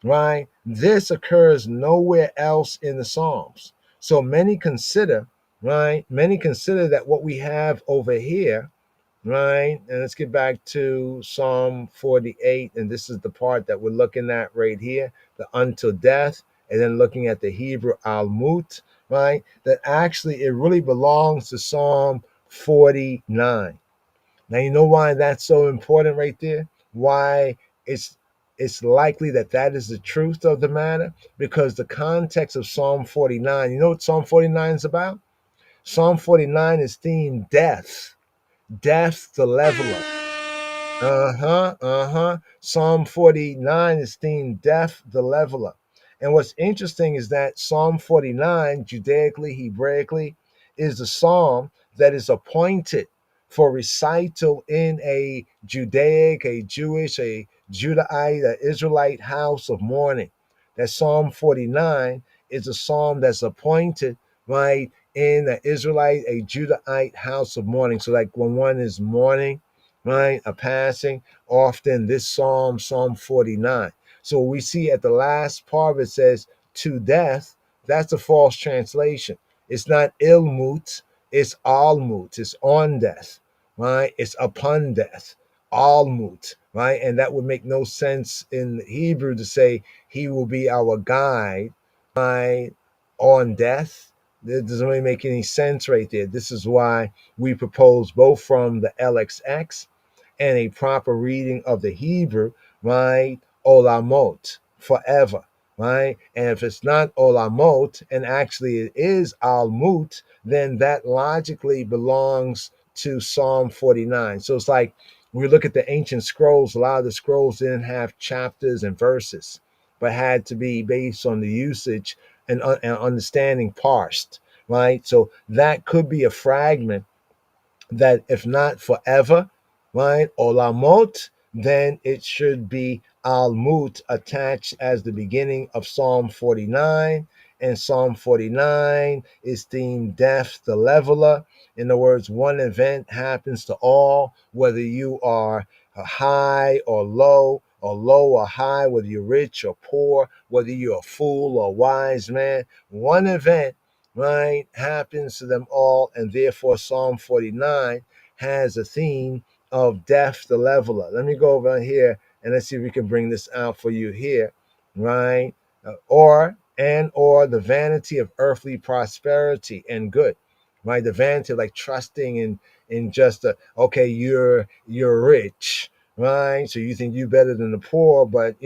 right, this occurs nowhere else in the Psalms. So many consider, right, that what we have over here, right, and let's get back to Psalm 48, and this is the part that we're looking at right here, the until death, and then looking at the Hebrew almut, right, that actually it really belongs to Psalm 49. Now you know why that's so important right there, why it's likely that that is the truth of the matter, because the context of Psalm 49, you know what Psalm 49 is about? Psalm 49 is themed death the leveler. Psalm 49 is themed death the leveler. And what's interesting is that Psalm 49, Judaically, Hebraically, is the psalm that is appointed for recital in a Judaic, a Jewish, a Judahite, a Israelite house of mourning. That Psalm 49 is a psalm that's appointed, right, in an Israelite, a Judahite house of mourning. So like when one is mourning, right, a passing, often this psalm, Psalm 49. So we see at the last part of it says to death. That's a false translation. It's not ilmut, it's almut, it's on death, right? It's upon death, almut, right? And that would make no sense in Hebrew to say he will be our guide, right, on death. It doesn't really make any sense right there. This is why we propose both from the LXX and a proper reading of the Hebrew, right? Olamot, forever, right? And if it's not Olamot, and actually it is Almut, then that logically belongs to Psalm 49. So it's like we look at the ancient scrolls, a lot of the scrolls didn't have chapters and verses, but had to be based on the usage and understanding parsed, right? So that could be a fragment that if not forever, right, olamot, then it should be al-mut attached as the beginning of Psalm 49. And Psalm 49 is themed death, the leveler. In other words, one event happens to all, whether you are high or low or high, whether you're rich or poor, whether you're a fool or wise man. One event, right, happens to them all, and therefore Psalm 49 has a theme of death, the leveler. Let me go over here and let's see if we can bring this out for you here, right? Or the vanity of earthly prosperity and good, right? The vanity, like trusting in just okay, you're rich, right? So you think you're better than the poor, but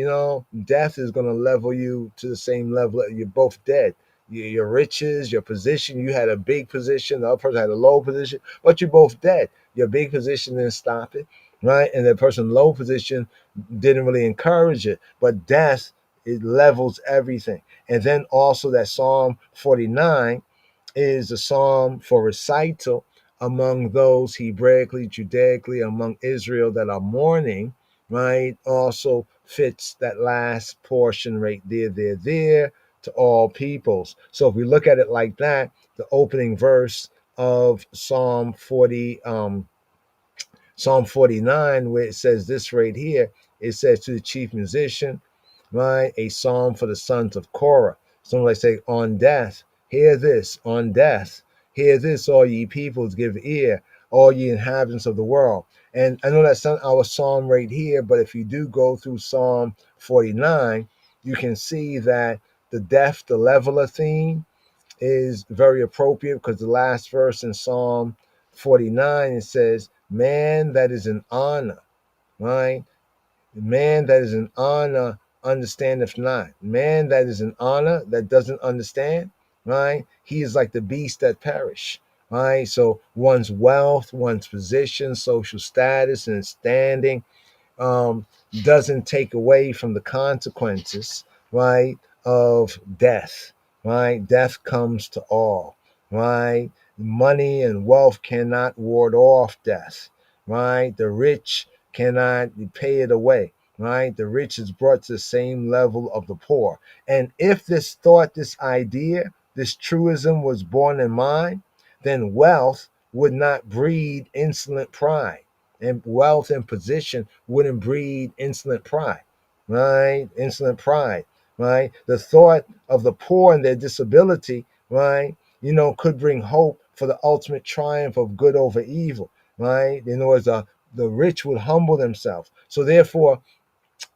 death is going to level you to the same level. You're both dead. Your riches, your position, you had a big position, the other person had a low position, but you're both dead. Your big position didn't stop it, right? And the person low position didn't really encourage it, but death, it levels everything. And then also that Psalm 49 is a psalm for recital among those Hebraically, Judaically, among Israel that are mourning, right? Also fits that last portion right there to all peoples. So if we look at it like that, the opening verse of Psalm 49, where it says this right here, it says to the chief musician, right? A psalm for the sons of Korah. Somebody say, on death, hear this, on death, hear this, all ye peoples, give ear, all ye inhabitants of the world. And I know that's not our psalm right here, but if you do go through Psalm 49, you can see that the death, the leveler theme is very appropriate, because the last verse in Psalm 49, it says, man that is in honor, right? Man that is in honor understandeth not. Man that is in honor, that doesn't understand, right? He is like the beast that perish, right? So one's wealth, one's position, social status, and standing doesn't take away from the consequences, right, of death, right? Death comes to all, right? Money and wealth cannot ward off death, right? The rich cannot pay it away, right? The rich is brought to the same level of the poor. And if this thought, this idea, this truism was born in mind, then wealth would not breed insolent pride, and wealth and position wouldn't breed insolent pride, right? Insolent pride, right? The thought of the poor and their disability, right, could bring hope for the ultimate triumph of good over evil, right? In other words, the rich would humble themselves. So therefore,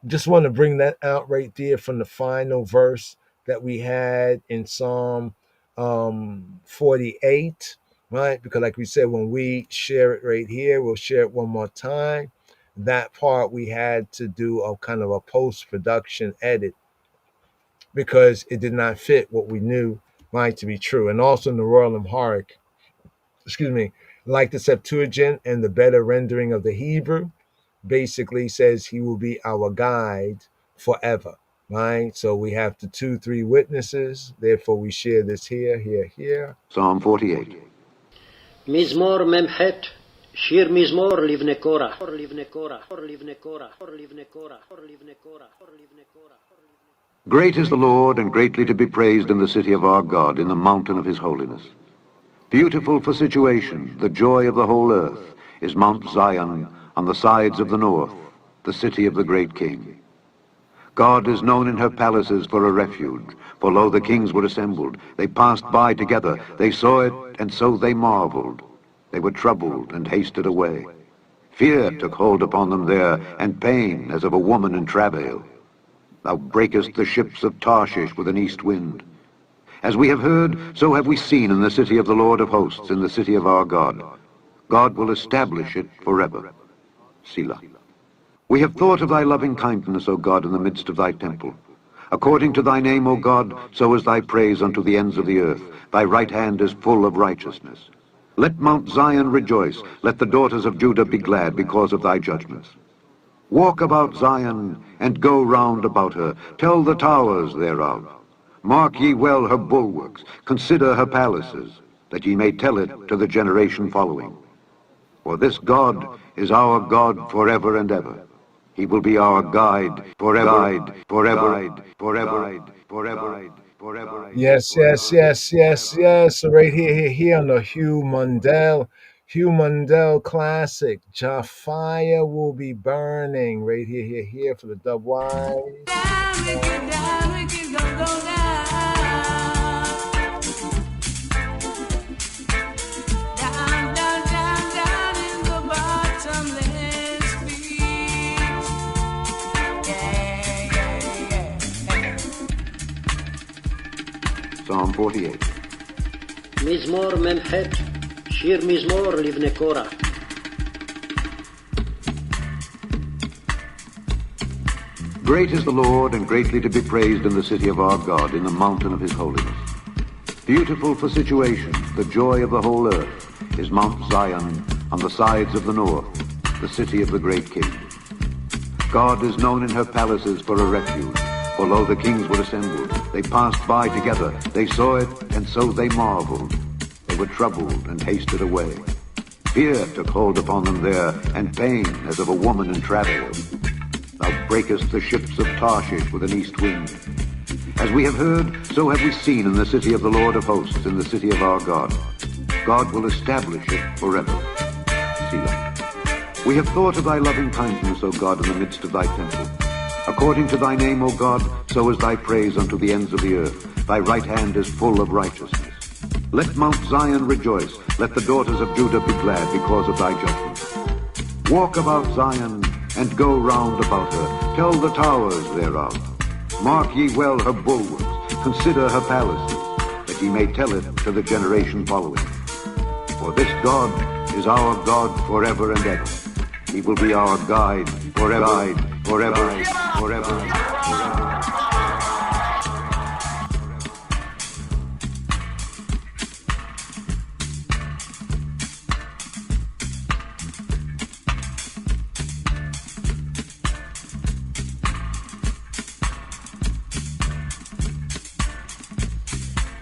just want to bring that out right there from the final verse that we had in Psalm 48, right? Because like we said, when we share it right here, we'll share it one more time. That part we had to do a kind of a post-production edit because it did not fit what we knew, right, to be true. And also in the Royal Amharic, like the Septuagint and the better rendering of the Hebrew, basically says he will be our guide forever, right? So we have the 2-3 witnesses. Therefore, we share this here. Psalm 48. מזמור מ"ח, שיר מזמור לבני קורח. Great is the Lord, and greatly to be praised in the city of our God, in the mountain of his holiness. Beautiful for situation, the joy of the whole earth, is Mount Zion on the sides of the north, the city of the great king. God is known in her palaces for a refuge, for lo, the kings were assembled. They passed by together, they saw it, and so they marveled. They were troubled and hasted away. Fear took hold upon them there, and pain as of a woman in travail. Thou breakest the ships of Tarshish with an east wind. As we have heard, so have we seen in the city of the Lord of hosts, in the city of our God. God will establish it forever. Selah. We have thought of thy loving kindness, O God, in the midst of thy temple. According to thy name, O God, so is thy praise unto the ends of the earth. Thy right hand is full of righteousness. Let Mount Zion rejoice. Let the daughters of Judah be glad because of thy judgments. Walk about Zion, and go round about her. Tell the towers thereof. Mark ye well her bulwarks. Consider her palaces, that ye may tell it to the generation following. For this God is our God forever and ever. He will be our guide forever, forever, forever, forever, forever. Yes. So right here on the Hugh Mundell Classic, Jafire will be burning right here for the dub wise. Psalm 48. מזמור מ"ח, שיר מזמור לבני קורח. Great is the Lord, and greatly to be praised in the city of our God, in the mountain of his holiness. Beautiful for situation, the joy of the whole earth, is Mount Zion on the sides of the north, the city of the great king. God is known in her palaces for a refuge. For lo, the kings were assembled. They passed by together. They saw it, and so they marveled. They were troubled and hasted away. Fear took hold upon them there, and pain as of a woman in travail. Thou breakest the ships of Tarshish with an east wind. As we have heard, so have we seen in the city of the Lord of hosts, in the city of our God. God will establish it forever. Selah. We have thought of thy loving kindness, O God, in the midst of thy temple. According to thy name, O God, so is thy praise unto the ends of the earth. Thy right hand is full of righteousness. Let Mount Zion rejoice. Let the daughters of Judah be glad because of thy judgments. Walk about Zion, and go round about her. Tell the towers thereof. Mark ye well her bulwarks. Consider her palaces, that ye may tell it to the generation following. For this God is our God forever and ever. He will be our guide forever, forever, forever.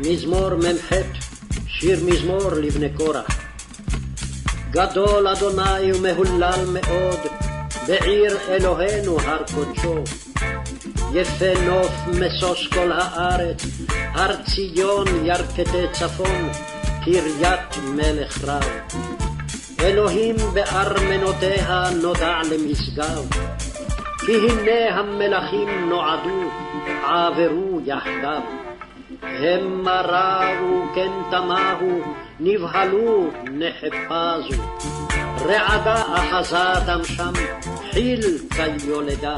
מזמור מ"ח, שיר מזמור לבני קורח. גדול אדוני ומהולל מאוד, בעיר אלוהינו הר קודשו. יפה נוף משוש כל הארץ, הר ציון ירכתי צפון, קריית מלך רב. אלוהים בארמנותיה נודע למשגב, כי הנה המלכים נועדו, עברו יחדיו. המה רבו כן תמהו, נבהלו נחפזו. רעדה אחזתם שם, חיל כיולדה.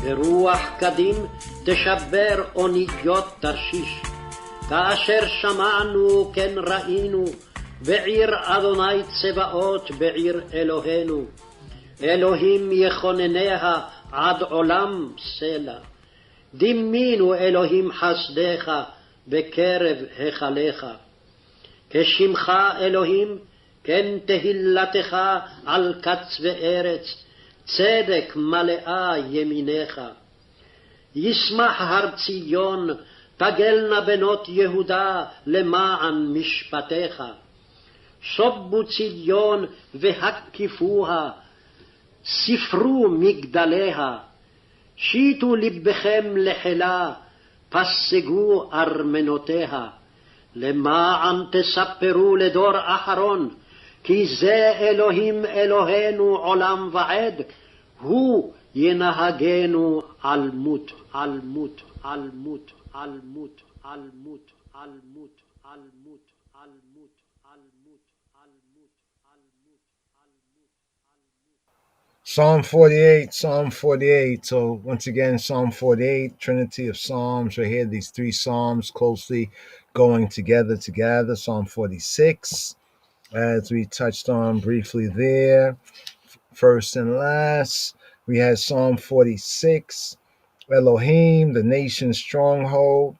ברוח קדים תשבר אוניות תרשיש. כאשר שמענו כן ראינו, בעיר אדוני צבאות, בעיר אלוהינו. אלוהים יכונניה עד עולם סלע. דימינו אלוהים חסדך בקרב היכליך. כשמך אלוהים, כן תהילתך על קצווי ארץ, צדק מלאה ימינך. ישמח הר ציון, תגלנה בנות יהודה למען משפטיך. שובו ציון והקיפוה, ספרו מגדליה. שיטו לבכם לחילה, פסגו ארמנותיה. למען תספרו לדור אחרון, כי זה אלוהים אלוהינו עולם ועד, הוא ינהגנו על מות, על מות, על מות, על מות, על מות, על מות, על מות, על מות, על מות, על מות, על מות. Psalm 48. So once again, Psalm 48, Trinity of Psalms. Right here, these three Psalms closely going together. Psalm 46, as we touched on briefly there. First and last, we had Psalm 46, Elohim, the nation's stronghold.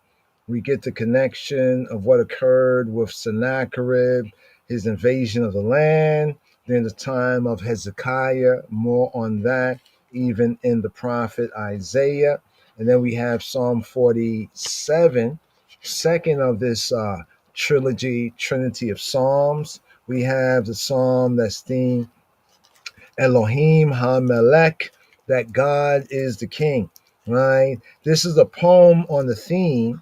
We get the connection of what occurred with Sennacherib, his invasion of the land during the time of Hezekiah. More on that, even in the prophet Isaiah. And then we have Psalm 47, second of this trilogy, Trinity of Psalms, we have the psalm that's themed Elohim HaMelech, that God is the king, right? This is a poem on the theme,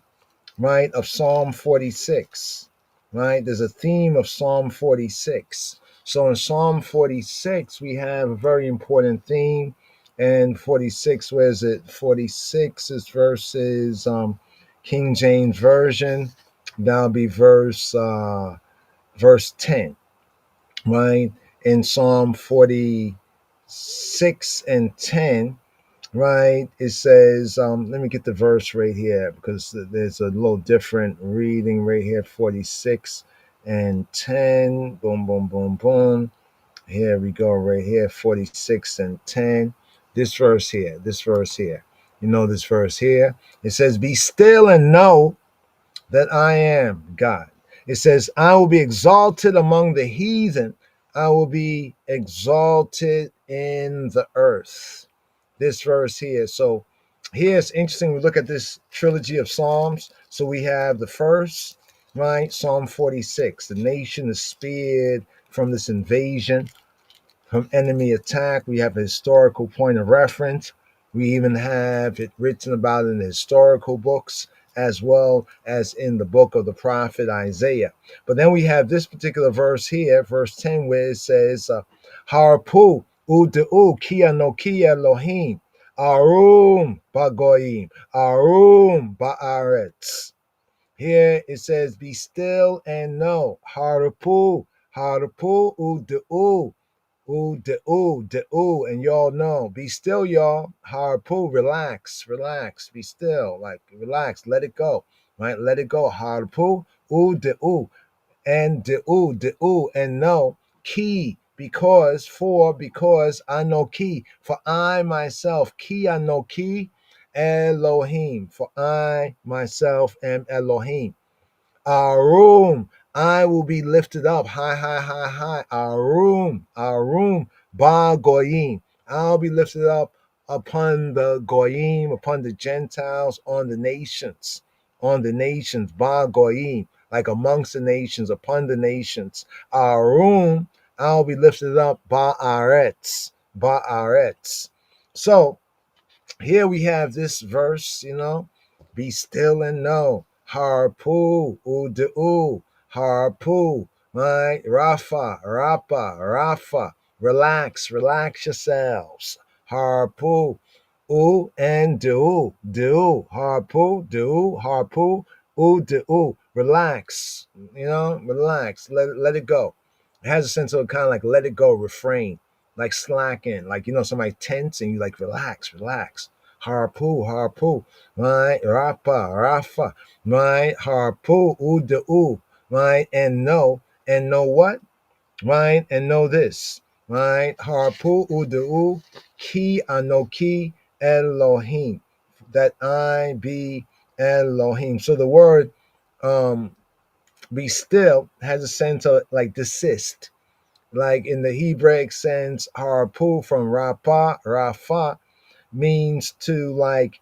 right, of Psalm 46, right? There's a theme of Psalm 46. So in Psalm 46, we have a very important theme. And 46, where is it? 46 is verses King James Version. That'll be verse 10, right? In Psalm 46 and 10, right? It says, let me get the verse right here because there's a little different reading right here. 46 and 10. Boom, boom, boom, boom. Here we go, right here. 46 and 10. This verse here. You know this verse here. It says, "Be still and know that I am God." It says, "I will be exalted among the heathen. I will be exalted in the earth." This verse here. So here it's interesting. We look at this trilogy of Psalms. So we have the first, right? Psalm 46. The nation is spared from this invasion, from enemy attack. We have a historical point of reference. We even have it written about in the historical books as well as in the book of the prophet Isaiah. But then we have this particular verse here, verse 10, where it says, Harpu u'de'u kia no kia Elohim, arum bagoyim, arum ba'aretz. Here it says, "Be still and know." Harpu u'de'u. Ooh, and y'all know. Be still, y'all. Harpu, relax, be still, like relax, let it go, right? Let it go. Harpu, and and know. Ki, because I know ki, for I myself, ki I know ki, Elohim, for I myself am Elohim. Arum, I will be lifted up high. Arum, ba goyim. I'll be lifted up upon the goyim, upon the Gentiles, on the nations, ba goyim, like amongst the nations, upon the nations. Arum, I'll be lifted up ba'aretz. So here we have this verse, be still and know. Harpu, harpu, right? Rafa, relax yourselves. Harpu, and harpu, relax, relax, let it go. It has a sense of kind of like let it go, refrain, like slacken, like somebody tense and you like relax. Harpu, right? Rafa, right? Harpu, right? And know what? Right? And know this, right? Harpu, ki anoki Elohim, that I be Elohim. So the word be still has a sense of like desist. Like in the Hebraic sense, harpu from Rafa means to like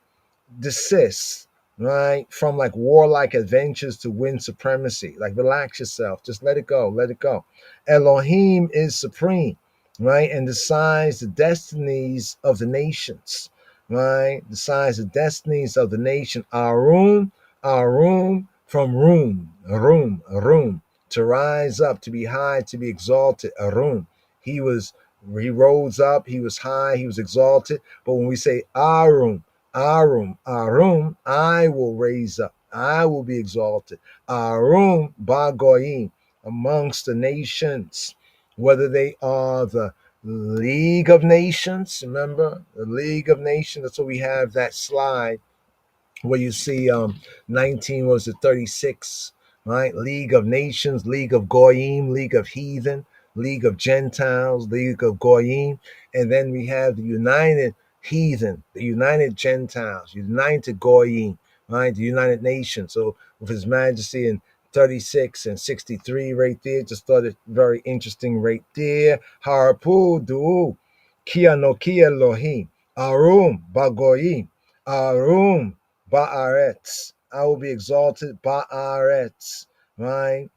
desist, right? From like warlike adventures to win supremacy. Like relax yourself, just let it go. Elohim is supreme, right? And decides the destinies of the nations, right? Decides the destinies of the nation. Arum from room, to rise up, to be high, to be exalted. Arum. He rose up, he was high, he was exalted. But when we say Arum, I will raise up, I will be exalted. Arum bagoyim, amongst the nations, whether they are the League of Nations. Remember the League of Nations? That's what we have that slide where you see 19 was it 36, right? League of Nations, League of Goyim, League of Heathen, League of Gentiles, League of Goyim, and then we have the United Heathen, the United Gentiles, United Goyim, right? The United Nations. So with His Majesty in 36 and 63 right there, just thought it very interesting right there. Harpu du kia no kia Elohim, Arum bagoyim, Arum Ba'aretz. I will be exalted. Ba'aretz. Right?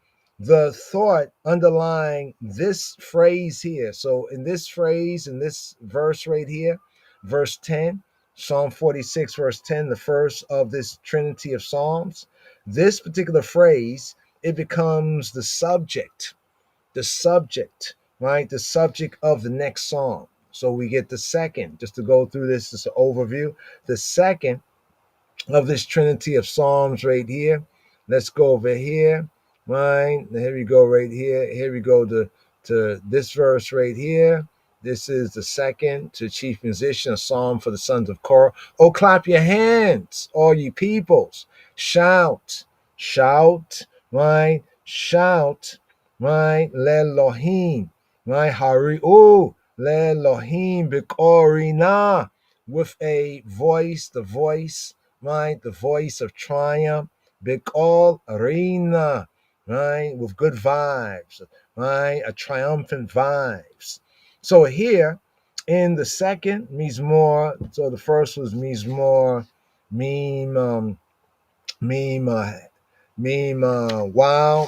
the thought underlying this phrase here. So in this phrase, in this verse right here, verse 10, Psalm 46, verse 10, the first of this trinity of Psalms, this particular phrase, it becomes the subject, right? The subject of the next psalm. So we get the second, just to go through this as an overview, the second of this trinity of Psalms right here. Let's go over here, right? Here we go right here. Here we go to this verse right here. This is the second to chief musician, a psalm for the sons of Korah. Oh, clap your hands, all ye peoples. Shout, shout, right? Shout, right? Lelohim, right? Hari'u, Lelohim, Bikorina, with a voice, the voice, right? The voice of triumph, Bikol Arena, right? With good vibes, right? A triumphant vibes. So here in the second, Mizmor, so the first was Mizmor, Meme, wow,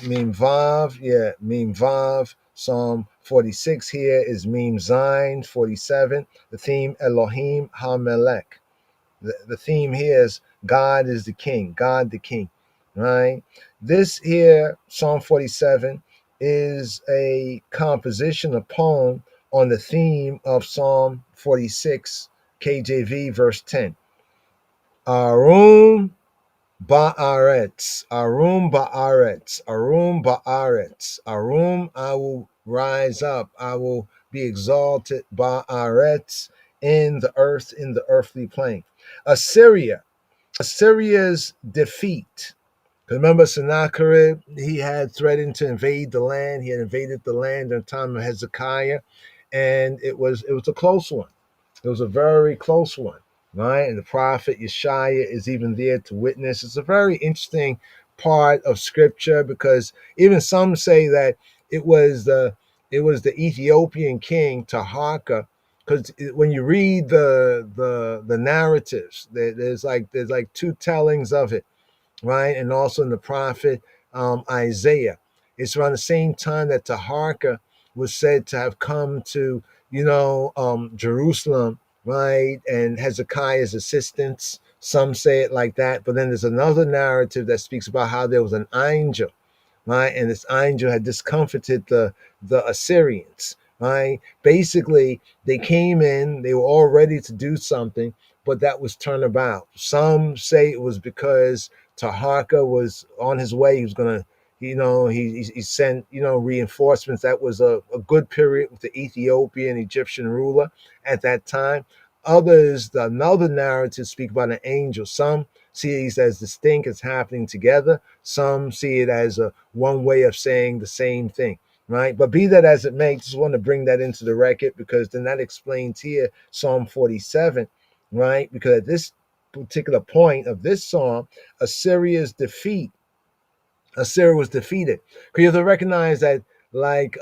Meme Vav, yeah, Meme Vav. Psalm 46 here is Meme Zain 47. The theme Elohim HaMelech. The theme here is God is the King, God the King, right? This here, Psalm 47, is a composition, a poem on the theme of Psalm 46, KJV, verse 10. Arum Ba'aretz, Arum Ba'aretz, Arum Ba'aretz, Arum, I will rise up, I will be exalted, Ba'aretz, in the earth, in the earthly plane. Assyria's defeat. Remember Sennacherib, he had threatened to invade the land. He had invaded the land in the time of Hezekiah, and it was a close one. It was a very close one, right? And the prophet Yeshaya is even there to witness. It's a very interesting part of scripture because even some say that it was the Ethiopian king Taharka, because when you read the narratives, there's like two tellings of it, right? And also in the prophet Isaiah. It's around the same time that Taharka was said to have come to, Jerusalem, right? And Hezekiah's assistants. Some say it like that. But then there's another narrative that speaks about how there was an angel, right? And this angel had discomfited the Assyrians, right? Basically, they came in, they were all ready to do something, but that was turned about. Some say it was because Taharka was on his way. He was going to, he sent, reinforcements. That was a good period with the Ethiopian Egyptian ruler at that time. Others, another narrative speak about an angel. Some see it as distinct as happening together. Some see it as a one way of saying the same thing, right? But be that as it may, just want to bring that into the record because then that explains here Psalm 47, right? Because at this particular point of this psalm, Assyria was defeated. Because you have to recognize that, like,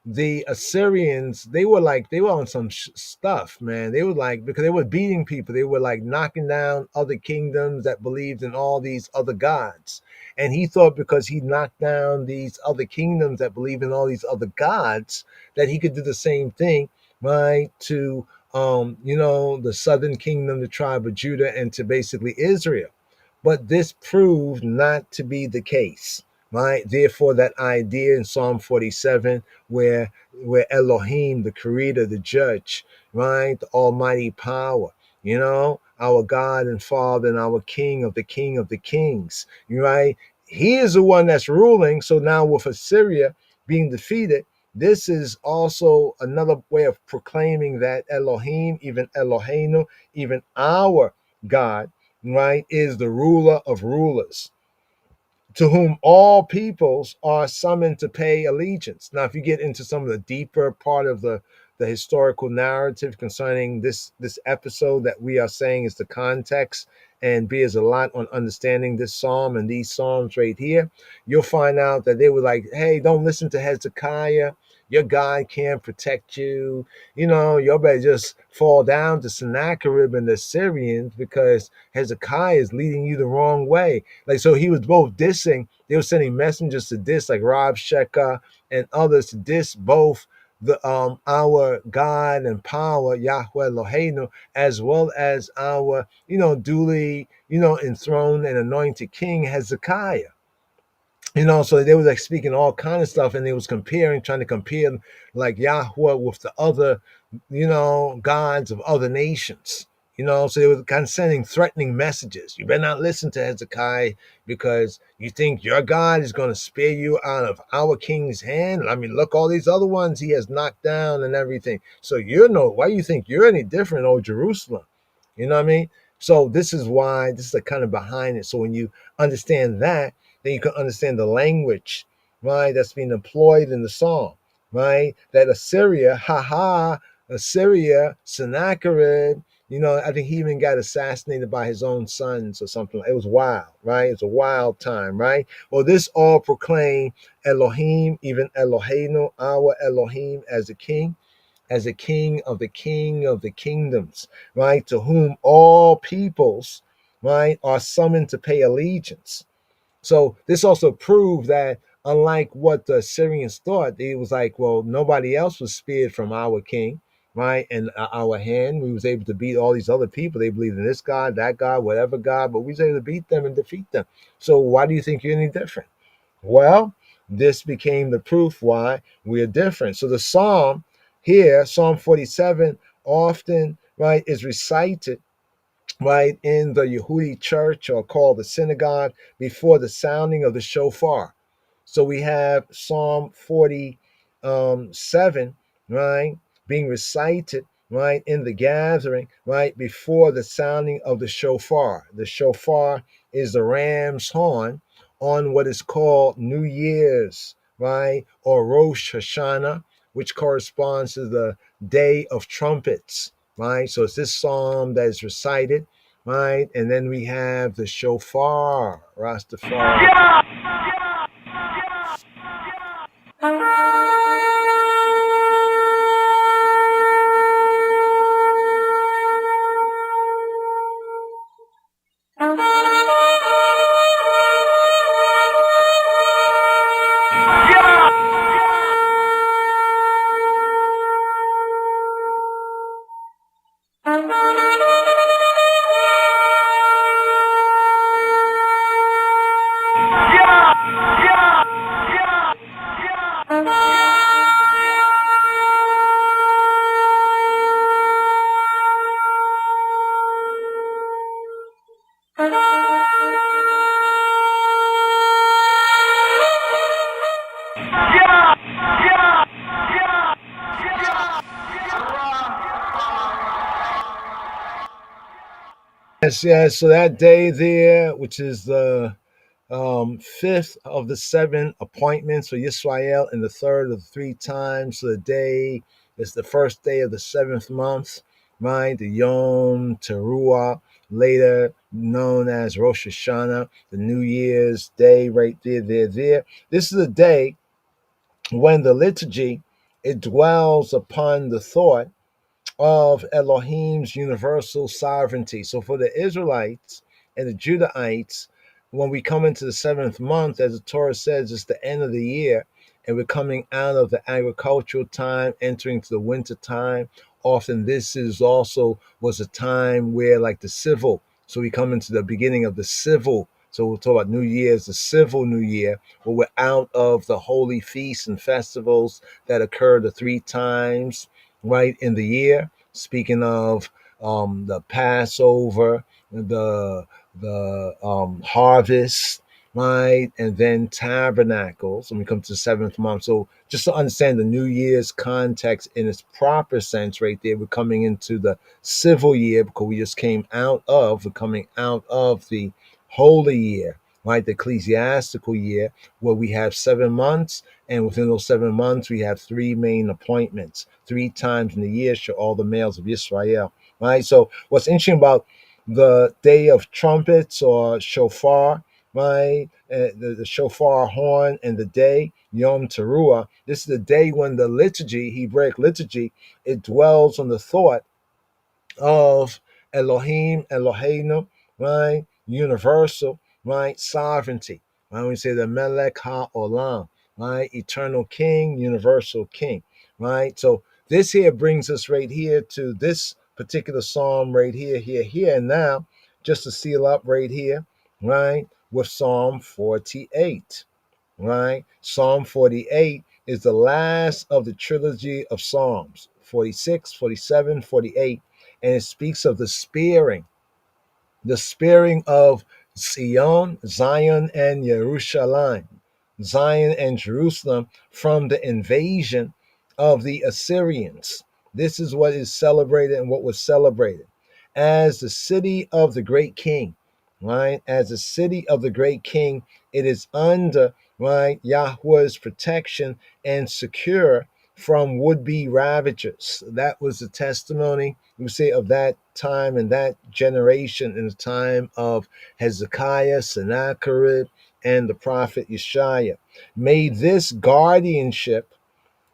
the Assyrians, they were on some stuff, man. They were like, because they were beating people, they were like knocking down other kingdoms that believed in all these other gods. And he thought because he knocked down these other kingdoms that believe in all these other gods, that he could do the same thing, right, to the southern kingdom, the tribe of Judah, and to basically Israel. But this proved not to be the case, right? Therefore, that idea in Psalm 47, where Elohim, the creator, the judge, right, the almighty power, our God and Father and our King of the Kings, right? He is the one that's ruling. So now with Assyria being defeated, this is also another way of proclaiming that Elohim, even Eloheinu, even our God, right, is the ruler of rulers, to whom all peoples are summoned to pay allegiance. Now, if you get into some of the deeper part of the historical narrative concerning this episode that we are saying is the context and bears a lot on understanding this psalm and these psalms right here, you'll find out that they were like, hey, don't listen to Hezekiah. your God can't protect you. You better just fall down to Sennacherib and the Syrians because Hezekiah is leading you the wrong way. Like, so he was both dissing, they were sending messengers to diss, like Rav Sheka and others, to diss both the our God and power, Yahweh Eloheinu, as well as our, duly, enthroned and anointed king Hezekiah. So they were like speaking all kind of stuff, and they was trying to compare like Yahweh with the other, gods of other nations. So they were kind of sending threatening messages. You better not listen to Hezekiah because you think your God is going to spare you out of our king's hand. I mean, look, all these other ones he has knocked down and everything. So why you think you're any different, oh Jerusalem? You know what I mean? So this is the kind of behind it. So when you understand that, then you can understand the language, right, that's being employed in the song, right? That Assyria, Assyria, Sennacherib, I think he even got assassinated by his own sons or something. It was wild, right? It was a wild time, right? Well, this all proclaim Elohim, even Eloheinu, our Elohim, as a king of the kingdoms, right? To whom all peoples, right, are summoned to pay allegiance. So this also proved that unlike what the Assyrians thought, it was like, well, nobody else was spared from our king, right? And our hand, we was able to beat all these other people. They believed in this God, that God, whatever God, but we was able to beat them and defeat them. So why do you think you're any different? Well, this became the proof why we are different. So the Psalm here, Psalm 47, often, right, is recited, right, in the Yehudi church, or called the synagogue, before the sounding of the shofar. So we have Psalm 47, right, being recited, right, in the gathering, right, before the sounding of the shofar. The shofar is the ram's horn on what is called New Year's, right, or Rosh Hashanah, which corresponds to the Day of Trumpets, right? So it's this psalm that is recited, right? And then we have the shofar, Rastafari. Yes. So that day there, which is the fifth of the seven appointments for Yisrael, and the third of the 3 times. So the day is the first day of the 7th month, right? The Yom Teruah, later known as Rosh Hashanah, the New Year's Day, right there. This is the day when the liturgy, it dwells upon the thought of Elohim's universal sovereignty. So for the Israelites and the Judahites, when we come into the 7th month, as the Torah says, it's the end of the year, and we're coming out of the agricultural time, entering to the winter time. Often this was a time where, like, the civil, so we come into the beginning of the civil. So we'll talk about New Year's, the civil New Year, where we're out of the holy feasts and festivals that occur the 3 times, right, in the year. Speaking of the Passover, the harvest, right, and then tabernacles, when we come to the 7th month. So just to understand the New Year's context in its proper sense, right there, we're coming into the civil year because we're coming out of the holy year, right, the ecclesiastical year, where we have 7 months, and within those 7 months, we have 3 main appointments. 3 times in the year show all the males of Israel, right? So what's interesting about the Day of Trumpets, or Shofar, right? The shofar horn and the day, Yom Teruah. This is the day when the liturgy, Hebraic liturgy, it dwells on the thought of Elohim, Eloheinu, right? Universal, right? Sovereignty. Right? We say the Melech HaOlam, right? Eternal King, Universal King, right? So this here brings us right here to this particular psalm right here, and now, just to seal up right here, right? With Psalm 48, right? Psalm 48 is the last of the trilogy of Psalms, 46, 47, 48, and it speaks of the sparing of Zion and Jerusalem, Zion and Jerusalem from the invasion of the Assyrians. This is what is celebrated and what was celebrated as the city of the great king, right? As the city of the great king, it is under, right, Yahweh's protection and secure from would-be ravagers. That was the testimony, we say, of that time and that generation in the time of Hezekiah, Sennacherib, and the prophet Yeshaya. May this guardianship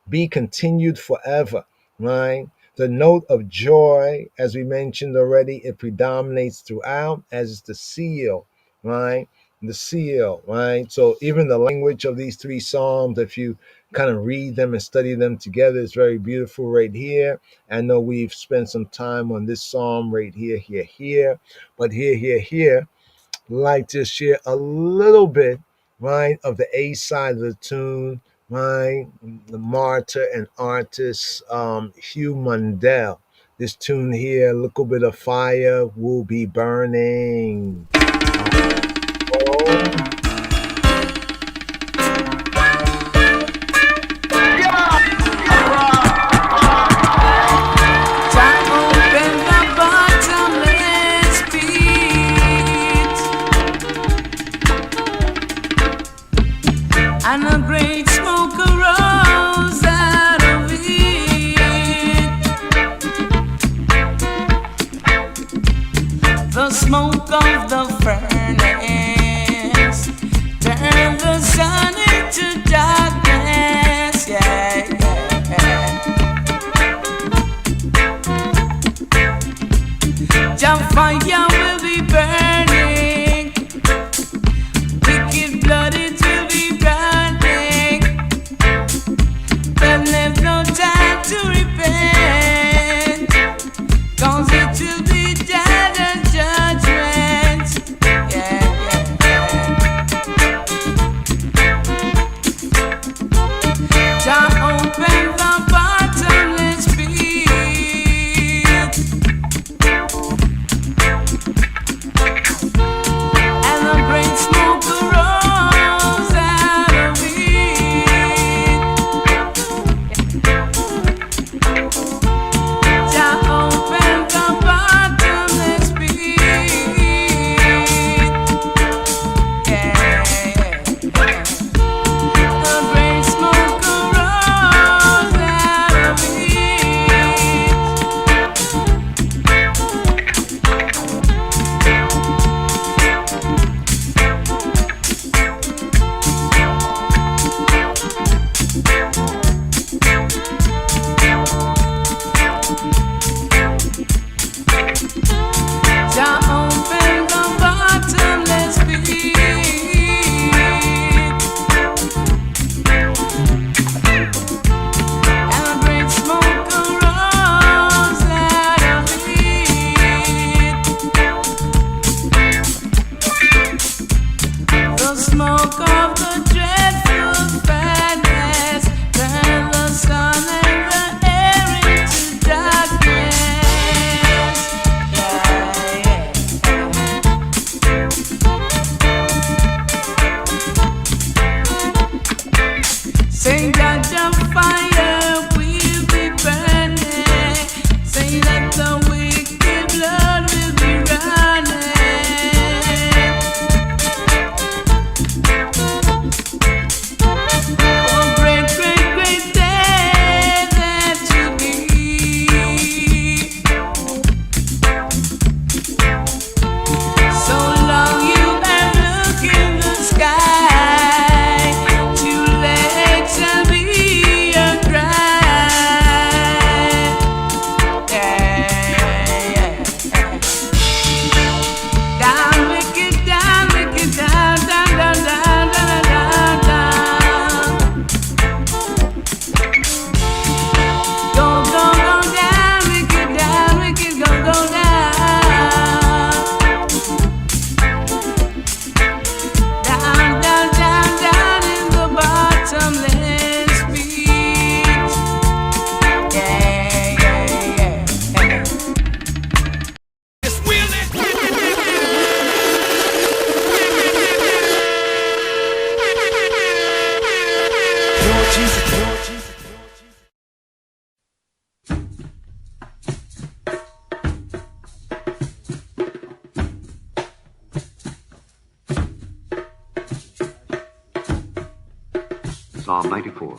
be continued forever, right? The note of joy, as we mentioned already, it predominates throughout, as is the seal, right? The seal, right? So even the language of these three psalms, if you kind of read them and study them together, it's very beautiful right here. I know we've spent some time on this psalm right here, but here, like to share a little bit, right, of the A side of the tune, right? The martyr and artist Hugh Mundell. This tune here, a little bit of fire will be burning. And a great smoke arose out of it. The smoke of the furnace turned the sun into darkness. Yeah, yeah. Your fire will be burning. Wicked blood it will be burning. Then there's no time to repent, 'cause it will be dead and judgment. Yeah, yeah, yeah. Jah open the bottomless pit. Psalm 94.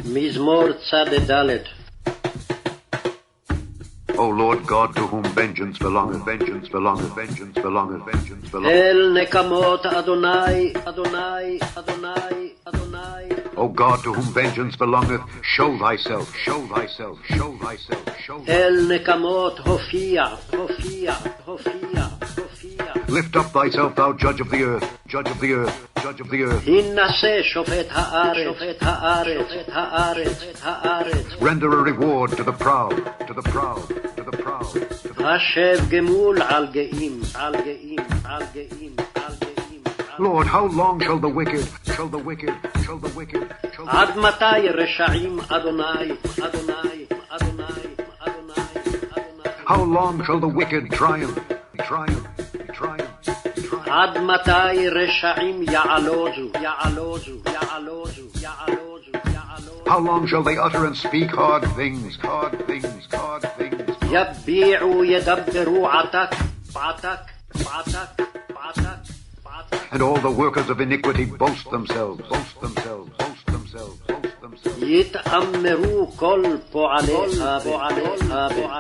מזמור צ"ד. O Lord God, to whom vengeance belongeth, vengeance belongeth, vengeance belongeth, vengeance belongeth. אל נקמות אדוני, אדוני, אדוני, אדוני. O God, to whom vengeance belongeth, show thyself, show thyself, show thyself, show thyself. אל נקמות הופיע, הופיע, הופיע, הופיע. Lift up thyself, thou judge of the earth, judge of the earth, judge of the earth. הנשא שופט הארץ, שופט הארץ, שופט הארץ, הארץ. Render a reward to the proud, to the proud, to the proud. השב גמול על גאים, על גאים, על גאים, על גאים. Lord, how long shall the wicked, shall the wicked, shall the wicked, shall the עד מתי רשעים אדוני, אדוני, אדוני, אדוני, אדוני. How long shall the wicked triumph, triumph, triumph? עד מתי רשעים יעלוזו, יעלוזו, יעלוזו, יעלוזו, יעלוזו. How long shall they utter and speak hard things, hard things, hard things? יביעו ידברו עתק, עתק, עתק, עתק. And all the workers of iniquity boast themselves, boast themselves, boast themselves, boast themselves. יתאמרו כל פועלי האבן, האבן, האבן,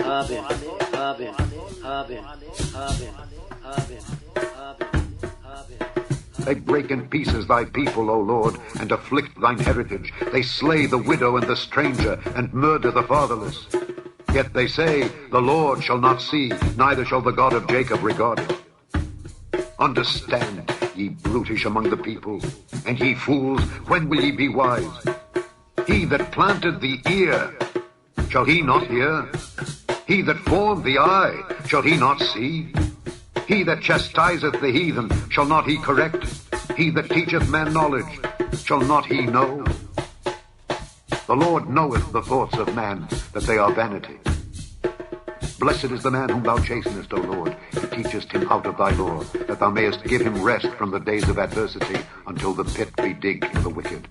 האבן, האבן, האבן, האבן. They break in pieces thy people, O Lord, and afflict thine heritage. They slay the widow and the stranger, and murder the fatherless. Yet they say, the Lord shall not see, neither shall the God of Jacob regard it. Understand, ye brutish among the people, and ye fools, when will ye be wise? He that planted the ear, shall he not hear? He that formed the eye, shall he not see? He that chastiseth the heathen, shall not he correct? He that teacheth man knowledge, shall not he know? The Lord knoweth the thoughts of man, that they are vanity. Blessed is the man whom thou chastenest, O Lord, and teachest him out of thy law, that thou mayest give him rest from the days of adversity, until the pit be digged for the wicked.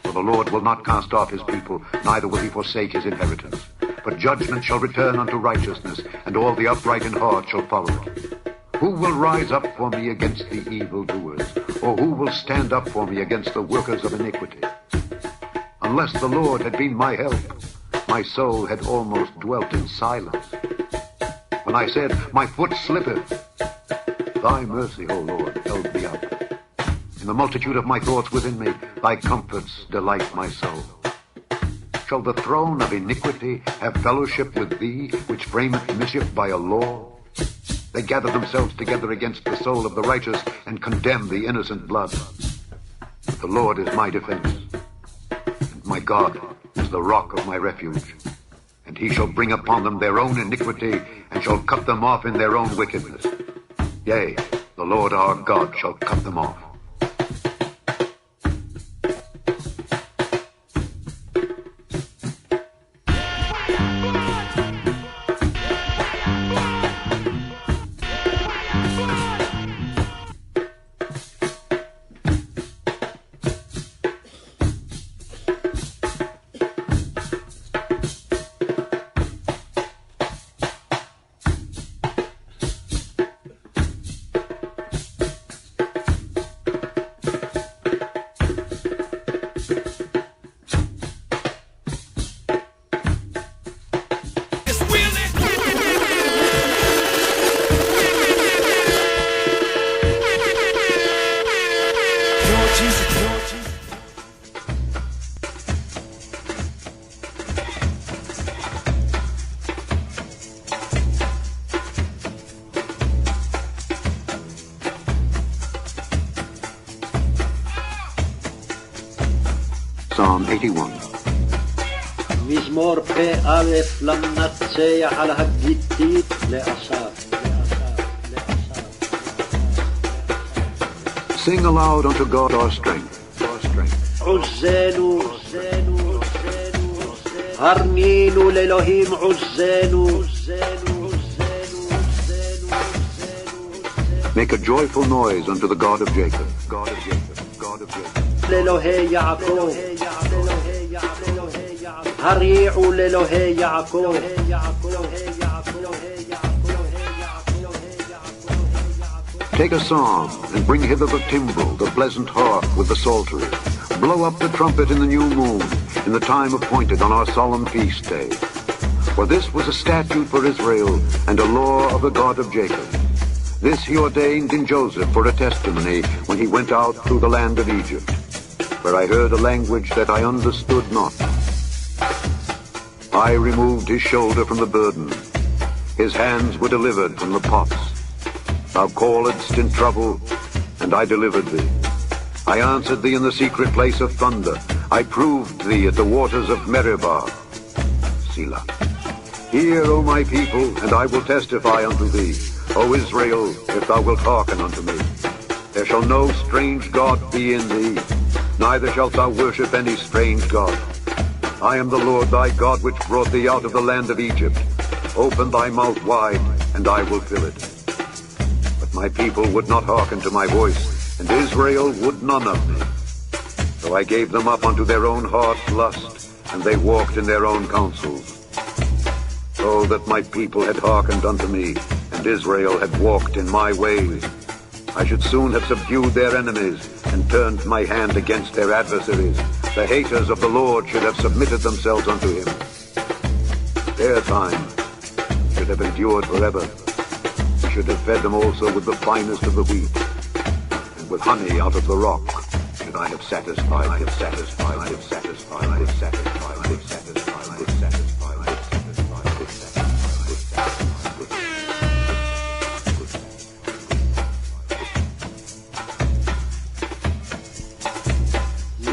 For the Lord will not cast off his people, neither will he forsake his inheritance. But judgment shall return unto righteousness, and all the upright in heart shall follow it. Who will rise up for me against the evildoers? Or who will stand up for me against the workers of iniquity? Unless the Lord had been my help, my soul had almost dwelt in silence. When I said, my foot slippeth, thy mercy, O Lord, held me up. In the multitude of my thoughts within me, thy comforts delight my soul. Shall the throne of iniquity have fellowship with thee, which frameth mischief by a law? They gather themselves together against the soul of the righteous, and condemn the innocent blood. But the Lord is my defense, and my God is the rock of my refuge. And he shall bring upon them their own iniquity, and shall cut them off in their own wickedness. Yea, the Lord our God shall cut them off. Psalm 81. מזמור פ"א למנצח על הגיתית לאסף. Sing aloud unto God our strength, our strength. עוזנו, הרנינו לאלוהים עוזנו. Make a joyful noise unto the God of Jacob, God of Jacob, God of Jacob. לאלוהי יעקב, הריעו לאלוהי יעקב. Take a psalm, and bring hither the timbrel, the pleasant harp with the psaltery. blow up the trumpet in the new moon, in the time appointed on our solemn feast day. For this was a statute for Israel and a law of the God of Jacob. This he ordained in Joseph for a testimony when he went out through the land of Egypt, where I heard a language that I understood not. I removed his shoulder from the burden. His hands were delivered from the pots. Thou calledst in trouble, and I delivered thee. I answered thee in the secret place of thunder. I proved thee at the waters of Meribah. Selah. Hear, O my people, and I will testify unto thee. O Israel, if thou wilt hearken unto me. There shall no strange god be in thee, neither shalt thou worship any strange god. I am the Lord thy God, which brought thee out of the land of Egypt. Open thy mouth wide, and I will fill it. But my people would not hearken to my voice, and Israel would none of me. So I gave them up unto their own heart's lust, and they walked in their own counsels. Oh, that my people had hearkened unto me, and Israel had walked in my ways. I should soon have subdued their enemies, and turned my hand against their adversaries. The haters of the Lord should have submitted themselves unto him. Their time should have endured forever. He should have fed them also with the finest of the wheat, and with honey out of the rock should I have satisfied, I have satisfied, I have satisfied, I have satisfied, I have satisfied, I have satisfied, I have satisfied, I have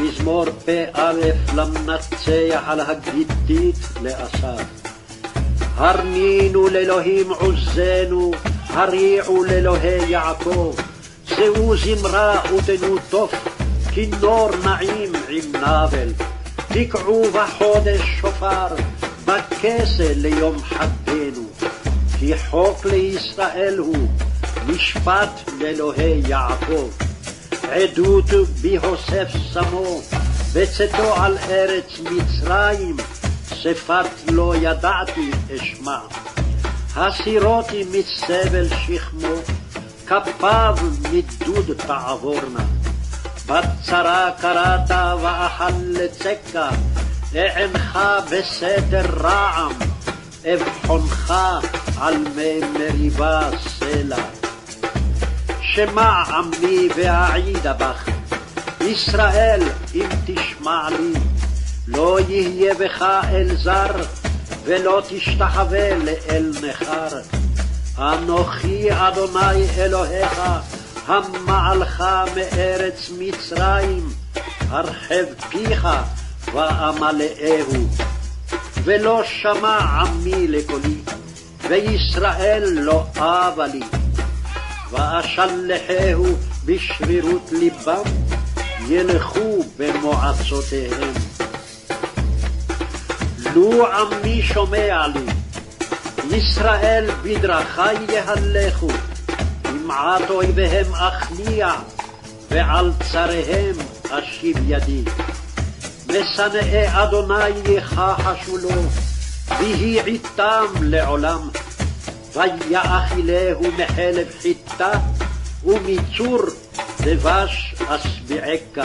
מזמור פ"א למנצח על הגיתית לאסף. הרנינו לאלוהים עוזנו, הריעו לאלוהי יעקב. שאו זמרה ותנו תוף, כינור נעים עם נבל. תקעו בחודש שופר, בכסה ליום חגנו. כי חוק לישראל הוא, משפט לאלוהי יעקב. עדות בהוסף שמו, בצאתו על ארץ מצרים, שפת לא ידעתי אשמע. הסירותי מסבל שכמו, כפיו מדוד תעבורנה. בצרה קראת ואכל לצקה, הענך בסתר רעם, אבחונך על מי מריבה סלע. שמע עמי ואעידה בך, ישראל אם תשמע לי, לא יהיה בך אל זר, ולא תשתחווה לאל נכר. אנוכי אדוני אלוהיך, המעלך מארץ מצרים, הרחב פיך ואמלאהו. ולא שמע עמי לקולי, וישראל לא אבה לי. ואשלחהו בשרירות ליבם, ילכו במועצותיהם. לו עמי שומע לי, ישראל בדרכי יהלכו, במעט אויביהם אכניע, ועל צריהם אשיב ידי. משנאי אדוני יכחשו לו, ויהי עיתם לעולם. ויאכילהו מחלב חיטה, ומצור דבש אשביעך.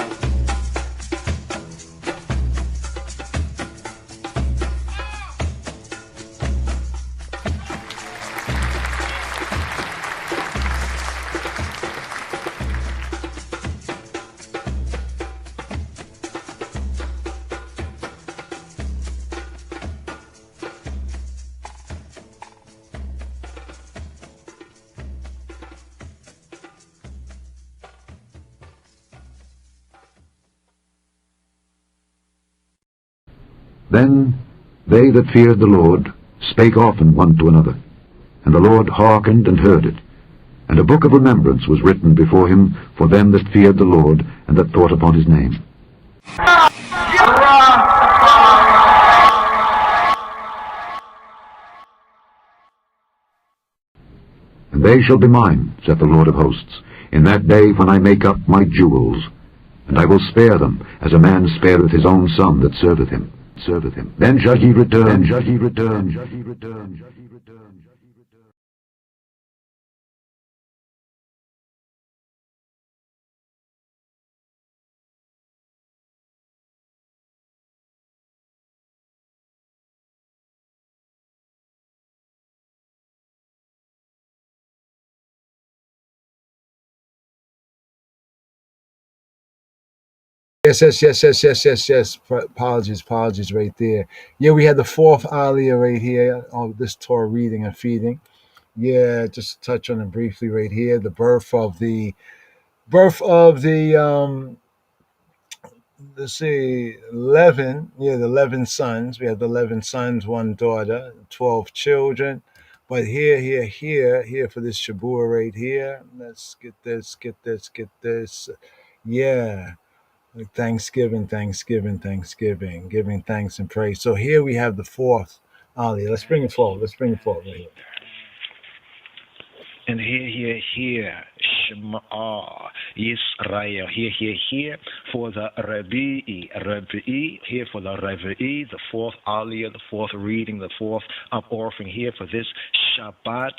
Then they that feared the Lord spake often one to another, and the Lord hearkened and heard it. And a book of remembrance was written before him for them that feared the Lord, and that thought upon his name. And they shall be mine, saith the Lord of hosts, in that day when I make up my jewels, and I will spare them, as a man spareth his own son that serveth him. Then shall he return. Yes. Apologies right there. Yeah, we had the fourth aliyah right here on this Torah reading and feeding. Yeah, just touch on it briefly right here. The birth of the let's see, 11, the 11 sons. We had 11 sons, one daughter, 12 children. But here for this Shabur right here, let's get this. Yeah, Thanksgiving, giving thanks and praise. So here we have the fourth aliyah. Let's bring it forward right here. And here, Shema Yisrael, here, for the Revi'i, here for the Revi'i, the fourth aliyah, the fourth reading, the fourth up-offering here for this Shabbat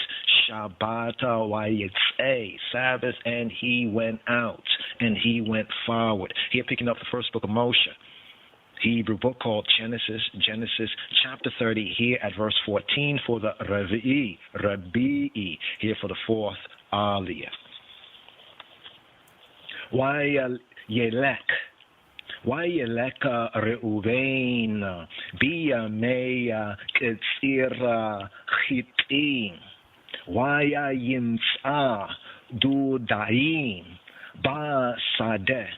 Wayyetzei, Sabbath, and he went out, and he went forward. Here picking up the first book of Moshe, Hebrew book called Genesis chapter 30, here at verse 14 for the Revi'i, here for the fourth aliyah. Wayelek Reuven biyamei ketzir chitim Wayimtza dudaim basadeh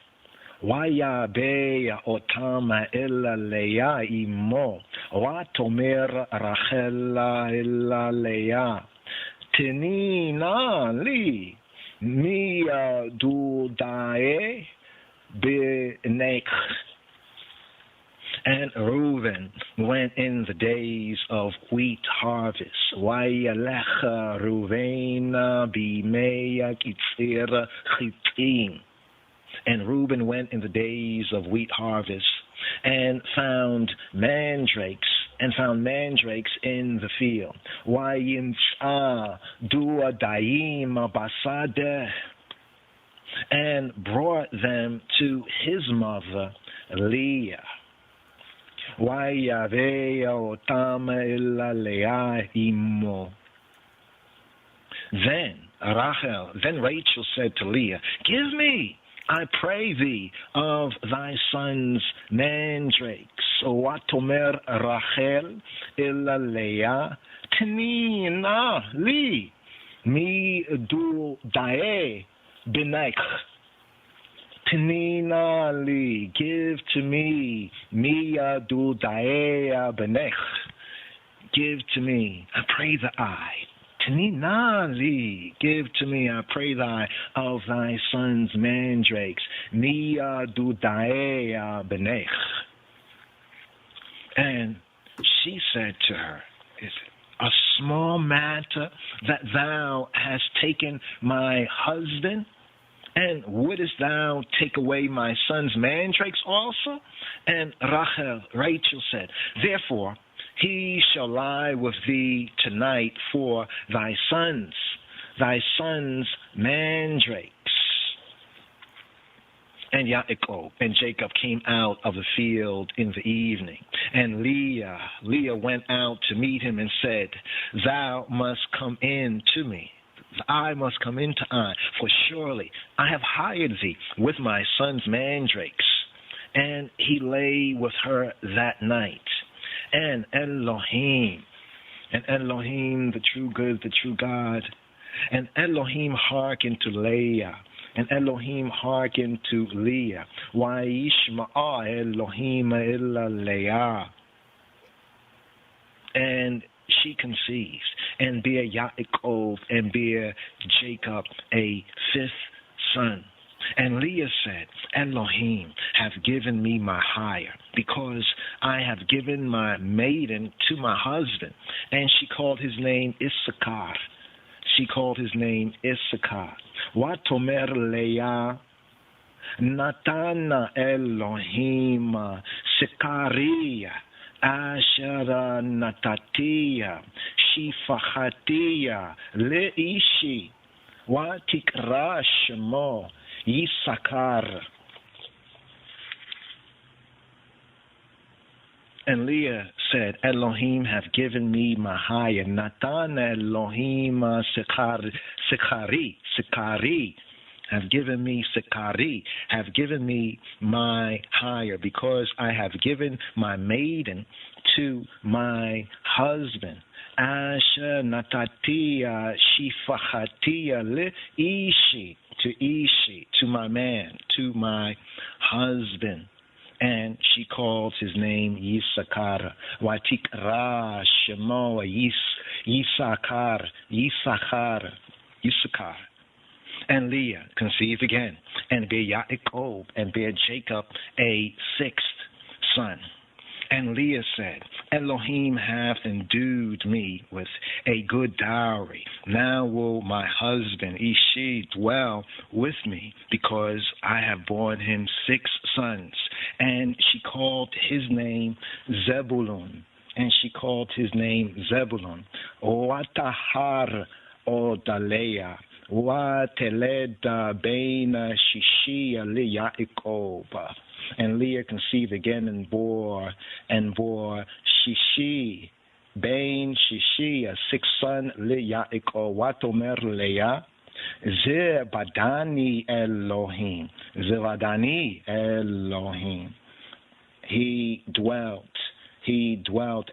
Wayabe otam ella leya imo, watomer Rachel ella leya, tenina li mi dudae benek. And Reuben went in the days of wheat harvest. Wayalech Reuven bimei kitzir chitim. And Reuben went in the days of wheat harvest and found mandrakes in the field. Wayimtza duadaim basadeh, and brought them to his mother Leah. Wayaveh otam ella Leah imo. Then Rachel said to Leah, "Give me, I pray thee, of thy son's mandrakes." Watomer Rachel ella Leah, tenina li mi dudae benek. Tenina li, give to me, mi dudae benek. Give to me, I pray that I. Tenina li, give to me, I pray thy, of thy son's mandrakes, miya dudae benech. And she said to her, "Is it a small matter that thou hast taken my husband? And wouldest thou take away my son's mandrakes also?" And Rachel said, "Therefore, he shall lie with thee tonight for thy son's mandrakes." And Yaakov and Jacob came out of the field in the evening. And Leah went out to meet him and said, "Thou must come in to me. I must come into I, for surely I have hired thee with my son's mandrakes." And he lay with her that night. And Elohim, the true good, the true God, and Elohim hearkened to Leah, and Elohim hearkened to Leah. Wayishma'a Elohim ella Leah. And she conceived, and bare Yaakov, and bare Jacob a fifth son. And Leah said, "Elohim have given me my hire, because I have given my maiden to my husband." And she called his name Issachar. Watomer Leah, Natana Elohim Sekaria Asher Natatia Shifachatia Leishi Watikra Shemo Yisakar. And Leah said, "Elohim have given me my hire. Natan Elohim Sekari have given me Sikari, have given me my hire, because I have given my maiden to my husband. Asher natatia shifahatia li ishi, to my man, to my husband. And she calls his name Yisakar. Watikra Shemoa Yisakar. And Leah conceived again, and bare Yaakov, and bare Jacob a sixth son. And Leah said, Elohim hath endued me with a good dowry. Now will my husband Ishi dwell with me, because I have borne him 6 sons. And she called his name Zebulun. Watahar Odalea. Wateleda Beina Shishia Yaakov. And Leah conceived again and bore Shishi, Bain Shishi, a 6th son, Yaakov. Watomer Leah, Zebadani Elohim. He dwelt,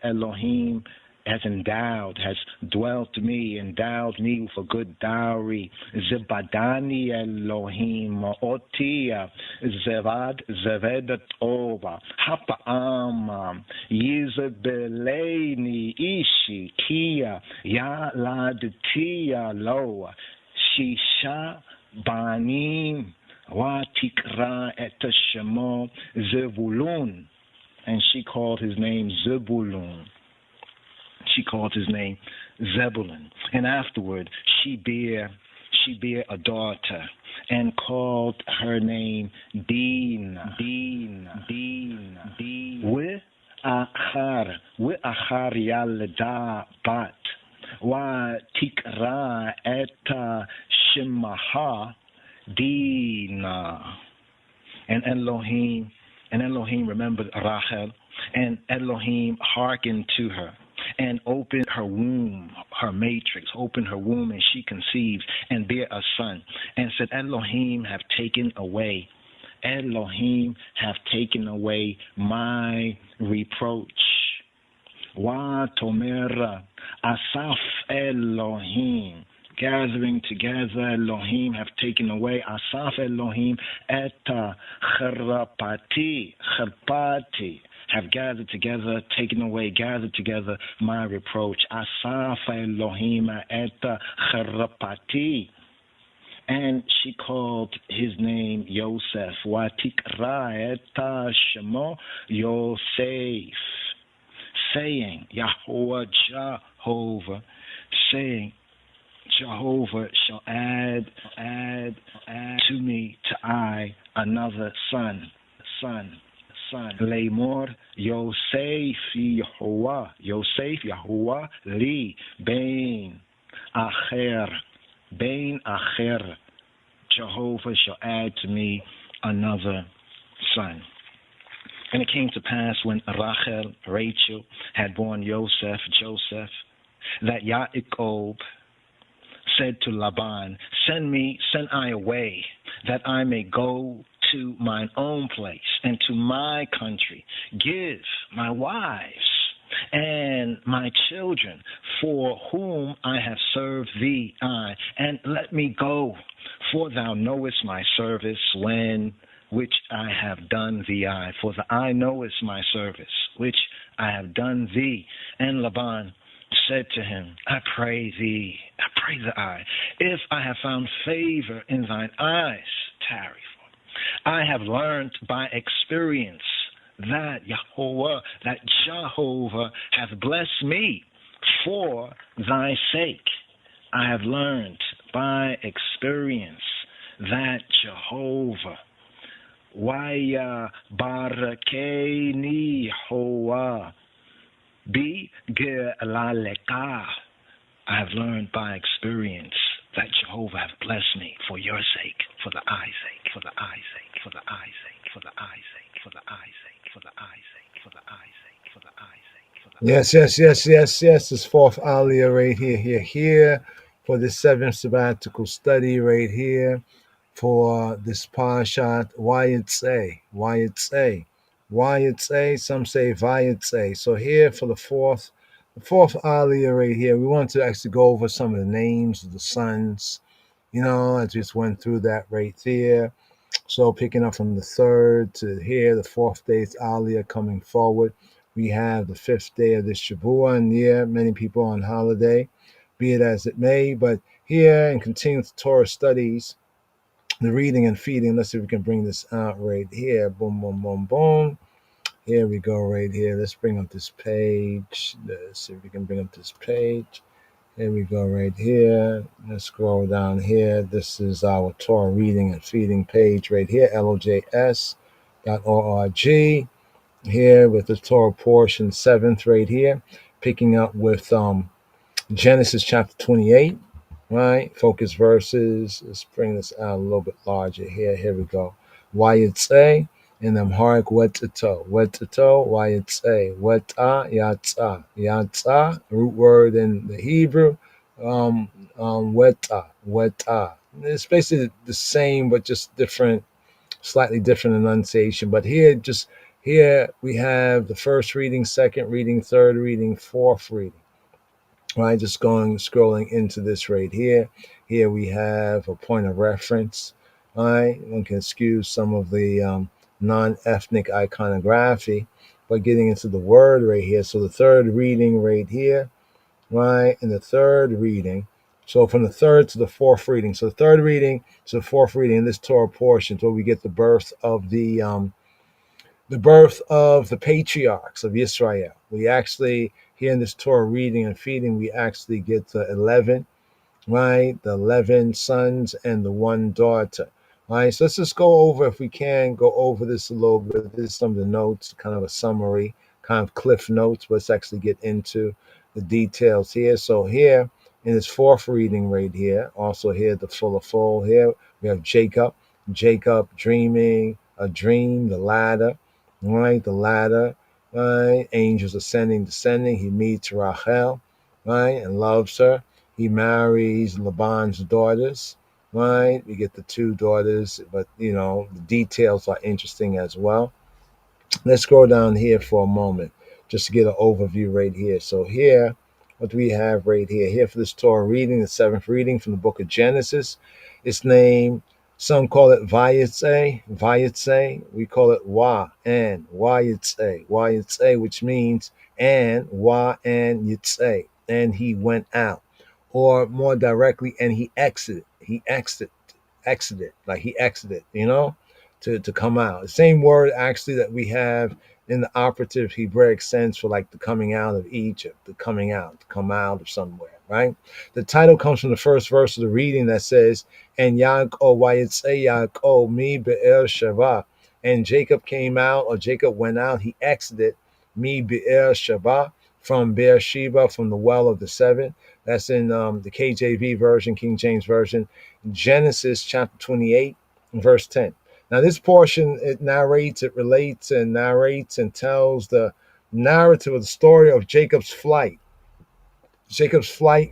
Elohim has endowed me with a good dowry. Zebadani Elohim, Otia, Zevedat Ova, Hapa'am, Yizabeleni Ishi, Kia, Yaladetia Loa, Shisha Banim, Watikra Etashemo, Zebulun. And she called his name Zebulun. She called his name Zebulun. And afterward, she bare a daughter, and called her name Dina. We'achar yalda bat. Wa tikra eta shemaha Dina. And Elohim remembered Rachel, and Elohim hearkened to her, and opened her womb, her matrix, opened her womb, and she conceived and bare a son, and said, Elohim have taken away my reproach. Wa tomera asaf Elohim. Gathering together, Elohim have taken away. Asaf Elohim eta cherpati. Have gathered together, taken away, gathered together my reproach. Asaf Elohim eta cherpati. And she called his name Yosef. Watikra eta shemo Yosef. Saying, Yahweh Jehovah, saying, Jehovah shall add to me, to I, another son. Lemor Yosef Yahuwah li Bain Acher. Jehovah shall add to me another son. And it came to pass when Rachel had born Joseph, that Yaakov said to Laban, Send I away, that I may go to mine own place and to my country. Give my wives and my children, for whom I have served thee, and let me go, for thou knowest my service which I have done thee, for the eye knowest my service, which I have done thee. And Laban said to him, I pray thee, if I have found favor in thine eyes, tarry for. I have learned by experience that Jehovah hath blessed me for thy sake. I have learned by experience that Jehovah Waya Barakeni Hoa Bi Gelaleka. I have learned by experience that Jehovah hath blessed me for your sake, for the eye's sake, for the eye's sake, for the eye's sake, for the eye's sake, for the eye's sake, for the eye's sake, for the eye's sake, for the eye's sake, for the Yes. This fourth Aliyah right here for the 7th sabbatical study right here for this Parashat Wayyetzei, Wayyetzei, Wayyetzei. Some say Vayyetzei. So here for the fourth Aliyah right here, we want to actually go over some of the names of the sons. I just went through that right there. So picking up from the third to here, the fourth day's Aliyah coming forward. We have the fifth day of this Shavua, and yeah, many people on holiday, be it as it may. But here and continue the Torah studies, the reading and feeding. Let's see if we can bring this out right here. Boom, boom, boom, boom. Here we go right here. Let's bring up this page. Let's see if we can bring up this page. Here we go right here. Let's scroll down here. This is our Torah reading and feeding page right here, lojs.org. Here with the Torah portion 7th right here, picking up with Genesis chapter 28, right? Focus verses. Let's bring this out a little bit larger here. Here we go. Wayyetzei in Amharic, wetito, Wayyetzei, weta, yatsa, yatsa, root word in the Hebrew, weta. It's basically the same, but just different, slightly different enunciation. But here we have the first reading, second reading, third reading, fourth reading. Right, just scrolling into this right here. Here we have a point of reference. All right, one can excuse some of the non-ethnic iconography, but getting into the word right here. So the third reading right here, right, and the third reading. So from the third to the fourth reading. So the third reading to the fourth reading in this Torah portion, where we get the birth of the patriarchs of Israel. We actually, here in this Torah reading and feeding, we actually get the 11, right? The 11 sons and the one daughter, right? So let's just go over, if we can, go over this a little bit. This is some of the notes, kind of a summary, kind of cliff notes. Let's actually get into the details here. So here in this fourth reading right here, also here, the full here, we have Jacob dreaming a dream, the ladder, right? The ladder, right? Angels ascending, descending. He meets Rachel, right? And loves her. He marries Laban's daughters, right? We get the two daughters, but the details are interesting as well. Let's go down here for a moment just to get an overview right here. So here, what do we have right here? Here for this Torah reading, the seventh reading from the book of Genesis. It's named, some call it Vayyetzei. We call it Wayyetzei, which means and Yitzei, and he went out, or more directly, and he exited, like he exited, to come out. The same word actually that we have in the operative Hebraic sense for like the coming out of Egypt, to come out of somewhere, right? The title comes from the first verse of the reading that says, and Yaakov, Wayyetzei Yaakov mi Be'er Sheva, and Jacob came out, or Jacob went out, he exited mi Be'er Sheva, from Beersheba, from the well of the seven. That's in the KJV version, King James Version, Genesis chapter 28, verse 10. Now this portion, it relates and tells the narrative of the story of Jacob's flight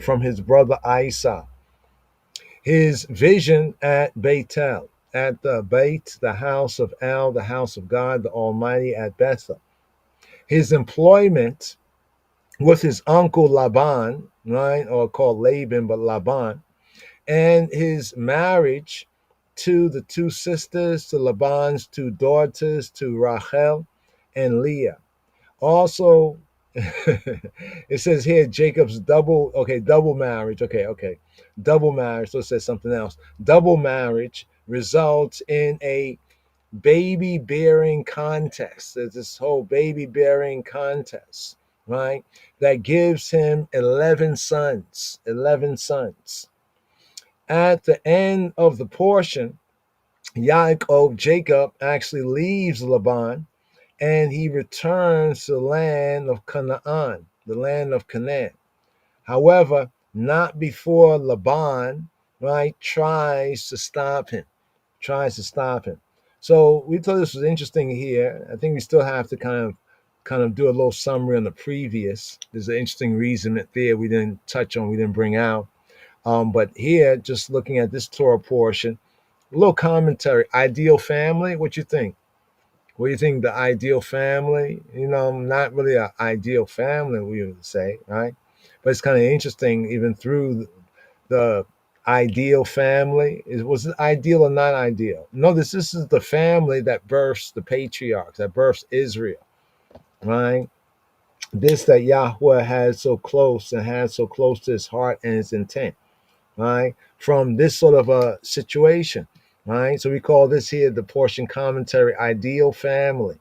from his brother Esau, his vision at Bethel, at the Beit, the house of El, the house of God, the Almighty at Bethel, his employment with his uncle Laban, right, or called Laban, but Laban, and his marriage to the two sisters, to Laban's two daughters, to Rachel and Leah. Also, it says here Jacob's double marriage. Double marriage. So it says something else. Double marriage results in a baby bearing contest. There's this whole baby bearing contest, right? That gives him 11 sons. 11 sons. At the end of the portion, Jacob actually leaves Laban and he returns to the land of Canaan, the land of Canaan. However, not before Laban, right, tries to stop him. So we thought this was interesting here. I think we still have to kind of do a little summary on the previous. There's an interesting reason there we didn't touch on, we didn't bring out. But here, just looking at this Torah portion, A little commentary. Ideal family. What you think? What do you think? The ideal family? Not really an ideal family, we would say, right? But it's kind of interesting, even through the ideal family. Was it ideal or not ideal? No, this is the family that births the patriarchs, that births Israel, right? This that Yahweh had so close and had so close to his heart and his intent, right? From this sort of a situation, right? So we call this here the portion commentary, ideal family,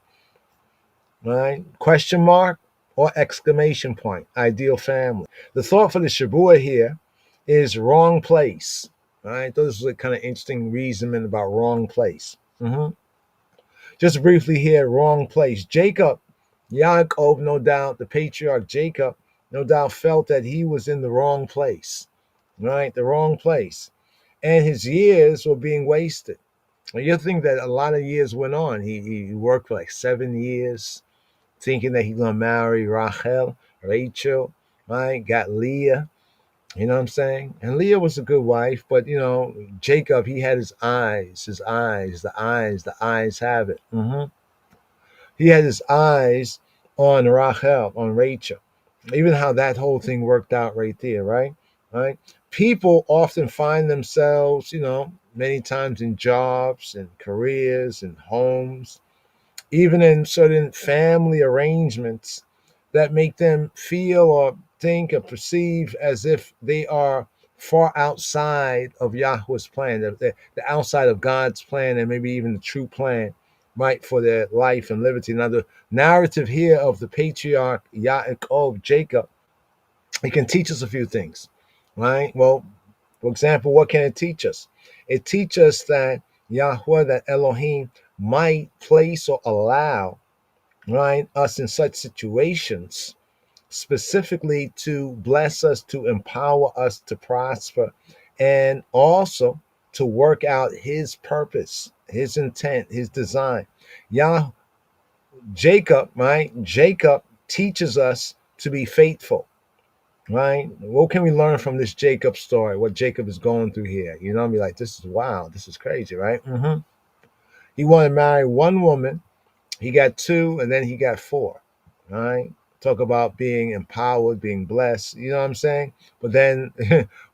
right? Question mark or exclamation point, ideal family. The thought for the Shabua here is wrong place, right? Those are kind of interesting reasoning about wrong place. Just briefly here, wrong place. Jacob, Yaakov, no doubt, the patriarch Jacob, no doubt felt that he was in the wrong place, right? The wrong place. And his years were being wasted. You think that a lot of years went on. He worked for like 7 years, thinking that he's going to marry Rachel, right? Got Leah, you know what I'm saying? And Leah was a good wife, but, Jacob, he had his eyes, the eyes have it. He had his eyes on Rachel, on Rachel. Even how that whole thing worked out right there, right? Right? People often find themselves, many times in jobs and careers and homes, even in certain family arrangements that make them feel or think or perceive as if they are far outside of Yahweh's plan, the outside of God's plan, and maybe even the true plan, right, for their life and liberty. Now, the narrative here of the patriarch Yaakov, Jacob, it can teach us a few things, right? Well, for example, what can it teach us? It teaches us that Yahweh, that Elohim, might place or allow, right, us in such situations specifically to bless us, to empower us to prosper, and also to work out his purpose, his intent, his design. Yah, Jacob, right? Jacob teaches us to be faithful, right? What can we learn from this Jacob story? What Jacob is going through here? Be like, this is wow, this is crazy, right? He wanted to marry one woman, he got two, and then he got four, right? Talk about being empowered, being blessed, you know what I'm saying? But then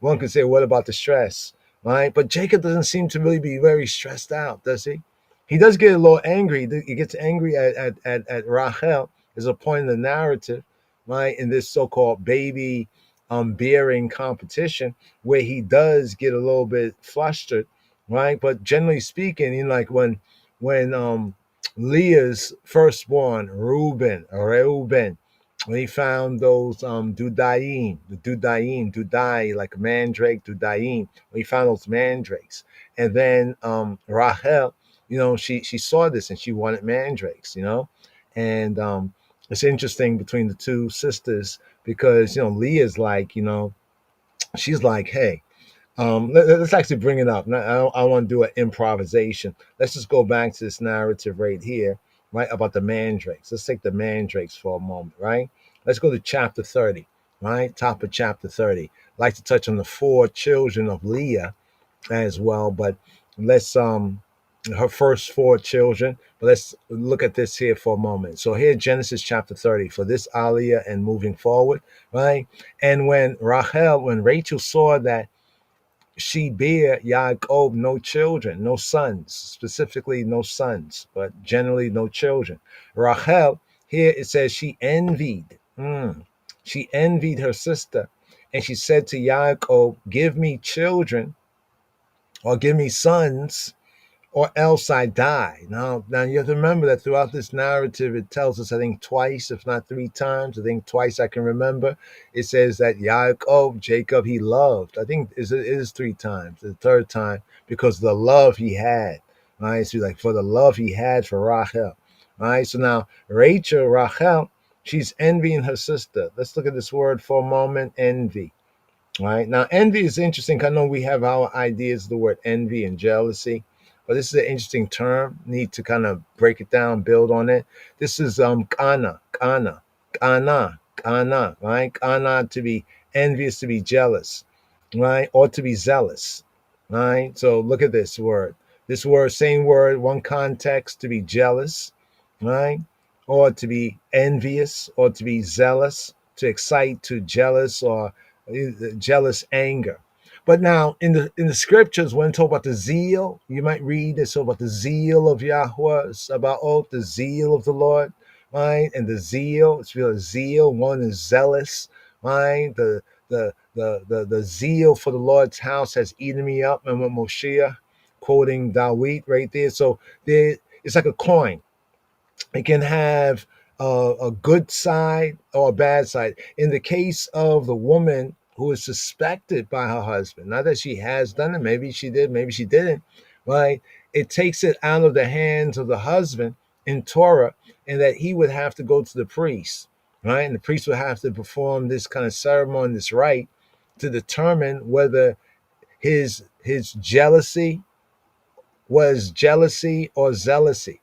one could say, what about the stress, right? But Jacob doesn't seem to really be very stressed out, does he? He does get a little angry. He gets angry at Rachel. There's a point in the narrative, right, in this so-called baby bearing competition where he does get a little bit flustered, right? But generally speaking, like when Leah's firstborn, Reuben, when he found those Dudai, like mandrake, Dudaim, when he found those mandrakes. And then Rachel, she saw this and she wanted mandrakes, and it's interesting between the two sisters because, Leah's like, she's like, hey, let's actually bring it up. I want to do an improvisation. Let's just go back to this narrative right here, right, about the mandrakes. Let's take the mandrakes for a moment, right? Let's go to chapter 30, right? Top of chapter 30. I'd like to touch on the 4 children of Leah as well, but let's her first 4 children. But let's look at this here for a moment. So here, Genesis chapter 30, for this Aliyah and moving forward, right? And when Rachel saw that she bare Yaakov no children, no sons, specifically no sons, but generally no children. Rachel, here it says she envied. She envied her sister, and she said to Yaakov, give me children or give me sons, or else I die. Now you have to remember that throughout this narrative, it tells us, I think twice, if not 3 times, I think twice I can remember, it says that Yaakov, Jacob, he loved. I think it is 3 times, the 3rd time, because of the love he had, right? So like for the love he had for Rachel, right? So now Rachel, she's envying her sister. Let's look at this word for a moment, envy. Right now, envy is interesting. I know we have our ideas of the word envy and jealousy, but this is an interesting term. Need to kind of break it down, build on it. This is kana, right? Kana, to be envious, to be jealous, right? Or to be zealous, right? So look at this word. This word, same word, one context, to be jealous, right? Or to be envious, or to be zealous, to excite, to jealous, or jealous anger. But now in the scriptures, when talk about the zeal, you might read it's about the zeal of Yahweh, it's about the zeal of the Lord, right? And the zeal, it's real zeal. One is zealous, right? The zeal for the Lord's house has eaten me up, and when Moshiach quoting Dawit right there. So there, it's like a coin. It can have a good side or a bad side. In the case of the woman who is suspected by her husband, not that she has done it, maybe she did, maybe she didn't, right? It takes it out of the hands of the husband in Torah, and that he would have to go to the priest, right? And the priest would have to perform this kind of ceremony, this rite, to determine whether his jealousy was jealousy or zealousy,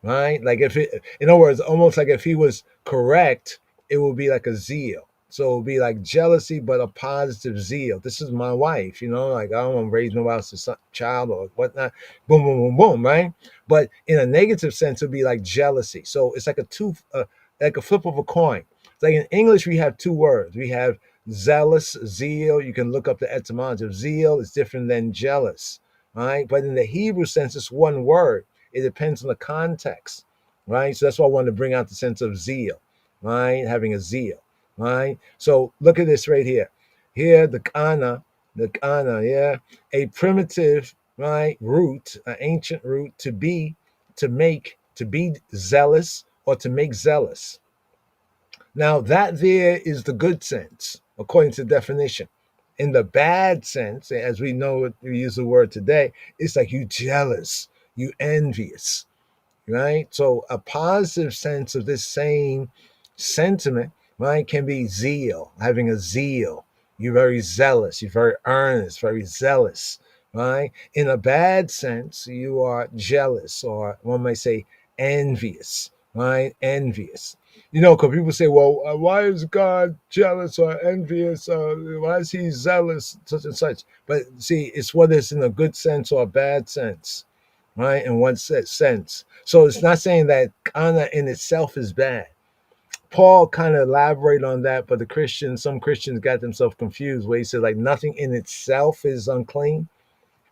right? Like if it, in other words, almost like if he was correct, it would be like a zeal. So it would be like jealousy, but a positive zeal. This is my wife, like I don't want to raise no else's child or whatnot. Boom, boom, boom, boom, right? But in a negative sense, it would be like jealousy. So it's like like a flip of a coin. It's like in English, we have two words. We have zealous, zeal. You can look up the etymology of zeal. It's different than jealous, right? But in the Hebrew sense, it's one word. It depends on the context, right? So that's why I wanted to bring out the sense of zeal, right? Having a zeal, right? So look at this right here. Here, the kana, yeah, a primitive, right, root, an ancient root, to be, to make, to be zealous, or to make zealous. Now, that there is the good sense, according to the definition. In the bad sense, as we know, we use the word today, it's like you jealous, you envious, right? So a positive sense of this same sentiment, right, can be zeal, having a zeal. You're very zealous, you're very earnest, very zealous, right? In a bad sense, you are jealous, or one might say envious, right? Envious. Because people say, well, why is God jealous or envious? Why is he zealous, such and such? But see, it's whether it's in a good sense or a bad sense, right? In one sense. So it's not saying that kana in itself is bad. Paul kind of elaborated on that, but some Christians got themselves confused where he said, like, nothing in itself is unclean,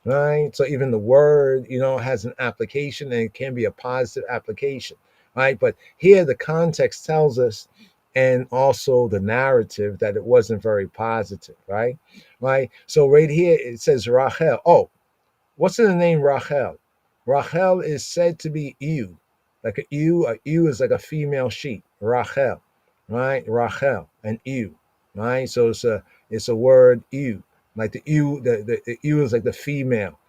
right? So even the word, has an application, and it can be a positive application, right? But here the context tells us, and also the narrative, that it wasn't very positive, right? Right. So right here it says Rachel. Oh, what's in the name Rachel? Rachel is said to be ewe, like a ewe. A ewe is like a female sheep. Rachel, right? Rachel, and ewe, right? So it's a word ewe, like the ewe. The ewe is like the female,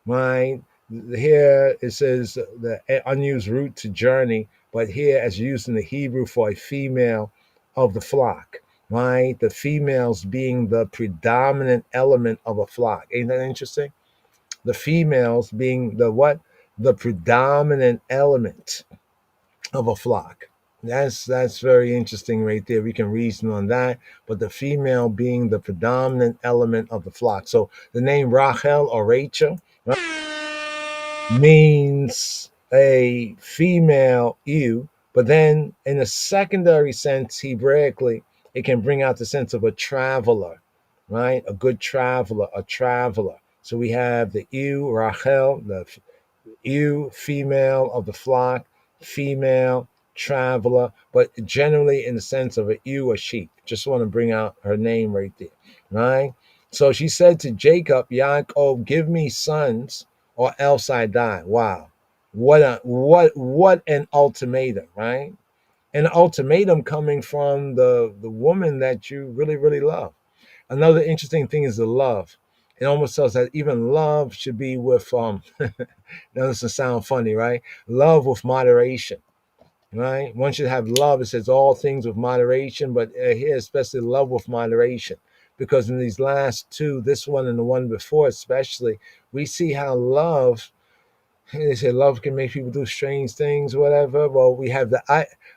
right? Here it says the unused root to journey, but here as used in the Hebrew for a female of the flock, right? The females being the predominant element of a flock. Ain't that interesting? The females being the what? The predominant element of a flock. That's very interesting right there. We can reason on that. But the female being the predominant element of the flock. So the name Rachel or Rachel, right, means a female ewe. But then in a secondary sense, Hebraically, it can bring out the sense of a traveler, right? A good traveler, a traveler. So we have the ewe, Rachel, the ewe, female of the flock, female traveler, but generally in the sense of a ewe, a sheep. Just want to bring out her name right there, right? So she said to Jacob, Yaakov, give me sons, or else I die. Wow, what an ultimatum, right? An ultimatum coming from the woman that you really, really love. Another interesting thing is the love. It almost tells that even love should be with now this will sound funny, right? Love with moderation, right? One should have love. It says all things with moderation, but here especially love with moderation, because in these last two, this one and the one before especially, we see how love. They say love can make people do strange things, whatever. Well, we have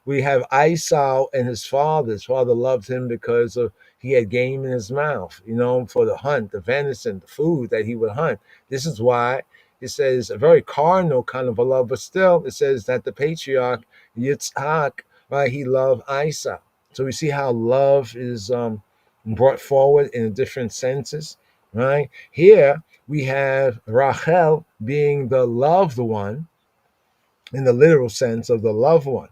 we have Esau and his father. His father loved him because of he had game in his mouth, for the hunt, the venison, the food that he would hunt. This is why it says a very carnal kind of a love, but still it says that the patriarch Yitzhak, right, he loved Esau. So we see how love is brought forward in different senses, right? Here we have Rachel being the loved one in the literal sense of the loved one,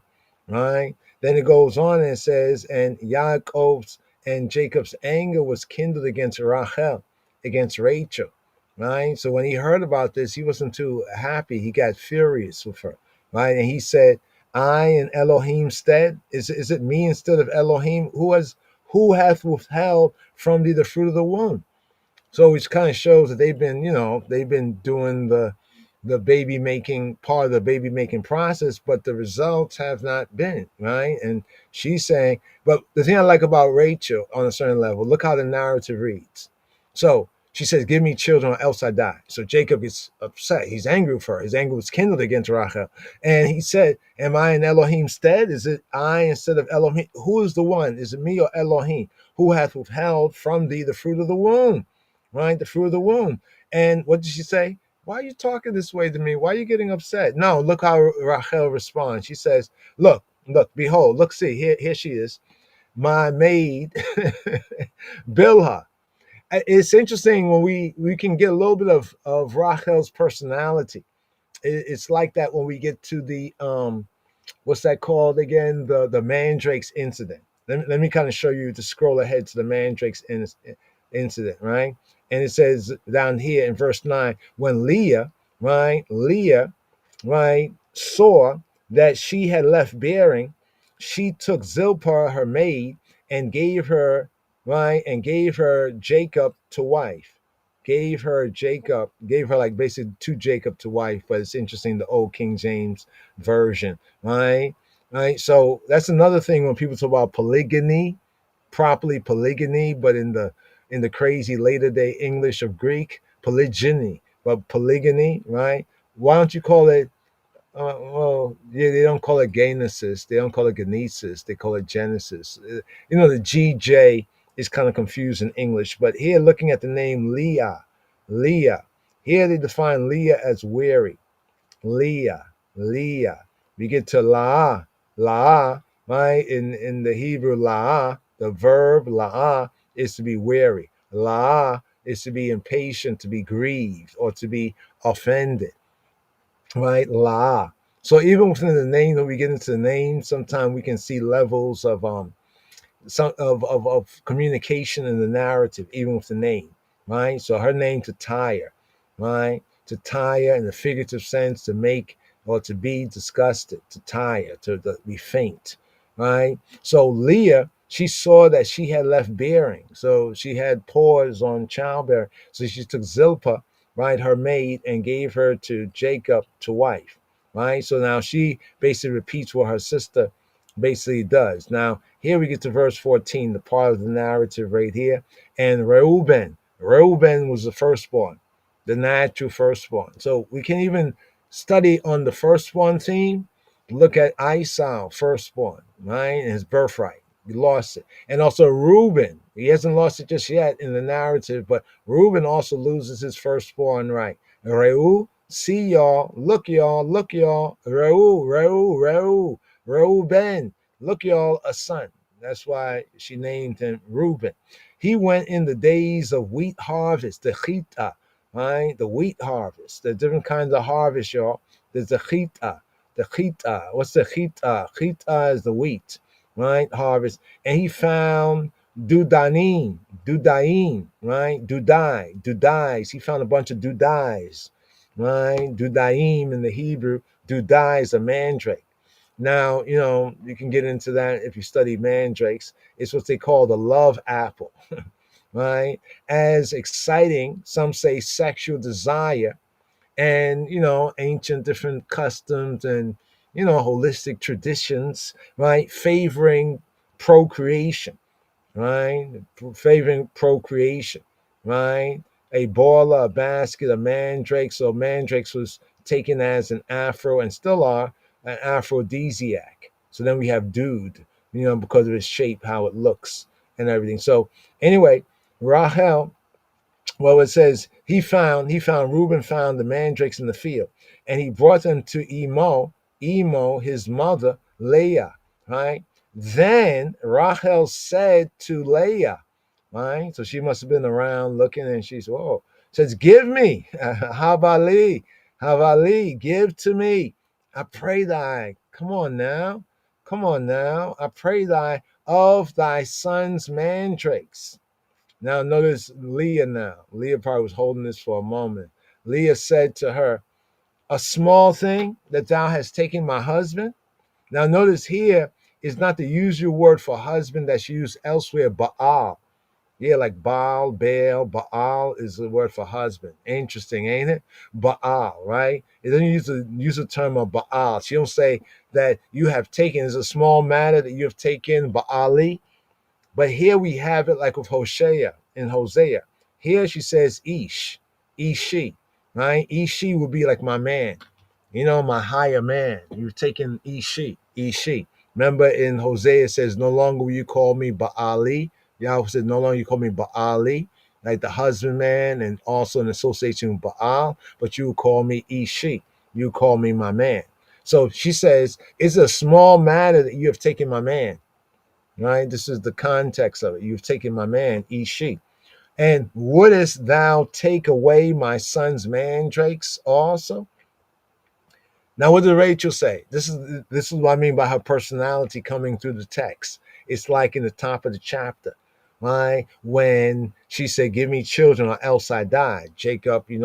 right? Then it goes on and it says, and Yaakov's and Jacob's anger was kindled against Rachel, against Rachel, right? So when he heard about this, he wasn't too happy. He got furious with her, right? And he said, I in Elohim's stead, is it me instead of Elohim? Who hath withheld from thee the fruit of the womb? So which kind of shows that they've been doing the baby making part of the baby making process, but the results have not been right. And she's saying, but the thing I like about Rachel on a certain level, look how the narrative reads. So she says, give me children or else I die. So Jacob gets upset. He's angry with her. His anger was kindled against Rachel. And he said, am I in Elohim's stead? Is it I instead of Elohim? Who is the one? Is it me or Elohim? Who hath withheld from thee the fruit of the womb? Right? The fruit of the womb. And what did she say? Why are you talking this way to me? Why are you getting upset? No, look how Rachel responds. She says, look, behold, look, see, here she is. My maid, Bilhah. It's interesting when we can get a little bit of Rachel's personality. It's like that when we get to the what's that called again? The mandrakes incident. Let me kind of show you to scroll ahead to the mandrakes incident, right? And it says down here in verse 9, when Leah, saw that she had left bearing, she took Zilpah, her maid, and gave her Jacob to wife. Gave her like basically to Jacob to wife, but it's interesting, the old King James version, right? Right. So that's another thing when people talk about polygyny, properly polygyny, but in the crazy later day English of Greek, polygyny, but polygyny, right? Why don't you call it? They don't call it Genesis. They don't call it Genesis. They call it Genesis. The GJ is kind of confused in English, but here looking at the name Leah, here they define Leah as weary. Leah. We get to La'ah, right? In the Hebrew, La'ah, the verb La'ah is to be weary. La'ah is to be impatient, to be grieved, or to be offended, right? La'ah. So even within the name, when we get into the name, sometimes we can see levels of some of communication in the narrative, even with the name, right? So her name to tire, right? To tire in the figurative sense, to make or to be disgusted, to tire, to be faint, right? So Leah, she saw that she had left bearing, so she had pause on childbearing. So she took Zilpah, right, her maid, and gave her to Jacob to wife, right? So now she basically repeats what her sister basically does. Now, here we get to verse 14, the part of the narrative right here. And Reuben was the firstborn, the natural firstborn. So we can even study on the firstborn theme. Look at Esau, firstborn, right? And his birthright. He lost it. And also Reuben. He hasn't lost it just yet in the narrative, but Reuben also loses his firstborn right. Reu, see y'all, look y'all, Reuben, look y'all, a son. That's why she named him Reuben. He went in the days of wheat harvest, the chita, right? The wheat harvest, the different kinds of harvest, y'all. There's the chita. What's the chita? Chita is the wheat, right? Harvest. And he found dudaim, right? Dudais. He found a bunch of dudais, right? Dudaim in the Hebrew. Dudai is a mandrake. Now, you can get into that if you study mandrakes. It's what they call the love apple, right? As exciting, some say sexual desire, and, ancient different customs and, holistic traditions, right? Favoring procreation, right? Favoring procreation, right? A boiler, a basket, a mandrake. So mandrakes was taken as an afro and still are an aphrodisiac. So then we have dude, because of its shape, how it looks and everything. So anyway, Rachel, well, it says Reuben found the mandrakes in the field, and he brought them to Emo, his mother, Leah, right? Then Rachel said to Leah, right? So she must have been around looking, and she says, give me, Havali, give to me. I pray thy, come on now, I pray thy of thy son's mandrakes. Now notice Leah now. Leah probably was holding this for a moment. Leah said to her, a small thing that thou hast taken my husband. Now notice here is not the usual word for husband that's used elsewhere, Baal. Yeah, like Baal, Baal is the word for husband. Interesting, ain't it? Baal, right? It doesn't use the term of Baal. She don't say that you have taken, is a small matter that you have taken Baali. But here we have it like with Hosea in Hosea. Here she says Ishi, right? Ishi would be like my man, my higher man. You've taken Ishi. Remember in Hosea it says, no longer will you call me Baali. Yahweh said, no longer you call me Baali, like the husbandman, and also in association with Baal, but you will call me Ishi. You call me my man. So she says, it's a small matter that you have taken my man. Right? This is the context of it. You've taken my man, Ishi. And wouldest thou take away my son's mandrakes also? Now, what did Rachel say? This is what I mean by her personality coming through the text. It's like in the top of the chapter, right? When she said, give me children or else I die. Jacob, he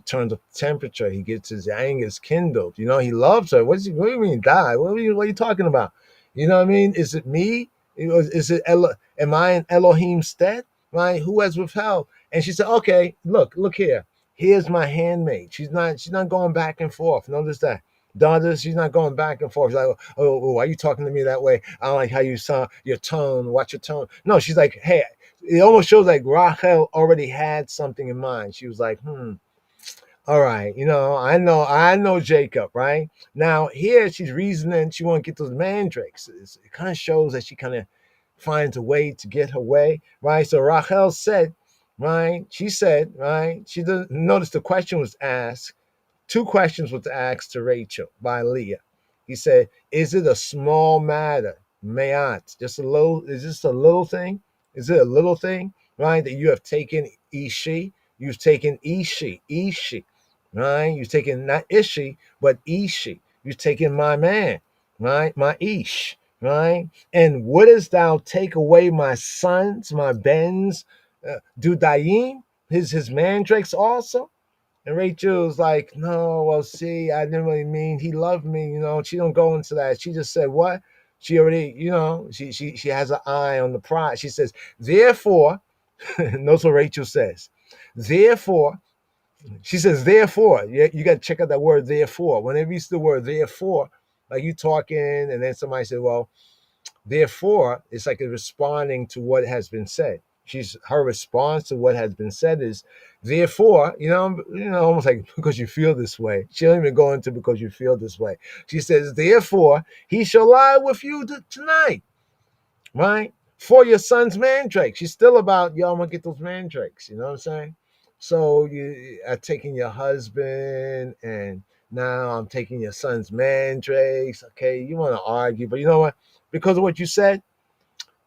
turns up the temperature. He gets his anger kindled. He loves her. What do you mean die? What are you talking about? You know what I mean? Is it me? Is it am I in Elohim's stead? Right? Who has withheld? And she said, okay, look here. Here's my handmaid. She's not going back and forth. Notice that. Daughters, she's not going back and forth. She's like, oh, why are you talking to me that way? I don't like how you sound, your tone, watch your tone. No, she's like, hey, it almost shows like Rachel already had something in mind. She was like, all right, I know Jacob, right? Now here she's reasoning she want to get those mandrakes. It kind of shows that she kind of finds a way to get her way, right? So Rachel said, right? She said, right? She doesn't notice the question was asked. Two questions were asked to Rachel by Leah. He said, is it a small matter? Mayat, just a little, is this a little thing? Is it a little thing, right? That you have taken Ishi, you've taken Ishi, right? You've taken not Ishi, but Ishi. You've taken my man, right? My Ish, right? And wouldest thou take away my sons, my Bens, Dudayim, his mandrakes also? And Rachel's like, no, well, see, I didn't really mean he loved me, She don't go into that. She just said what? She already, she has an eye on the prize. She says, therefore, notice what Rachel says. Therefore, she says, therefore, you got to check out that word therefore. Whenever you see the word therefore, like you talking, and then somebody said, well, therefore, it's like a responding to what has been said. Her response to what has been said is, therefore, almost like because you feel this way. She don't even go into because you feel this way. She says, therefore, he shall lie with you tonight, right? For your son's mandrake. She's still about, I'm gonna get those mandrakes. You know what I'm saying? So you are taking your husband, and now I'm taking your son's mandrakes. Okay, you want to argue, but you know what? Because of what you said,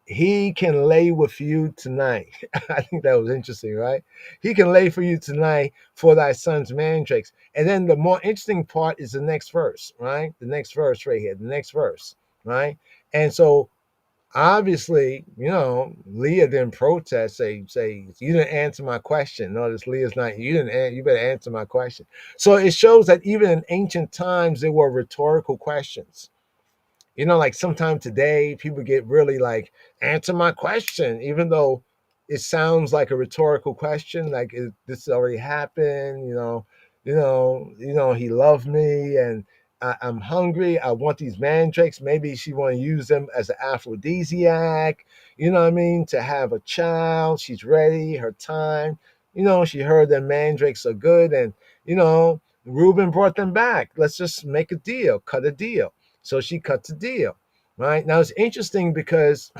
he can lay with you tonight. I think that was interesting, right? He can lay for you tonight for thy son's mandrakes. And then the more interesting part is the next verse, right? The next verse right here, the next verse, right? And so obviously, Leah didn't protest, say, you didn't answer my question. Notice Leah's not, you better answer my question. So it shows that even in ancient times, there were rhetorical questions. Like sometimes today people get really like, answer my question, even though it sounds like a rhetorical question, like this already happened, he loved me, and I'm hungry. I want these mandrakes. Maybe she want to use them as an aphrodisiac, you know what I mean? To have a child. She's ready, her time. She heard that mandrakes are good, and, Reuben brought them back. Let's just make a deal, cut a deal. So she cuts a deal. right? Now it's interesting because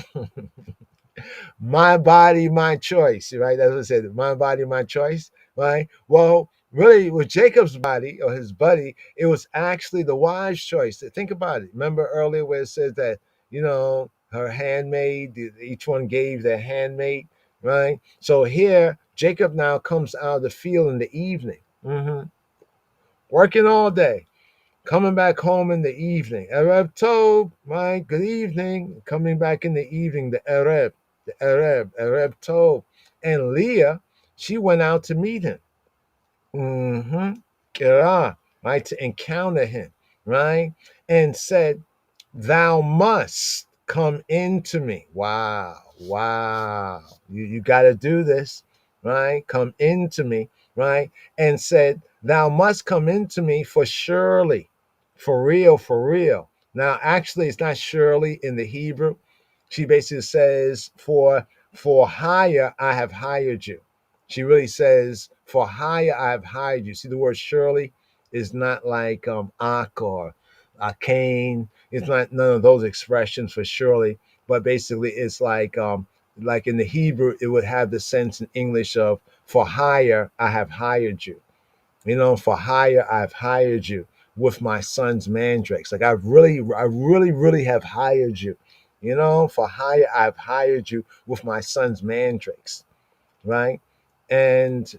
my body, my choice, right? That's what I said, my body, my choice, right? Well, really, with Jacob's body or his buddy, it was actually the wise choice. Think about it. Remember earlier where it says that, her handmaid, each one gave their handmaid, right? So here, Jacob now comes out of the field in the evening, working all day, coming back home in the evening. Erev Tov, right? Good evening. Coming back in the evening, Erev Tov. And Leah, she went out to meet him. Kira, right? To encounter him, right? And said, thou must come into me. Wow, wow. You got to do this, right? Come into me, right? And said, thou must come into me for surely, for real, for real. Now, actually, it's not surely in the Hebrew. She basically says, for hire I have hired you. She really says, for hire I have hired you. See, the word surely is not like ak or Cain. It's not none of those expressions for surely, but basically it's like in the Hebrew, it would have the sense in English of for hire I have hired you. For hire I've hired you with my son's mandrakes. Like I really have hired you. For hire I've hired you with my son's mandrakes, right? And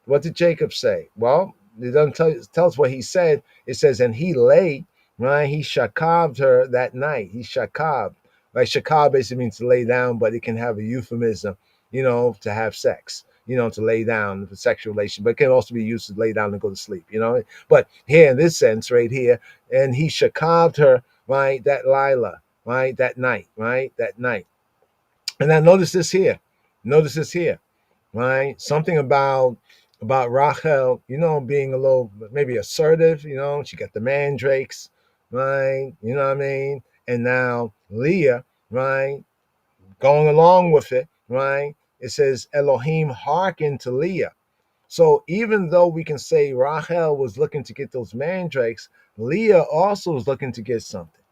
what did Jacob say? Well, it doesn't tell us what he said. It says, and he lay, right? He shakabed her that night. He shakabed. Like shakab basically means to lay down, but it can have a euphemism, to have sex, to lay down for sexual relation, but it can also be used to lay down and go to sleep, But here in this sense, right here, and he shakabed her, right? That Lila, right? That night, right? That night. And now notice this here. Notice this here, right? Something about Rachel, being a little maybe assertive, she got the mandrakes, right? You know what I mean? And now Leah, right, going along with it, right? It says Elohim hearkened to Leah. So even though we can say Rachel was looking to get those mandrakes, Leah also was looking to get something.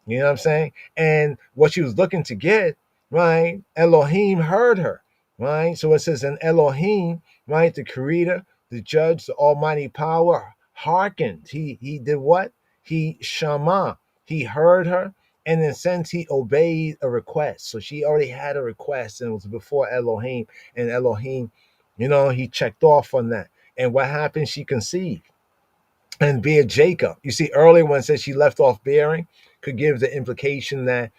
You know what I'm saying? And what she was looking to get, right? Elohim heard her, right? So it says, and Elohim, right? The creator, the judge, the almighty power, hearkened. He did what? He shama. He heard her. And in a sense, he obeyed a request. So she already had a request, and it was before Elohim. And Elohim, he checked off on that. And what happened? She conceived and bear Jacob. You see, earlier when it says she left off bearing, could give the implication that,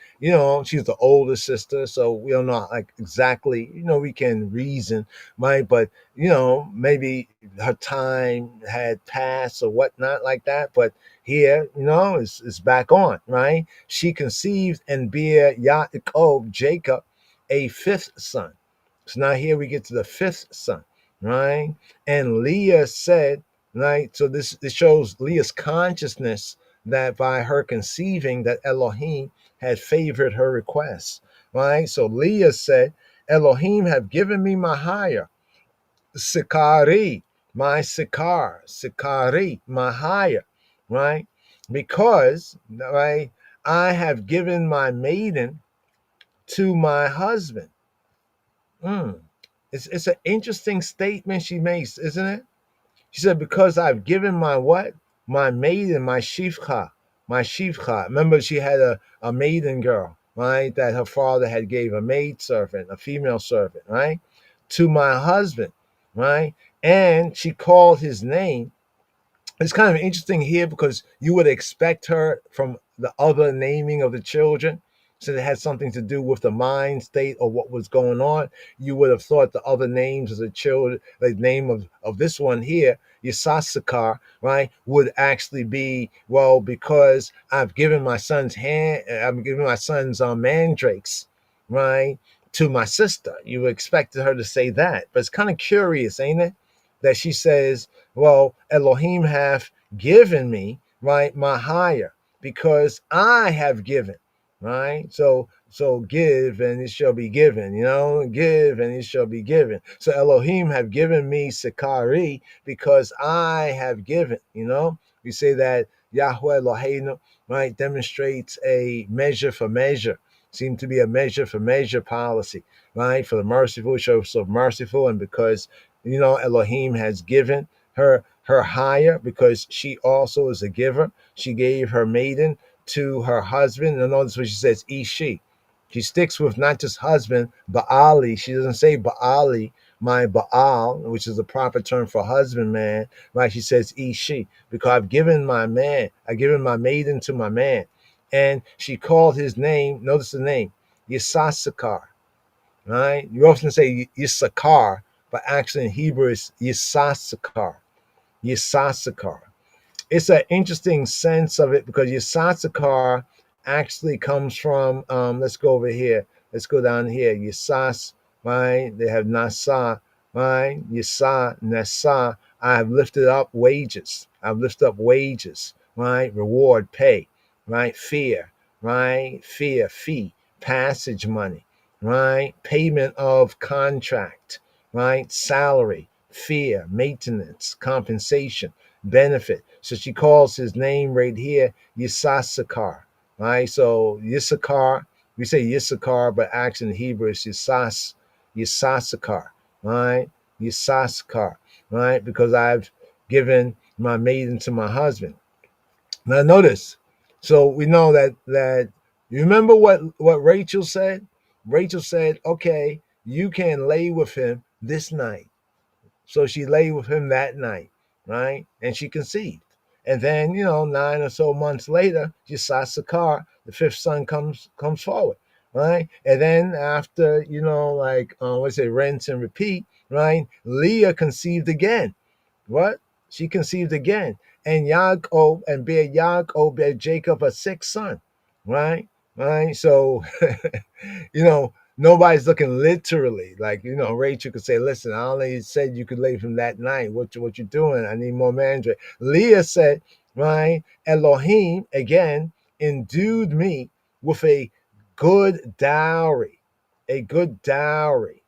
she's the older sister. So we don't know like exactly, we can reason, right? But, maybe her time had passed or whatnot like that. But here, it's back on, right? She conceived and bear Yaakov, Jacob, a fifth son. So now here we get to the fifth son, right? And Leah said, right? So this shows Leah's consciousness that by her conceiving that Elohim had favored her request, right? So Leah said, Elohim have given me my hire, Sikari, my Sikari, my hire, right? Because, right, I have given my maiden to my husband. It's an interesting statement she makes, isn't it? She said, because I've given my what? My maiden, my shifcha. Remember, she had a maiden girl, right? That her father had gave a maid servant, a female servant, right? To my husband, right? And she called his name. It's kind of interesting here because you would expect her from the other naming of the children, so it had something to do with the mind state or what was going on. You would have thought the other names of the children, the name of this one here, Yisasakar, right, would actually be, well, because I've given my son's mandrakes, right, to my sister. You expected her to say that, but it's kind of curious, ain't it? That she says, well, Elohim hath given me, right, my hire, because I have given, right? So give and it shall be given, give and it shall be given. So Elohim have given me Sikari because I have given, we say that Yahweh Eloheinu, right, demonstrates a measure for measure, seem to be a measure for measure policy, right? For the merciful, shows so merciful, and because Elohim has given her higher, because she also is a giver. She gave her maiden to her husband. And notice what she says, Ishi. She sticks with not just husband, Baali. She doesn't say Baali, my Baal, which is the proper term for husband, man. Right? She says Ishi, because I've given my maiden to my man. And she called his name, notice the name, Yisasakar. Right? You often say Yisakar, but actually in Hebrew it's Yisasakar. Yisasakar. It's an interesting sense of it because Yisasakar actually comes from, let's go over here. Let's go down here. Yisas, right? They have Nasa, right? Yisa, Nasa. I have lifted up wages. I've lifted up wages, right? Reward, pay, right? Fear, right? Fear, fee, passage money, right? Payment of contract, right? Salary, fear, maintenance, compensation, benefit. So she calls his name right here Yisasakar, right? So Yissachar, we say Yissachar, but actually in Hebrew it's Yisasakar, right? Yisasakar, right? Because I've given my maiden to my husband. Now notice, so we know that you remember what Rachel said? Rachel said, okay, you can lay with him this night. So she lay with him that night, right? And she conceived. And then, 9 or so months later, Yisasakar, the fifth son, comes forward, right? And then after, what's it, rinse and repeat, right? Leah conceived again. What? She conceived again. And Yaakov bear Jacob a sixth son, right? Right? So, nobody's looking literally. Like, Rachel could say, listen, I only said you could lay from that night. What you doing? I need more mandrake. Leah said, right, Elohim, again, endued me with a good dowry. A good dowry.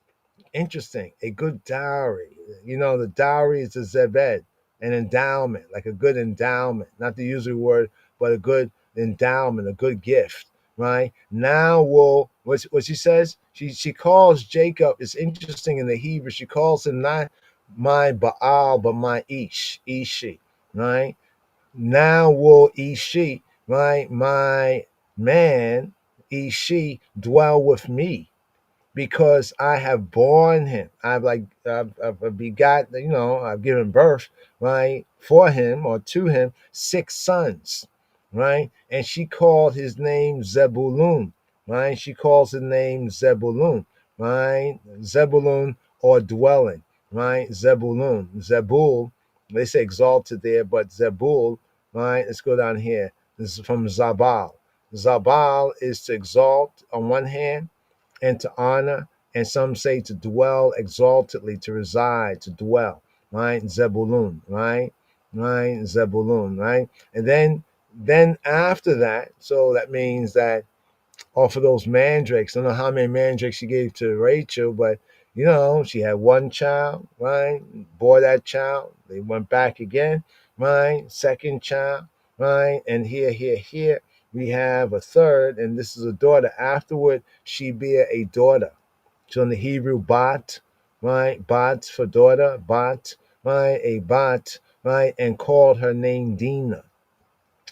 Interesting. A good dowry. The dowry is a zebed, an endowment, like a good endowment, not the usual word, but a good endowment, a good gift, right? Now what she says, she calls Jacob, it's interesting in the Hebrew, she calls him not my Baal, but my Ishi, right? Now will Ishi, right? My man, Ishi, dwell with me, because I have borne him. I've begot, I've given birth, right, for him or to him, six sons, right? And she called his name Zebulun, right? She calls his name Zebulun, right? Zebulun, or dwelling, right? Zebulun. Zebul, they say exalted there, but Zebul, right? Let's go down here. This is from Zabal. Zabal is to exalt on one hand, and to honor, and some say to dwell exaltedly, to reside, to dwell, right? Zebulun, right? Right? Zebulun, right? And then after that, so that means that off of those mandrakes, I don't know how many mandrakes she gave to Rachel, but she had one child, right? Bore that child. They went back again, right? Second child, right? And here, we have a third, and this is a daughter. Afterward, she bear a daughter. So in the Hebrew, bat, right? Bat for daughter, bat, right? A bat, right? And called her name Dinah.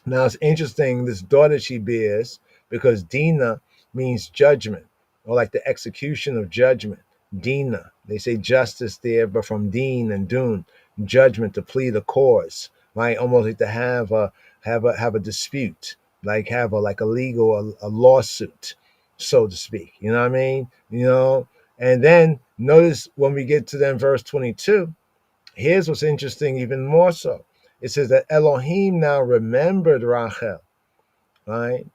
Now it's interesting, this daughter she bears, because Dina means judgment, or like the execution of judgment. Dina, they say justice there, but from Deen and Dun, judgment, to plead a cause, right? Almost like to have a dispute, like have a legal a lawsuit, so to speak. You know what I mean? And then notice when we get to then verse 22. Here's what's interesting, even more so. It says that Elohim now remembered Rachel, right?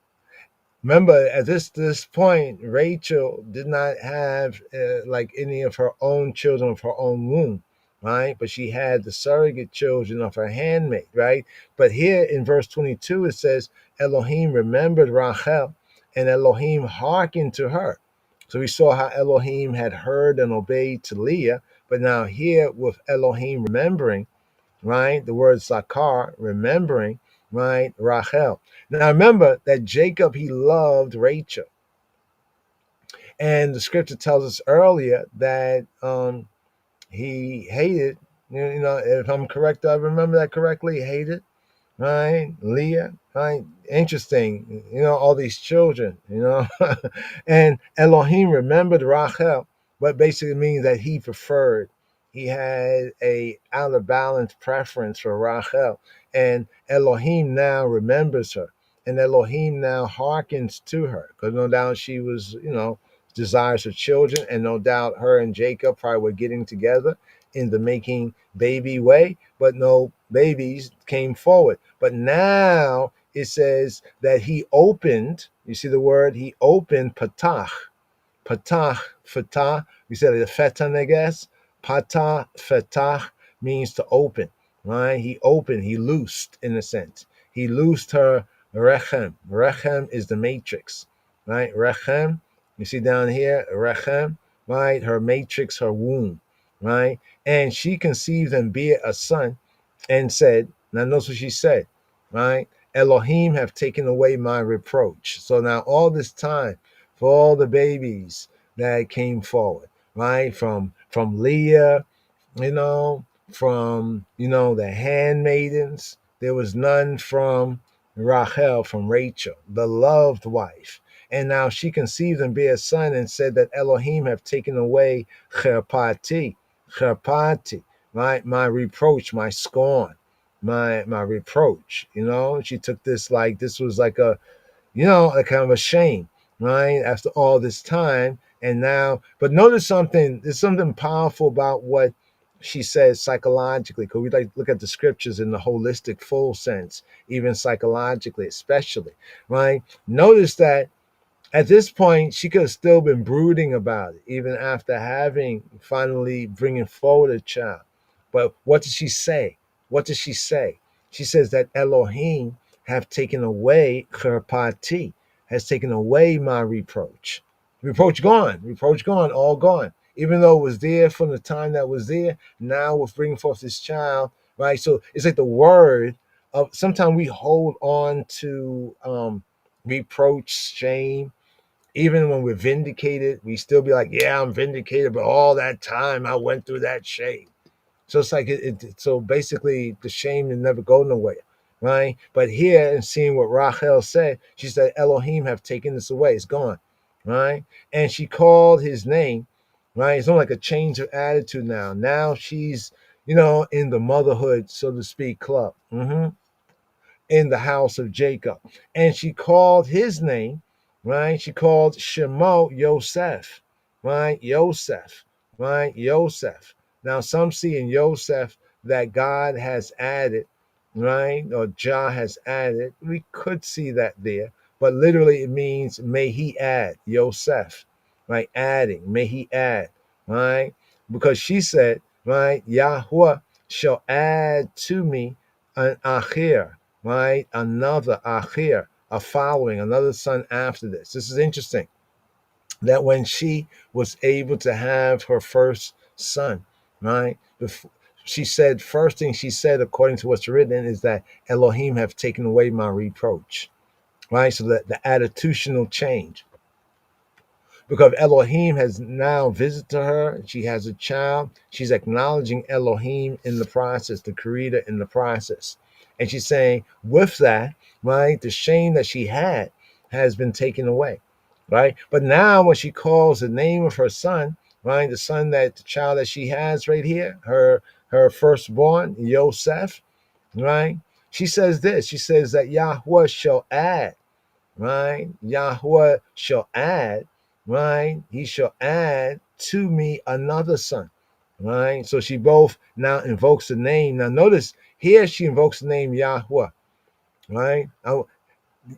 Remember, at this point, Rachel did not have like any of her own children of her own womb, right? But she had the surrogate children of her handmaid, right? But here in verse 22, it says, Elohim remembered Rachel, and Elohim hearkened to her. So we saw how Elohim had heard and obeyed to Leah, but now here with Elohim remembering, right? The word sakar, remembering, right? Rachel. Now remember that Jacob, he loved Rachel. And the scripture tells us earlier that he hated, if I'm correct, I remember that correctly, hated, right? Leah, right? Interesting, all these children, and Elohim remembered Rachel, but basically means that he preferred. He had a out of balance preference for Rachel, and Elohim now remembers her, and Elohim now hearkens to her, because no doubt she was, desires her children, and no doubt her and Jacob probably were getting together in the making baby way, but no babies came forward. But now it says that he opened, you see the word, he opened patach. Patach, fatah, we said it, fetan, I guess. Patah, fatah means to open, right? He opened, he loosed in a sense. He loosed her rechem. Rechem is the matrix, right? Rechem, you see down here, rechem, right? Her matrix, her womb, right? And she conceived and bare a son and said, now notice what she said, right? Elohim have taken away my reproach. So now all this time, for all the babies that came forward, right? From Leah, from the handmaidens, there was none from Rachel, from Rachel, the loved wife. And now she conceived and bare a son and said that Elohim have taken away cherpati, right? My reproach, my scorn, my reproach. She took this like this was like a a kind of a shame, right? After all this time, and now, but notice something. There's something powerful about what she says psychologically, because we like to look at the scriptures in the holistic, full sense, even psychologically, especially, right? Notice that at this point, she could have still been brooding about it, even after having finally bringing forward a child. But what did she say? What does she say? She says that Elohim have taken away cherpati, has taken away my reproach. Reproach gone, all gone. Even though it was there from the time that was there, now we're bringing forth this child, right? So it's like the word of, sometimes we hold on to reproach, shame, even when we're vindicated, we still be like, yeah, I'm vindicated, but all that time I went through that shame. So it's like, so basically the shame will never go nowhere, right? But here, and seeing what Rachel said, she said, Elohim have taken this away. It's gone, right? And she called his name, right? It's not like a change of attitude now. Now she's, in the motherhood, so to speak, club. In the house of Jacob. And she called his name, right? She called Shemo Yosef, right? Yosef, right? Yosef. Now, some see in Yosef that God has added, right? Or Jah has added. We could see that there, but literally it means may he add, Yosef, right? Adding, may he add, right? Because she said, right? Yahweh shall add to me an achir, right? Another Achir, a following, another son after this. This is interesting that when she was able to have her first son, right? She said, first thing she said, according to what's written, is that Elohim have taken away my reproach, right? So that the attitudinal change. Because Elohim has now visited her, she has a child, she's acknowledging Elohim in the process, the creator in the process. And she's saying, with that, right, the shame that she had has been taken away, right? But now when she calls the name of her son, right, the child that she has right here, her firstborn, Yosef, right? She says this, she says that Yahweh shall add, right? Yahweh shall add, right? He shall add to me another son, right? So she both now invokes the name. Now notice here she invokes the name Yahweh, right? Now,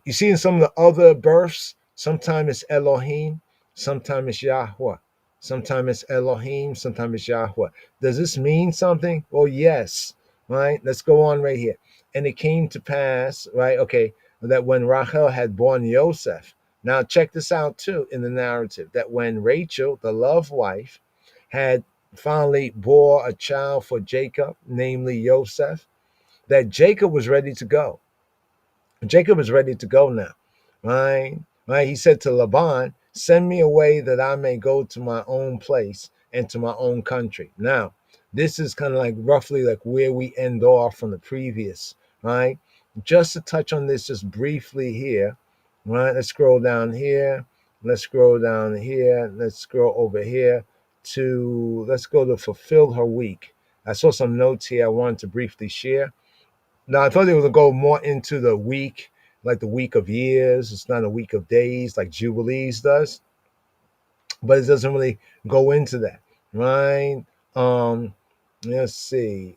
you see in some of the other births, sometimes it's Elohim, sometimes it's Yahweh, sometimes it's Elohim, sometimes it's Yahweh. Does this mean something? Well, yes, right? Let's go on right here. And it came to pass, right? Okay, that when Rachel had born Yosef, now check this out too in the narrative, that when Rachel, the loved wife, had finally bore a child for Jacob, namely Yosef, that Jacob was ready to go. Jacob is ready to go now, right? Right? He said to Laban, "Send me away that I may go to my own place and to my own country." Now, this is kind of like roughly like where we end off from the previous, right? Just to touch on this just briefly here, right? Let's scroll down here. Let's scroll down here. Let's scroll over here to, let's go to fulfill her week. I saw some notes here I wanted to briefly share. Now, I thought they were going to go more into the week, like the week of years. It's not a week of days like Jubilees does, but it doesn't really go into that, right? Um, let's see.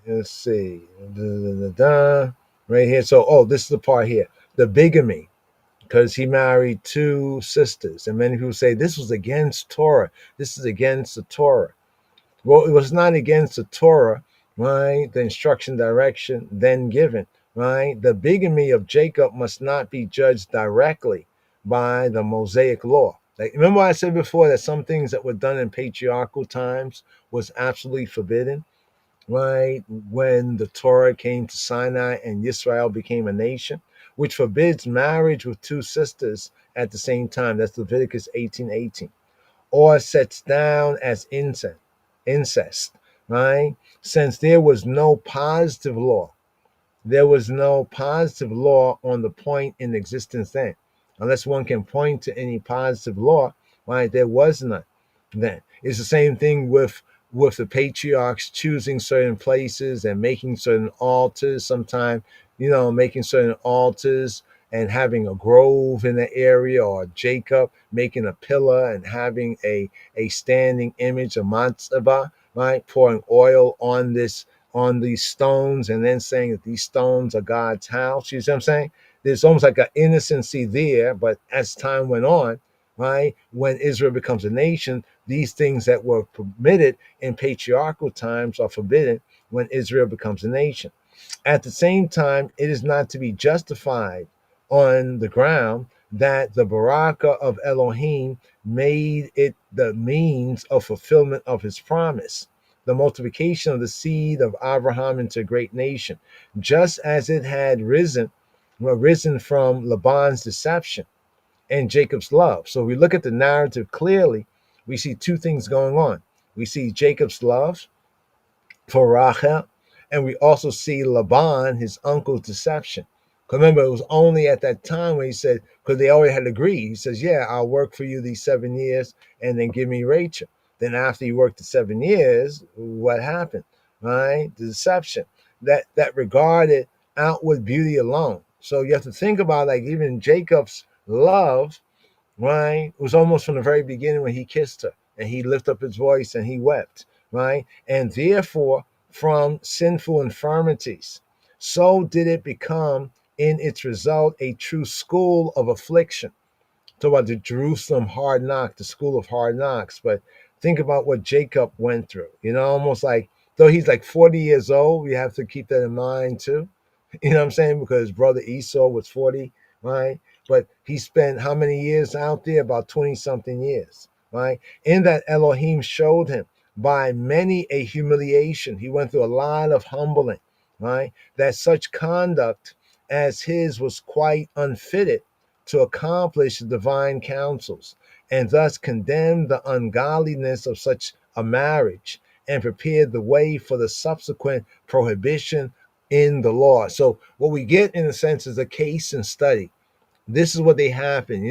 Let's see. Da, da, da, da. Right here. So, oh, this is the part here. The bigamy, because he married two sisters. And many people say this was against Torah. This is against the Torah. Well, it was not against the Torah, right? The instruction direction then given, right? The bigamy of Jacob must not be judged directly by the Mosaic law. Like, remember I said before that some things that were done in patriarchal times was absolutely forbidden, right? When the Torah came to Sinai and Israel became a nation, which forbids marriage with two sisters at the same time. That's Leviticus 18:18, or sets down as incest, right? Since there was no positive law, there was no positive law on the point in existence then. Unless one can point to any positive law, right? There was none then. It's the same thing with the patriarchs choosing certain places and making certain altars. Sometimes, making certain altars and having a grove in the area, or Jacob making a pillar and having a standing image of Matzah, right? Pouring oil on these stones and then saying that these stones are God's house. You see what I'm saying? There's almost like an innocency there, but as time went on, right, when Israel becomes a nation, these things that were permitted in patriarchal times are forbidden when Israel becomes a nation. At the same time, it is not to be justified on the ground that the Baraka of Elohim made it the means of fulfillment of his promise, the multiplication of the seed of Abraham into a great nation, just as it had risen from Laban's deception and Jacob's love. So we look at the narrative clearly, we see two things going on. We see Jacob's love for Rachel, and we also see Laban, his uncle's deception. Remember, it was only at that time when he said, because they already had agreed, he says, "Yeah, I'll work for you these 7 years and then give me Rachel." Then after he worked the 7 years, what happened? Right? The deception that regarded outward beauty alone. So you have to think about, like, even Jacob's love, right? It was almost from the very beginning when he kissed her and he lifted up his voice and he wept, right? And therefore, from sinful infirmities, so did it become in its result a true school of affliction. Talk about the Jerusalem hard knock, the school of hard knocks. But think about what Jacob went through, almost like, though he's like 40 years old, we have to keep that in mind too. You know what I'm saying? Because his brother Esau was 40, right? But he spent how many years out there? About 20 something years, right? In that Elohim showed him by many a humiliation. He went through a lot of humbling, right? That such conduct as his was quite unfitted to accomplish the divine counsels, and thus condemned the ungodliness of such a marriage and prepared the way for the subsequent prohibition in the law. So what we get in a sense is a case and study. This is what they happened,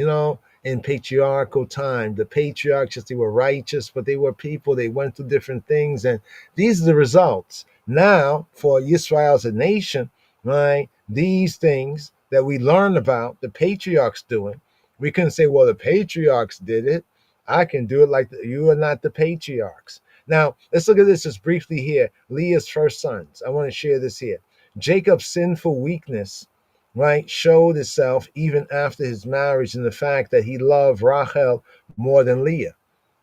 in patriarchal time. The patriarchs, they were righteous, but they were people. They went through different things, and these are the results. Now, for Israel as a nation, right, these things that we learn about the patriarchs doing, we couldn't say, well, the patriarchs did it. I can do it like you are not the patriarchs. Now, let's look at this just briefly here. Leah's first sons. I want to share this here. Jacob's sinful weakness, right, showed itself even after his marriage in the fact that he loved Rachel more than Leah.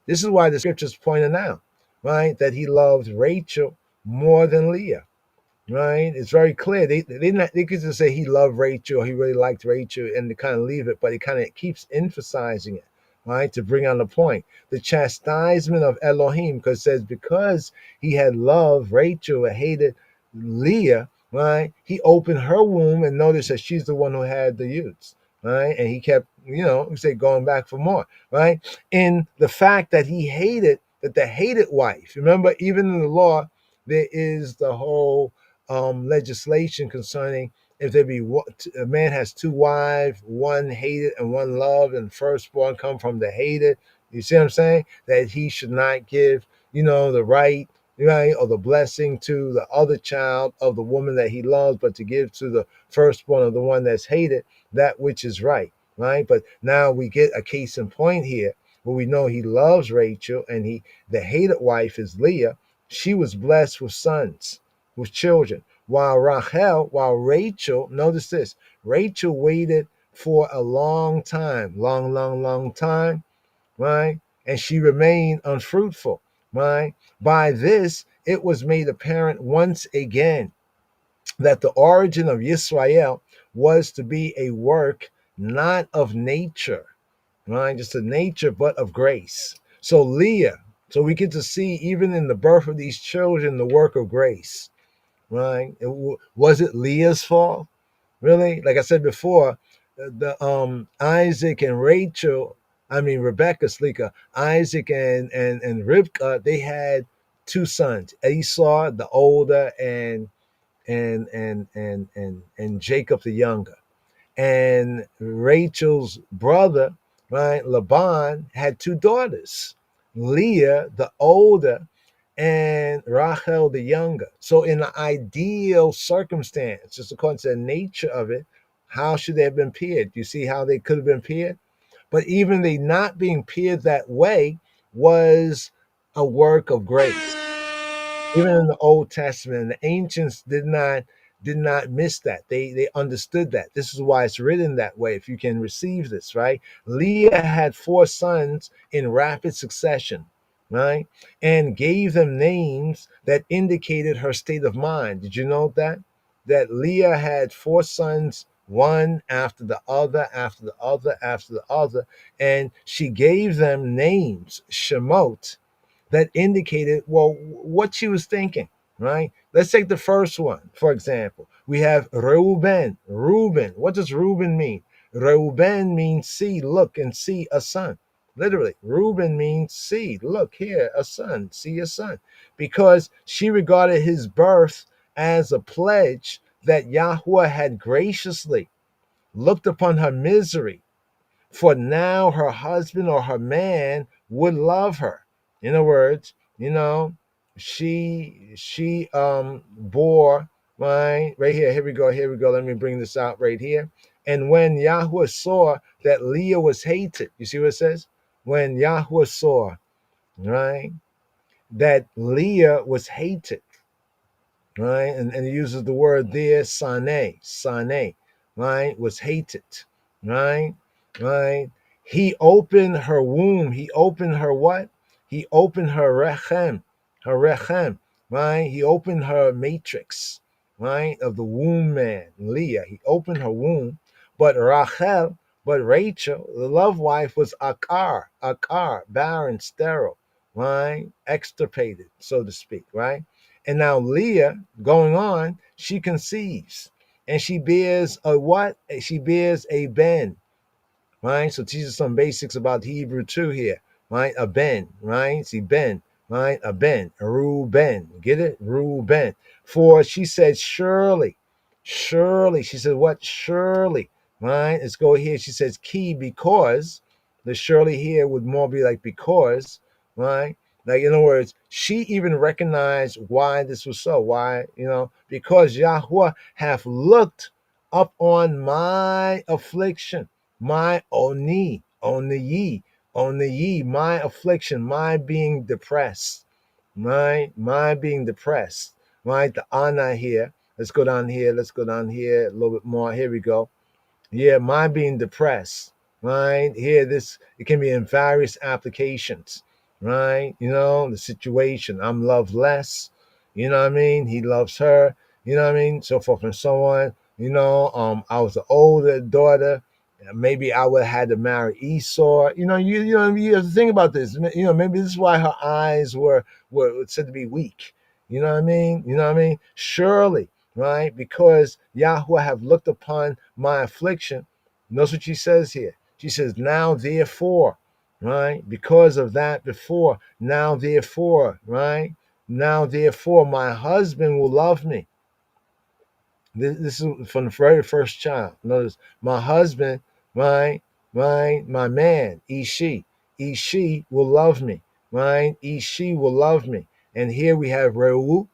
This is why the scriptures pointed out, right, that he loved Rachel more than Leah. Right? It's very clear. They could just say he loved Rachel, he really liked Rachel, and they kind of leave it, but he kind of keeps emphasizing it, right? To bring on the point. The chastisement of Elohim, because it says because he had loved Rachel and hated Leah, right? He opened her womb and noticed that she's the one who had the youths, right? And he kept, he said, going back for more, right? In the fact that he hated, that the hated wife, remember, even in the law, there is the whole legislation concerning if there be a man has two wives, one hated and one loved, and firstborn come from the hated. You see what I'm saying? That he should not give, the right, or the blessing to the other child of the woman that he loves, but to give to the firstborn of the one that's hated that which is right. But now we get a case in point here where we know he loves Rachel, and the hated wife is Leah. She was blessed with sons, with children. While Rachel, notice this, Rachel waited for a long time, long time, right? And she remained unfruitful, right? By this, it was made apparent once again that the origin of Yisrael was to be a work not of nature, right? Just of nature, but of grace. So Leah, so we get to see even in the birth of these children the work of grace, right? Was it Leah's fault? Really? Like I said before, the Isaac and Rachel, I mean Rebecca, Slika, Isaac and Rivka, they had two sons, Esau the older, and Jacob the younger. And Rachel's brother, right, Laban, had two daughters, Leah the older and Rachel the younger. So in the ideal circumstance, just according to the nature of it, how should they have been paired? You see how they could have been paired? But even they not being paired that way was a work of grace. Even in the Old Testament, the ancients did not miss that. They understood that. This is why it's written that way. If you can receive this, right? Leah had four sons in rapid succession, right? And gave them names that indicated her state of mind. Did you know that? That Leah had four sons, one after the other, after the other, after the other, and she gave them names, Shemot, that indicated, well, what she was thinking, right? Let's take the first one, for example. We have Reuben. Reuben. What does Reuben mean? Reuben means see, look, and see a son. Literally, Reuben means see, look, here, a son, see a son. Because she regarded his birth as a pledge that Yahweh had graciously looked upon her misery, for now her husband or her man would love her. In other words, she bore, right here we go, let me bring this out right here. And when Yahweh saw that Leah was hated, you see what it says? When Yahweh saw, right, that Leah was hated, right? And he uses the word there, sane, right? Was hated, right? Right? He opened her womb. He opened her what? He opened her rechem, right? He opened her matrix, right? Of the womb man, Leah. He opened her womb. But Rachel, the love wife, was akar, barren, sterile, right? Extirpated, so to speak, right? And now Leah, going on, she conceives and she bears a what? She bears a ben, right? So teaches some basics about Hebrew too here, right? A ben, right? See ben, right? A ben, a Reuben, get it? Reuben. For she said, surely. She said, what? Surely, right? Let's go here. She says, key, because. The surely here would more be like because, right? Like, in other words, she even recognized why this was so. Why? Because Yahweh hath looked up on my affliction, my on the ye, my affliction, my being depressed, my being depressed, right? The ana here. Let's go down here a little bit more. Here we go. Yeah, my being depressed, right? Here, it can be in various applications, right? The situation. I'm loved less, you know what I mean? He loves her, you know what I mean? So forth and so on. I was the older daughter. Maybe I would have had to marry Esau. You have to think about this. Maybe this is why her eyes were said to be weak. You know what I mean? Surely right? Because Yahweh have looked upon my affliction. Notice what she says here. She says, now therefore, right? Because of that before, now therefore, right? Now therefore, my husband will love me. This is from the very first child. Notice, my husband, my man, Ishi will love me, right? Ishi will love me. And here we have Reu.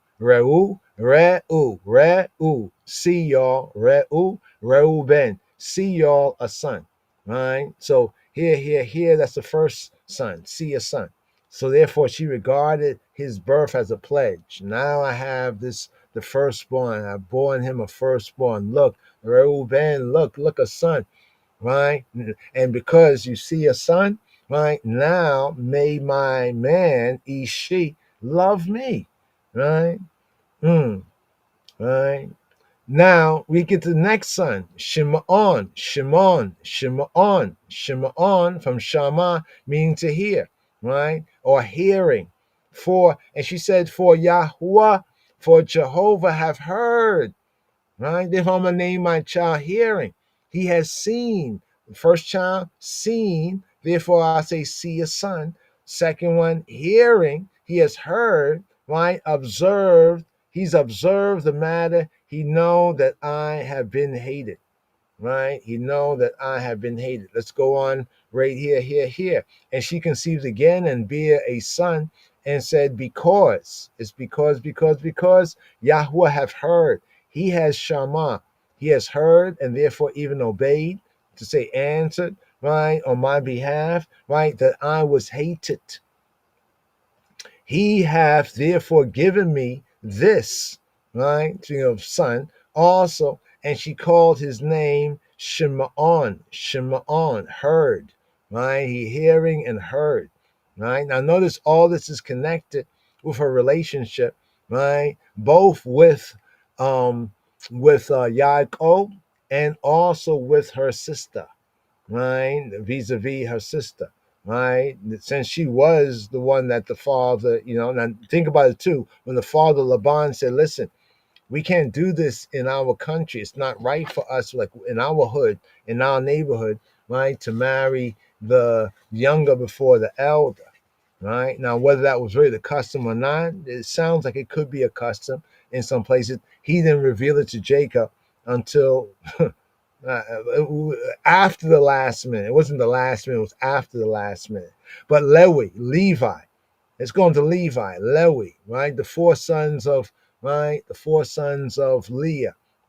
See y'all, Reuben. See y'all a son, right? So here, that's the first son. See a son. So therefore, she regarded his birth as a pledge. Now I have the firstborn. I born him a firstborn. Look, Reuben, look, a son, right? And because you see a son, right, now may my man, Ishi, love me, right? Right? Now we get to the next son, Shimon from Shama, meaning to hear, right? Or hearing. And she said, for Yahuwah, for Jehovah have heard, right? Therefore I'm going to name my child hearing. He has seen. First child, seen. Therefore I say, see a son. Second one, hearing. He has heard, right? Observed. He's observed the matter. He know that I have been hated, right? He know that I have been hated. Let's go on right here. And she conceived again and bare a son and said, because Yahweh have heard. He has Shama. He has heard and therefore even obeyed, to say answered, right, on my behalf, right, that I was hated. He hath therefore given me this, right, son also, and she called his name Shimon, heard, right? He hearing and heard, right? Now notice all this is connected with her relationship, right? Both with Yaakov and also with her sister, right? Vis-a-vis her sister, right? Since she was the one that the father, now think about it too. When the father Laban said, listen, we can't do this in our country. It's not right for us, like in our hood, in our neighborhood, right, to marry the younger before the elder, right? Now, whether that was really the custom or not, it sounds like it could be a custom in some places. He didn't reveal it to Jacob until after the last minute. It wasn't the last minute, it was after the last minute. But Levi, it's going to Levi, right? The four sons of Leah,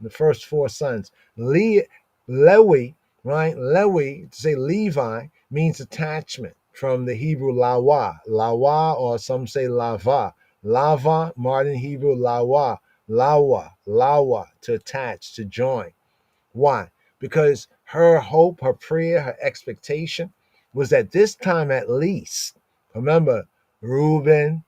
the first four sons. Lewi, right? Lewi, to say Levi, means attachment from the Hebrew lawa, or some say lava. Lava, modern Hebrew lawa, to attach, to join. Why? Because her hope, her prayer, her expectation was that this time at least, remember, Reuben,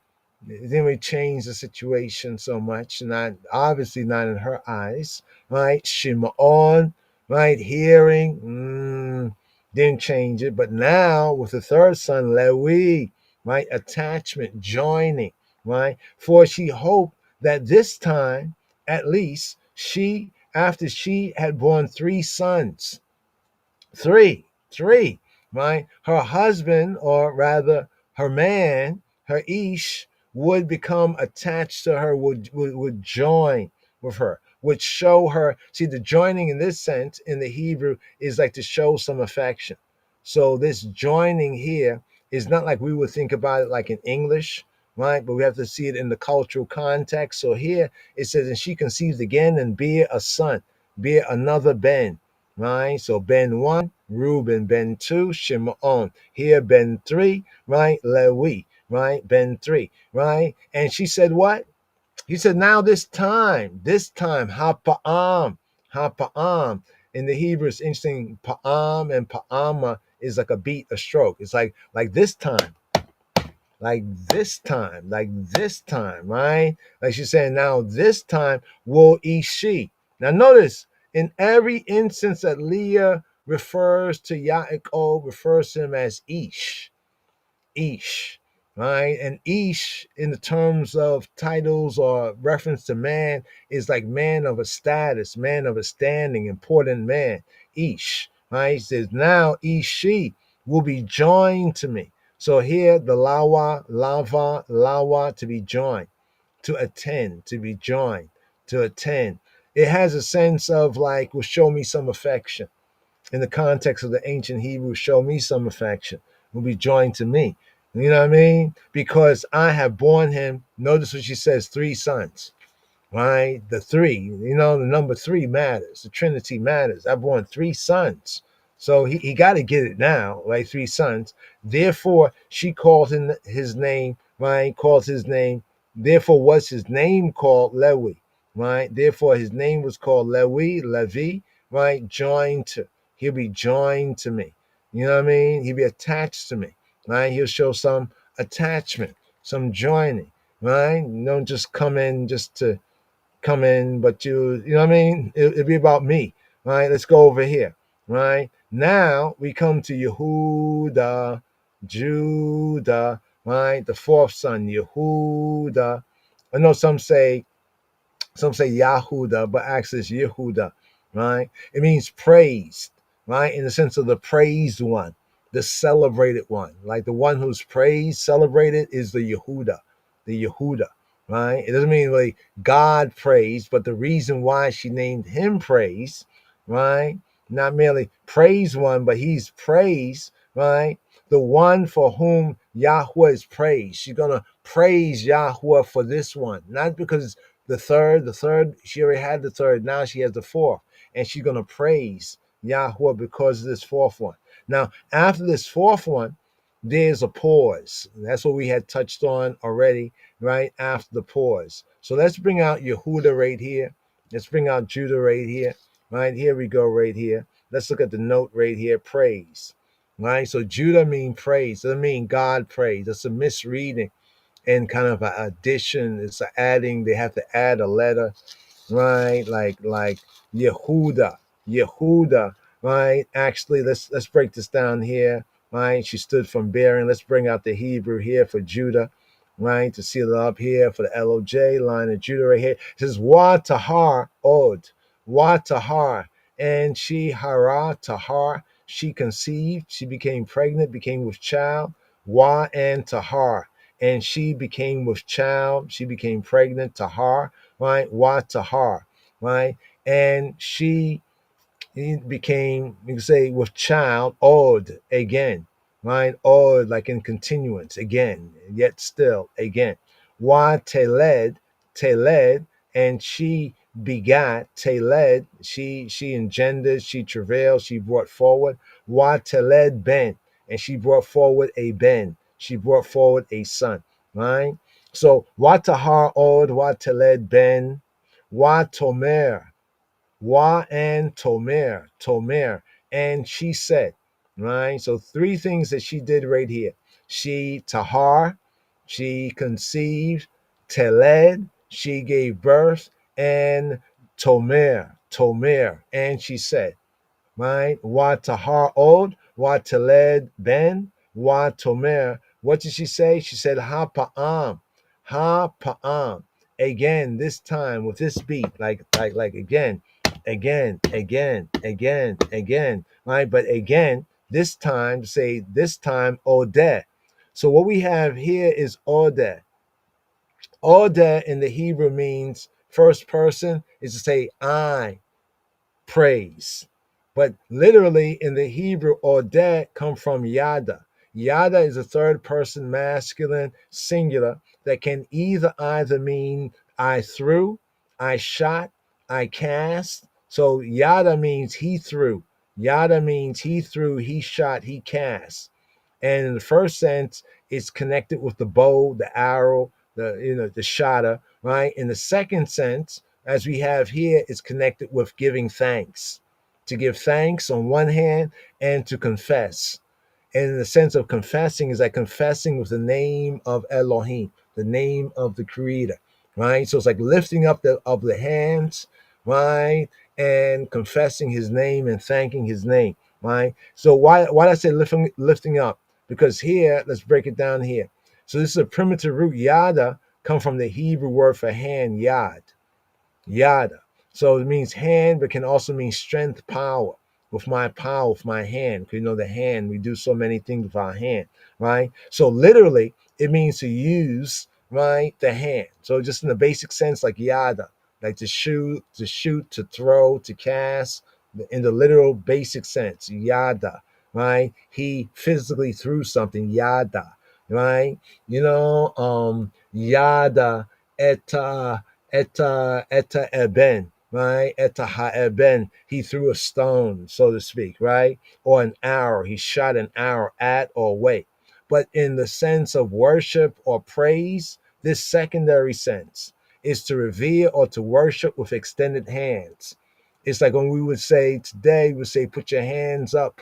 then we change the situation so much, not obviously not in her eyes, right? Shimon, right? Hearing, didn't change it. But now with the third son, Lewi, right? Attachment, joining, right? For she hoped that this time, at least, after she had born three sons, three, right? Her husband, or rather her man, her Ish, would become attached to her, would join with her, would show her. See, the joining in this sense in the Hebrew is like to show some affection. So this joining here is not like we would think about it like in English, right? But we have to see it in the cultural context. So here it says, and she conceived again and bare a son, bare another Ben, right? So Ben 1, Reuben. Ben 2, Shimon. Here Ben 3, right? Lewi, right? Ben 3, right? And she said what? He said, now this time, hapa'am. In the Hebrew, it's interesting. Pa'am and pa'ama is like a beat, a stroke. It's like this time, right? Like she's saying, now this time will Ishi. Now notice, in every instance that Leah refers to Yaakov, refers to him as Ish, right? And Ish, in the terms of titles or reference to man, is like man of a status, man of a standing, important man. Ish, right? He says, now Ishi will be joined to me. So here, the lawa, to be joined, to attend, to be joined, to attend. It has a sense of like, will show me some affection. In the context of the ancient Hebrew, show me some affection, will be joined to me. You know what I mean? Because I have borne him. Notice what she says, 3 sons, right? The 3, the number 3 matters. The Trinity matters. I born 3 sons. So he got to get it now, right? 3 sons. Therefore, she called him his name, right? Called his name. Therefore, was his name called Lewi, right? Therefore, his name was called Levi, right? Joined to. He'll be joined to me. You know what I mean? He'll be attached to me, right? He'll show some attachment, some joining, right? You don't just come in just to come in, but you know what I mean? It'll be about me, right? Let's go over here, right? Now we come to Yehuda, Judah, right? The 4th son, Yehuda. I know some say Yahuda, but actually it's Yehuda, right? It means praised, right? In the sense of the praised one, the celebrated one. Like the one who's praised, celebrated is the Yehuda, right? It doesn't mean like God praised, but the reason why she named him praise, right? Not merely praise one, but he's praised, right? The one for whom Yahweh is praised. She's going to praise Yahweh for this one, not because the third, she already had the 3rd. Now she has the 4th. And she's going to praise Yahweh because of this 4th one. Now, after this 4th one, there's a pause. That's what we had touched on already, right? After the pause. So let's bring out Yehuda right here. Let's bring out Judah right here. Right? Here we go right here. Let's look at the note right here. Praise. Right? So Judah means praise. Doesn't mean God praise. That's a misreading and kind of an addition. It's an adding. They have to add a letter, right? Like Yehuda, right? Actually, let's break this down here, right? She stood from bearing. Let's bring out the Hebrew here for Judah, right? To seal it up here for the LOJ line of Judah right here. It says Wa Tahar Od, Wa Tahar, and she Hara Tahar. She conceived. She became pregnant. Became with child. Wa and Tahar. And she became with child, she became pregnant, Tahar, right? Wa Tahar, right? And she became, you can say, with child, Od, again, right? Od, like in continuance, again, yet still, again. Wa Teled, and she begat, Teled, she engendered, she travailed, she brought forward. Wa Teled Ben, and she brought forward a Ben. She brought forward a son, right? So, Wa Tahar Od, Wa Teled Ben, Wa Tomer, Wa and Tomer. And she said, right? So 3 things that she did right here. She Tahar, she conceived, Teled, she gave birth, and Tomer. And she said, right? Wa Tahar Od, Wa Teled Ben, Wa Tomer. What did she say? She said, Ha Pa'am. Again, this time with this beat, like again, right? But again, this time, say this time, Odeh. So what we have here is Odeh. Odeh in the Hebrew means first person, is to say I praise. But literally in the Hebrew, Odeh come from Yada. Yada is a 3rd person masculine singular that can either mean I threw, I shot, I cast. So Yada means he threw. Yada means he threw, he shot, he cast. And in the first sense, it's connected with the bow, the arrow, the shotter, right? In the second sense, as we have here, it's connected with giving thanks. To give thanks on one hand and to confess. And in the sense of confessing is like confessing with the name of Elohim, the name of the Creator, right? So it's like lifting up of the hands, right? And confessing his name and thanking his name, right? So why did I say lifting up? Because here, let's break it down here. So this is a primitive root. Yada come from the Hebrew word for hand, yad. Yada. So it means hand, but can also mean strength, power. With my power, with my hand. Because the hand, we do so many things with our hand, right? So literally, it means to use, right, the hand. So just in the basic sense, like yada, like to shoot, to throw, to cast, in the literal basic sense, yada, right? He physically threw something, yada, right? Yada, eta, eta eben, right? Eta ha'eben, he threw a stone, so to speak, right? Or an arrow, he shot an arrow at or away. But in the sense of worship or praise, this secondary sense is to revere or to worship with extended hands. It's like when we would say today, we would say, put your hands up,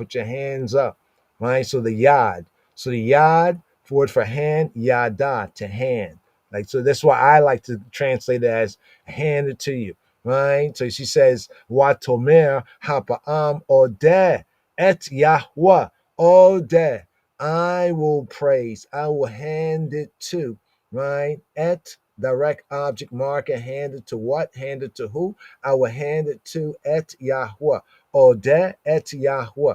right? So the yad. So the yad, word for hand, yada, to hand. Like, so that's why I like to translate it as handed to you, right? So she says, Watomer hapa'am odeh et Yahweh odeh. I will praise, I will hand it to, right? Et, direct object marker, handed to what? Handed to who? I will hand it to et Yahweh. Odeh et Yahweh.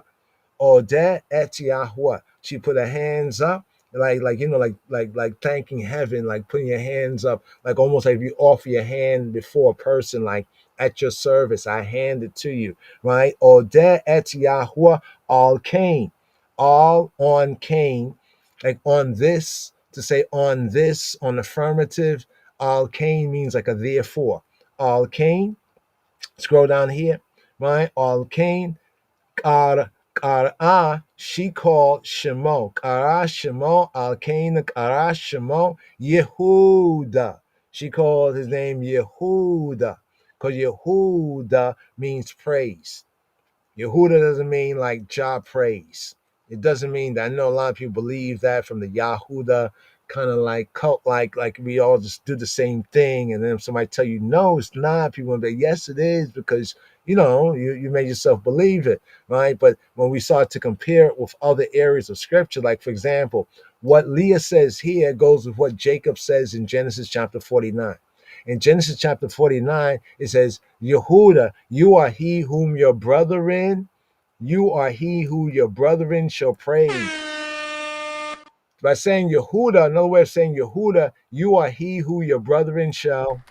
Odeh et Yahweh. She put her hands up, like thanking heaven, like putting your hands up, like almost like if you offer your hand before a person, like at your service, I hand it to you, right? Odeh et Yahweh al Cain, all on Cain, like on this, to say on this, on affirmative, al Cain means like a therefore. Al Cain, scroll down here, right? Al Cain, Kara, she called Shemo. Kara Shemo, Al-Kain, Kara Shemo, Yehuda. She called his name Yehuda, because Yehuda means praise. Yehuda doesn't mean like job praise. It doesn't mean that. I know a lot of people believe that from the Yahuda kind of like cult, like we all just do the same thing, and then if somebody tell you no, it's not, people will be like, yes, it is, because you made yourself believe it, right? But when we start to compare it with other areas of scripture, like for example, what Leah says here goes with what Jacob says in Genesis chapter 49. In Genesis chapter 49, it says, Yehuda, you are he whom your brethren, you are he who your brethren shall praise. By saying Yehuda, another way of saying Yehuda, you are he who your brethren shall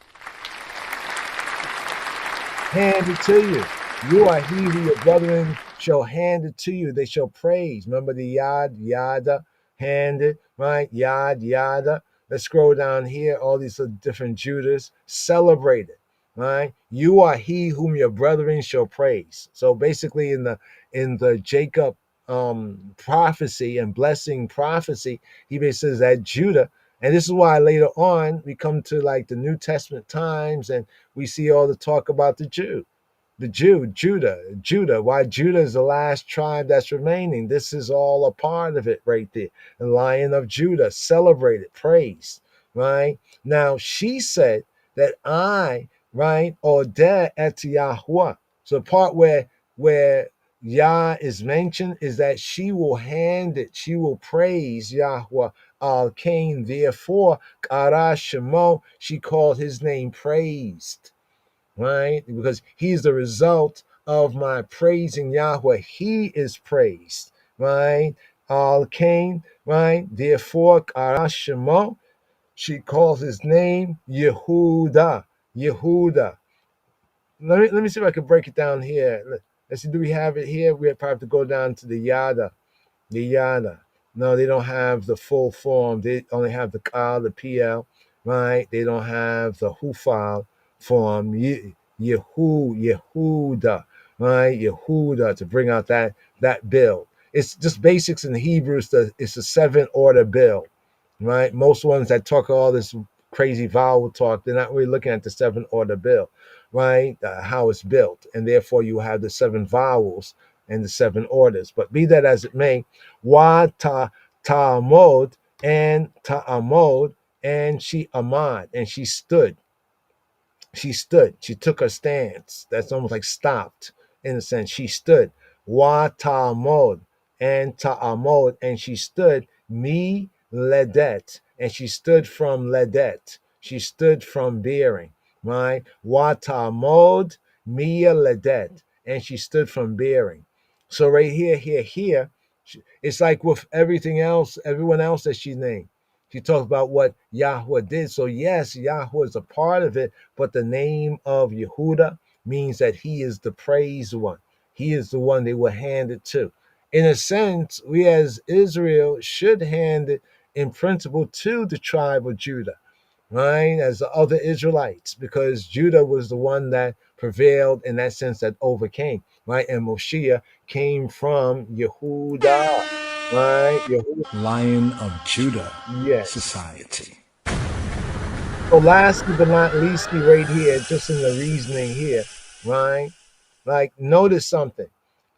hand it to you. You are he who your brethren shall hand it to you. They shall praise. Remember the yad, yada, hand it, right? Yad, yada. Let's scroll down here. All these different Judas celebrate it, right? You are he whom your brethren shall praise. So basically, in the Jacob prophecy and blessing prophecy, he basically says that Judah, and this is why later on we come to like the New Testament times and we see all the talk about the Judah. Why Judah is the last tribe that's remaining. This is all a part of it right there. The Lion of Judah, celebrated, praised, right? Now, she said that I, right, Odeh et Yahweh. So the part where Yah is mentioned is that she will hand it, she will praise Yahweh al Cain. Therefore, Kara Shemo, she called his name praised, right? Because he's the result of my praising Yahweh. He is praised, right? Al Cain, right? Therefore, Kara Shemo, she calls his name Yehuda. Yehuda. Let me see if I can break it down here. Let's see, do we have it here? We probably have to go down to the Yada. The Yada. No, they don't have the full form. They only have the Kal, the PL, right? They don't have the Hufal form. Yehuda, right? Yehuda, to bring out that build. It's just basics in the Hebrew. It's a 7-order build, right? Most ones that talk all this crazy vowel talk, they're not really looking at the 7-order build, right? How it's built, and therefore you have the 7 vowels and the 7 orders. But be that as it may, wa ta'amod and ta'amod, and she amad, and she stood. She stood. She took her stance. That's almost like stopped in a sense. She stood. Wa ta'amod and ta'amod, and she stood. Mi ledet, and she stood from ledet. She stood from bearing, right? Watamod mia ledet, and she stood from bearing. So right here, it's like with everything else, everyone else that she named. She talks about what Yahweh did. So yes, Yahweh is a part of it, but the name of Yehuda means that he is the praised one. He is the one they will hand it to. In a sense, we as Israel should hand it in principle to the tribe of Judah, right? As the other Israelites, because Judah was the one that prevailed in that sense, that overcame, right? And Moshiach came from Yehuda, right? Yehuda. Lion of Judah Yes. Society. So lastly but not leastly, right here, just in the reasoning here, right? Like, notice something,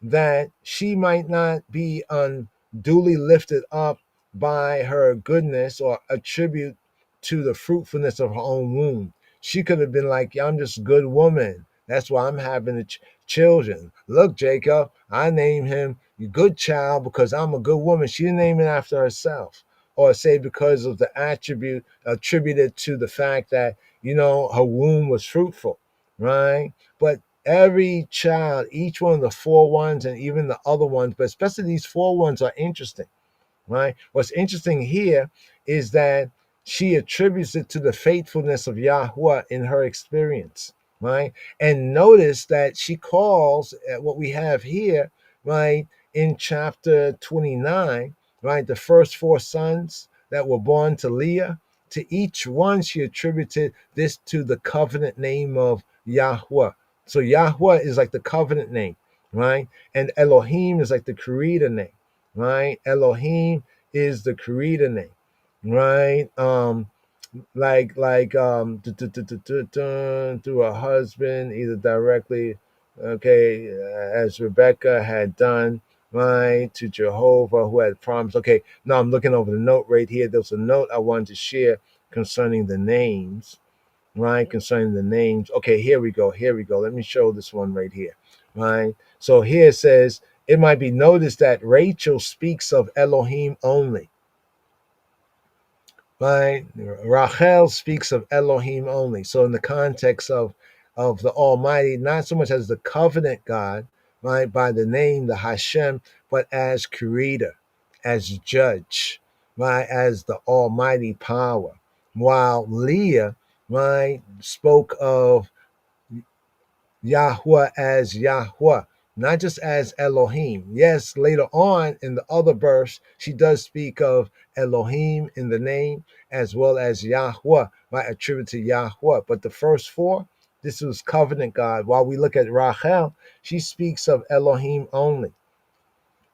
that she might not be unduly lifted up by her goodness or attribute to the fruitfulness of her own womb. She could have been like, yeah, I'm just a good woman. That's why I'm having the children. Look, Jacob, I named him a good child because I'm a good woman. She didn't name it after herself, or say because of the attribute attributed to the fact that, her womb was fruitful, right? But every child, each one of the four ones and even the other ones, but especially these four ones are interesting, right? What's interesting here is that she attributes it to the faithfulness of Yahweh in her experience, right? And notice that she calls what we have here, right, in chapter 29, right, the first four sons that were born to Leah. To each one, she attributed this to the covenant name of Yahweh. So Yahweh is like the covenant name, right? And Elohim is like the creator name, right? Elohim is the creator name, right? Through a husband, either directly, okay, as Rebecca had done, right, to Jehovah who had promised. Okay, now I'm looking over the note right here. There's a note I wanted to share concerning the names, right? Concerning the names. Okay, here we go. Here we go. Let me show this one right here, right? So here it says, it might be noticed that Rachel speaks of Elohim only, right? Rachel speaks of Elohim only. So in the context of the Almighty, not so much as the covenant God, right, by the name, the Hashem, but as creator, as judge, right, as the Almighty power. While Leah, right, spoke of Yahweh as Yahweh, not just as Elohim. Yes, later on in the other verse, she does speak of Elohim in the name as well as Yahweh, right, attributed to Yahweh. But the first four, this was covenant God. While we look at Rachel, she speaks of Elohim only,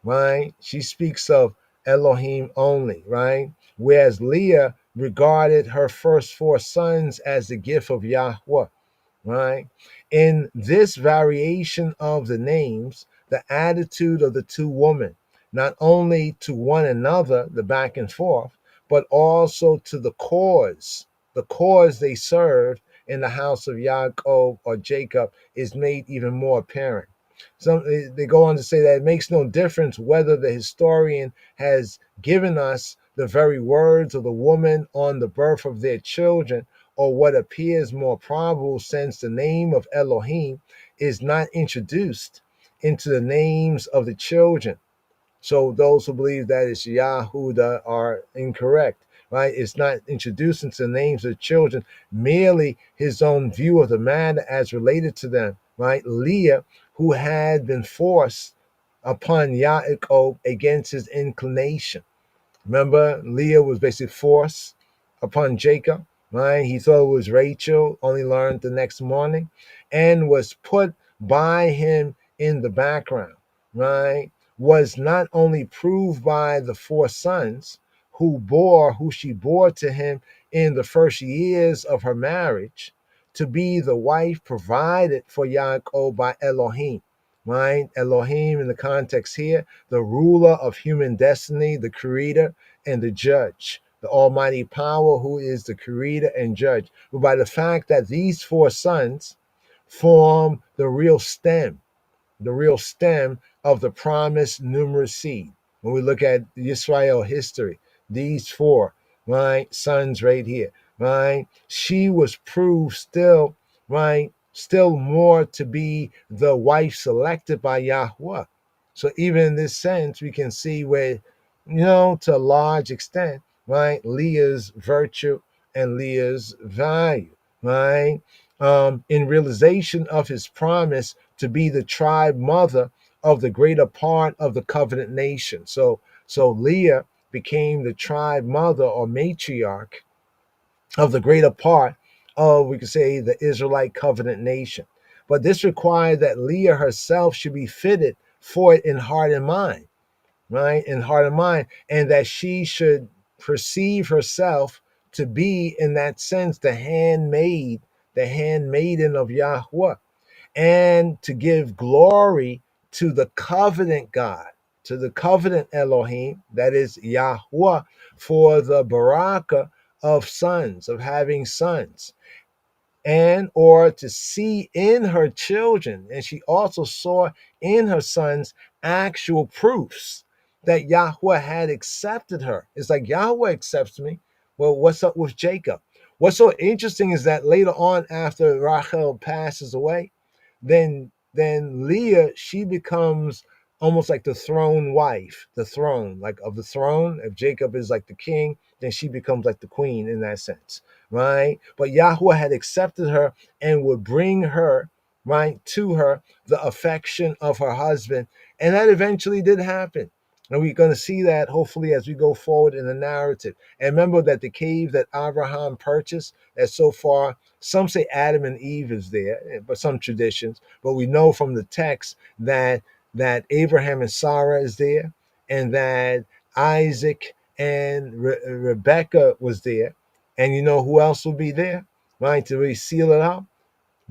right? She speaks of Elohim only, right? Whereas Leah regarded her first four sons as the gift of Yahweh, right? In this variation of the names, the attitude of the two women, not only to one another, the back and forth, but also to the cause they served in the house of Yaakov or Jacob, is made even more apparent. Some they go on to say that it makes no difference whether the historian has given us the very words of the woman on the birth of their children, or what appears more probable, since the name of Elohim is not introduced into the names of the children. So those who believe that it's Yahuda are incorrect, right? It's not introduced into the names of the children, merely his own view of the matter as related to them, right? Leah, who had been forced upon Yaakov against his inclination. Remember, Leah was basically forced upon Jacob, right? He thought it was Rachel, only learned the next morning, and was put by him in the background, right? Was not only proved by the four sons who she bore to him in the first years of her marriage, to be the wife provided for Yaakov by Elohim, right? Elohim in the context here, the ruler of human destiny, the creator and the judge, the almighty power who is the creator and judge. But by the fact that these four sons form the real stem of the promised numerous seed. When we look at Israel history, these four, right? Sons right here, right? She was proved still, right? Still more to be the wife selected by Yahweh. So even in this sense, we can see where, to a large extent, right, Leah's virtue and Leah's value, right? In realization of his promise to be the tribe mother of the greater part of the covenant nation. So Leah became the tribe mother or matriarch of the greater part of, we could say, the Israelite covenant nation. But this required that Leah herself should be fitted for it in heart and mind, right? In heart and mind, and that she should perceive herself to be, in that sense, the handmaid, the handmaiden of Yahweh, and to give glory to the covenant God, to the covenant Elohim, that is Yahweh, for the baraka of sons, of having sons, and or to see in her children, and she also saw in her sons actual proofs that Yahweh had accepted her. It's like, Yahweh accepts me. Well, what's up with Jacob? What's so interesting is that later on, after Rachel passes away, then Leah, she becomes almost like the throne wife, the throne, like of the throne. If Jacob is like the king, then she becomes like the queen in that sense, right? But Yahweh had accepted her and would bring her, right, to her the affection of her husband. And that eventually did happen. And we're going to see that hopefully as we go forward in the narrative. And remember that the cave that Abraham purchased, that so far, some say Adam and Eve is there, but some traditions. But we know from the text that Abraham and Sarah is there, and that Isaac and Rebecca was there. And you know who else will be there, right? To really seal it up?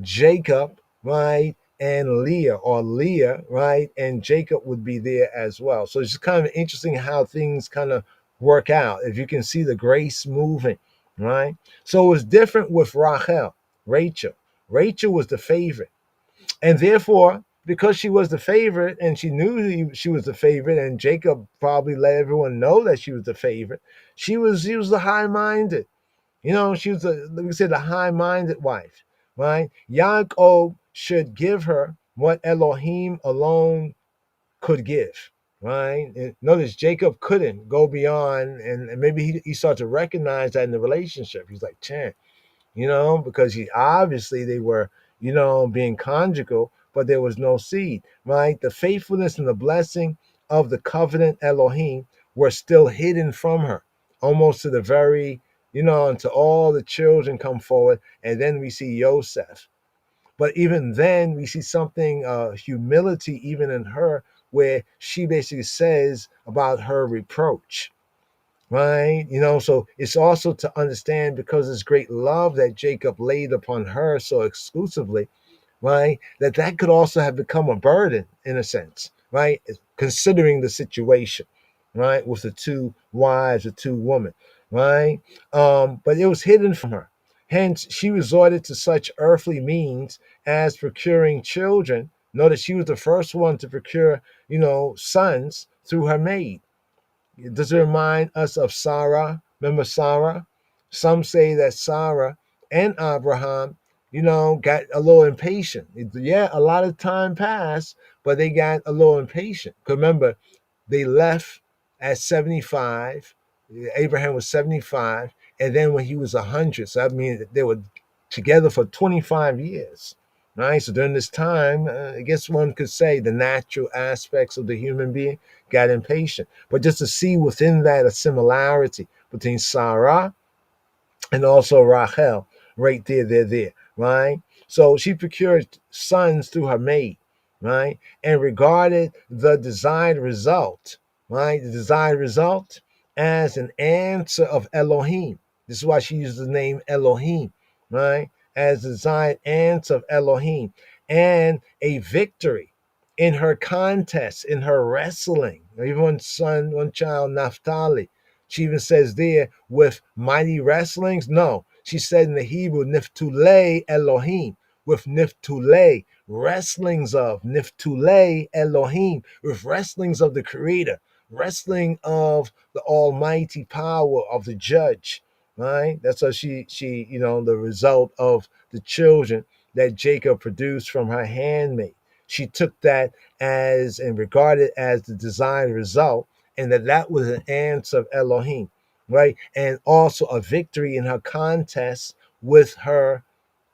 Jacob, right? And Leah, or Leah, right? And Jacob would be there as well. So it's just kind of interesting how things kind of work out. If you can see the grace moving, right? So it was different with Rachel. Rachel was the favorite. And therefore, because she was the favorite and she knew she was the favorite, and Jacob probably let everyone know that she was the favorite, she was the high-minded. She was let me say, the high-minded wife, right? Yaakov should give her what Elohim alone could give, right? And notice Jacob couldn't go beyond, and maybe he started to recognize that in the relationship. He's like, Chan, because they were, being conjugal, but there was no seed, right? The faithfulness and the blessing of the covenant Elohim were still hidden from her, almost to the very, until all the children come forward, and then we see Yosef. But even then, we see something, humility, even in her, where she basically says about her reproach, right? So it's also to understand, because this great love that Jacob laid upon her so exclusively, right? That could also have become a burden in a sense, right? Considering the situation, right? With the two wives, the two women, right? But it was hidden from her. Hence, she resorted to such earthly means as procuring children. Notice she was the first one to procure, sons through her maid. Does it remind us of Sarah? Remember Sarah? Some say that Sarah and Abraham, got a little impatient. Yeah, a lot of time passed, but they got a little impatient. Because remember, they left at 75. Abraham was 75. And then when he was 100, so that means they were together for 25 years. Right? So during this time, I guess one could say the natural aspects of the human being got impatient. But just to see within that a similarity between Sarah and also Rachel, right there, right? So she procured sons through her maid, right? And regarded the desired result, right? The desired result as an answer of Elohim. This is why she uses the name Elohim, right? As the desired answer of Elohim, and a victory in her contest, in her wrestling. Even one child, Naphtali, she even says there, with mighty wrestlings. No, she said in the Hebrew, Niftulei Elohim, with Niftulei, wrestlings of Niftulei Elohim, with wrestlings of the Creator, wrestling of the almighty power of the judge, right? That's how she, the result of the children that Jacob produced from her handmaid. She took that as and regarded as the desired result, and that was an answer of Elohim, right? And also a victory in her contest with her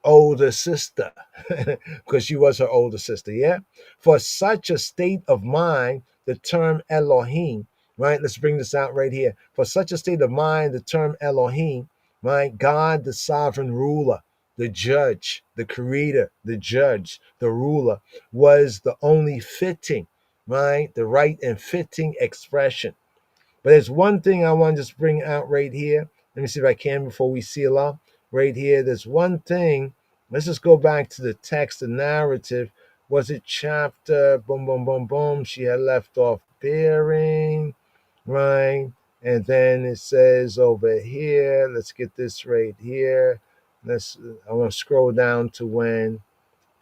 older sister, because she was her older sister, yeah? For such a state of mind, the term Elohim, right? Let's bring this out right here. For such a state of mind, the term Elohim, right? God, the sovereign ruler, the judge, the creator, the judge, the ruler, was the only fitting, right? The right and fitting expression. But there's one thing I want to just bring out right here. Let me see if I can before we seal up. Right here, there's one thing. Let's just go back to the text, the narrative. Was it chapter? Boom, boom, boom, boom. She had left off bearing, right? And then it says over here. Let's get this right here. I'm gonna scroll down to when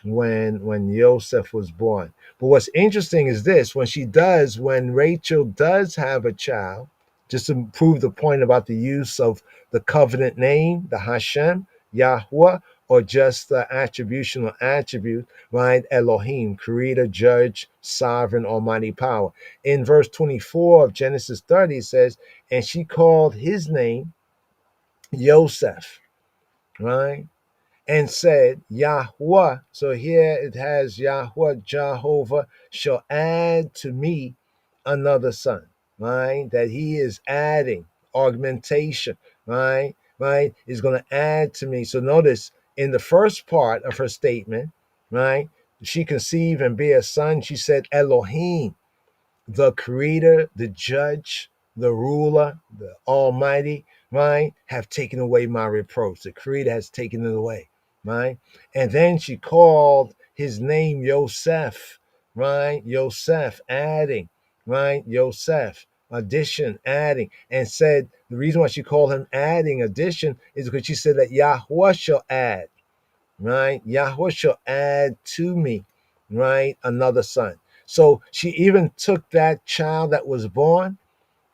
Joseph was born. But what's interesting is this: when Rachel does have a child, just to prove the point about the use of the covenant name, the Hashem, Yahweh, or just the attributional attribute, right? Elohim, creator, judge, sovereign, almighty power. In verse 24 of Genesis 30, it says, and she called his name Joseph, right? And said, Yahweh. So here it has Yahweh, Jehovah shall add to me another son, right? That he is adding, augmentation, right? Right? Is going to add to me. So notice in the first part of her statement, right? She conceived and bear a son. She said, Elohim, the creator, the judge, the ruler, the almighty, right, have taken away my reproach. The creator has taken it away, right? And then she called his name Yosef, right? Yosef, adding, right? Yosef, addition, adding, and said the reason why she called him adding, addition, is because she said that Yahweh shall add, right? Yahweh shall add to me, right, another son. So she even took that child that was born,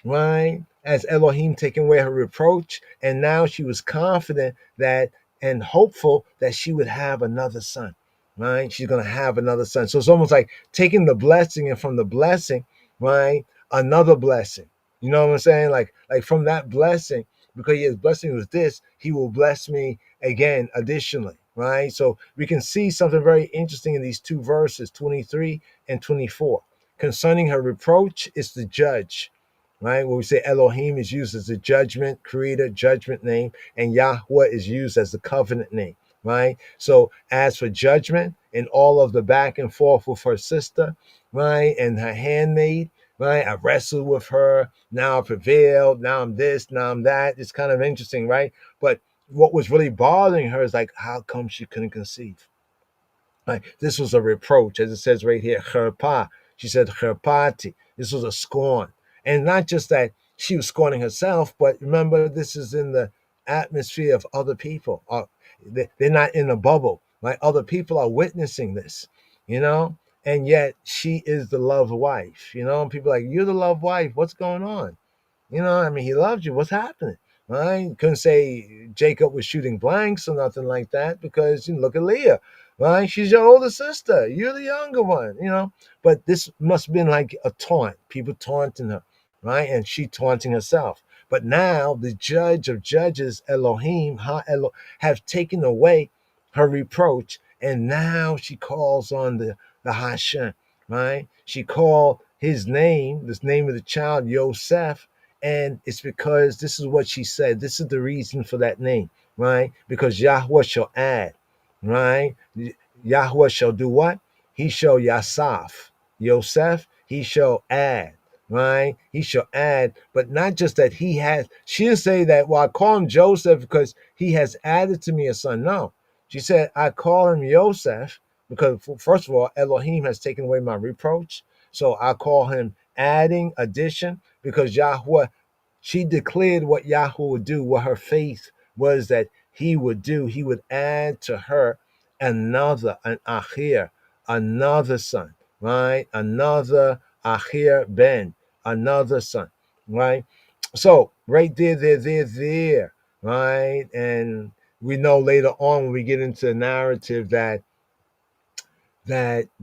right, as Elohim taking away her reproach, and now she was confident that and hopeful that she would have another son, right? She's going to have another son. So it's almost like taking the blessing, and from the blessing, right, another blessing. You know what I'm saying? Like from that blessing, because his blessing was this, he will bless me again additionally, right? So we can see something very interesting in these two verses, 23 and 24. Concerning her reproach, it's the judge, right? When we say Elohim is used as the judgment, creator, judgment name, and Yahweh is used as the covenant name, right? So as for judgment and all of the back and forth with her sister, right, and her handmaid, right? I wrestled with her, now I prevailed, now I'm this, now I'm that. It's kind of interesting, right? But what was really bothering her is like, how come she couldn't conceive? Right? This was a reproach, as it says right here, cherpa. She said cherpati. This was a scorn. And not just that she was scorning herself, but remember, this is in the atmosphere of other people. They're not in a bubble, right? Other people are witnessing this, you know? And yet she is the loved wife, you know? And people are like, you're the loved wife. What's going on? You know, I mean, he loved you. What's happening? Right? Couldn't say Jacob was shooting blanks or nothing like that, because you look at Leah, right? She's your older sister. You're the younger one, you know. But this must have been like a taunt, people taunting her, right? And she taunting herself. But now the judge of judges, Elohim, have taken away her reproach, and now she calls on the Hashem, right? She called his name, this name of the child, Yosef, and it's because this is what she said. This is the reason for that name, right? Because Yahweh shall add, right? Yahweh shall do what? He shall Yasaf. Yosef, he shall add, right? He shall add, but not just that he has. She didn't say that, well, I call him Joseph because he has added to me a son. No. She said, I call him Yosef because, first of all, Elohim has taken away my reproach. So I call him adding, addition, because Yahweh, she declared what Yahweh would do, what her faith was that he would do. He would add to her an Achir, another son, right? Another Achir Ben, another son, right? So right there, right? And we know later on when we get into the narrative that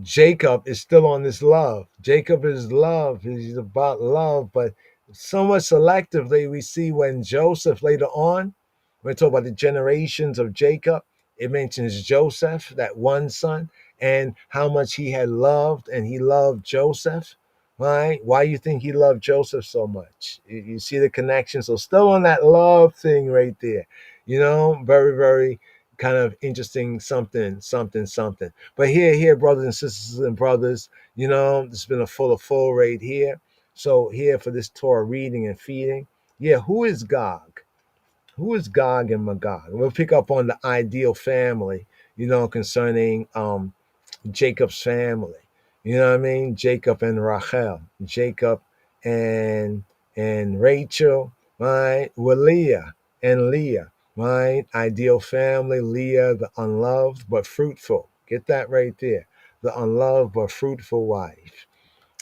Jacob is still on this love. Jacob is love. He's about love, but somewhat selectively we see when Joseph later on, when we talk about the generations of Jacob, it mentions Joseph, that one son, and how much he had loved, and he loved Joseph. Right? Why you think he loved Joseph so much? You see the connection. So still on that love thing right there. Very, very kind of interesting something. But here, brothers and sisters and brothers, it's been a full right here. So here for this Torah reading and feeding, who is Gog? Who is Gog and Magog? We'll pick up on the ideal family, concerning Jacob's family. You know what I mean? Jacob and Rachel, Jacob and Rachel, right? With Leah and Leah, right? Ideal family, Leah, the unloved but fruitful. Get that right there. The unloved but fruitful wife.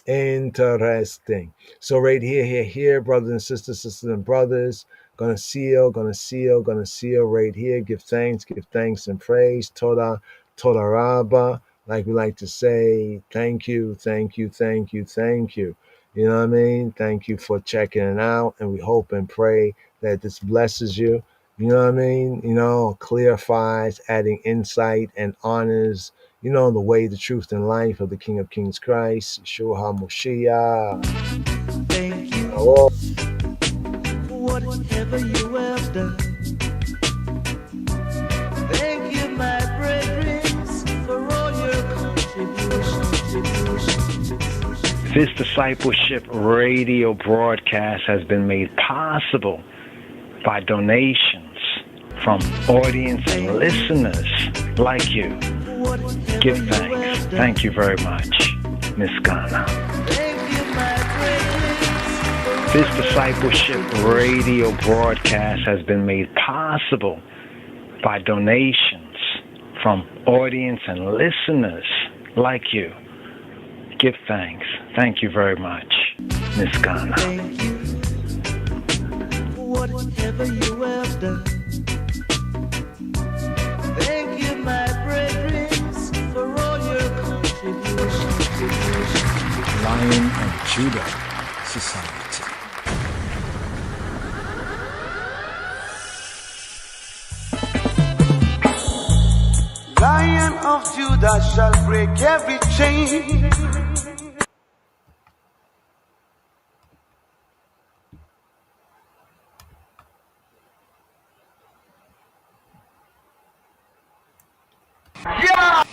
Interesting. So right here, brothers and sisters and brothers, gonna seal right here. Give thanks and praise. Toda Rabba, like we like to say, thank you. You know what I mean? Thank you for checking it out, and we hope and pray that this blesses you. You know what I mean? Clarifies, adding insight and honors the way, the truth, and life of the King of Kings Christ, Yeshua HaMoshiach. Thank you Oh, for whatever you have done. Thank you, my brethren, for all your contributions. This discipleship radio broadcast has been made possible by donations from audience and listeners like you. Give thanks. Thank you very much, Miss Ghana. This discipleship radio broadcast has been made possible by donations from audience and listeners like you. Give thanks. Thank you very much, Miss Ghana. Thank you for whatever you have done. Thank you, my brethren, for all your contributions. Lion of Judah Society. Lion of Judah shall break every chain. Yeah!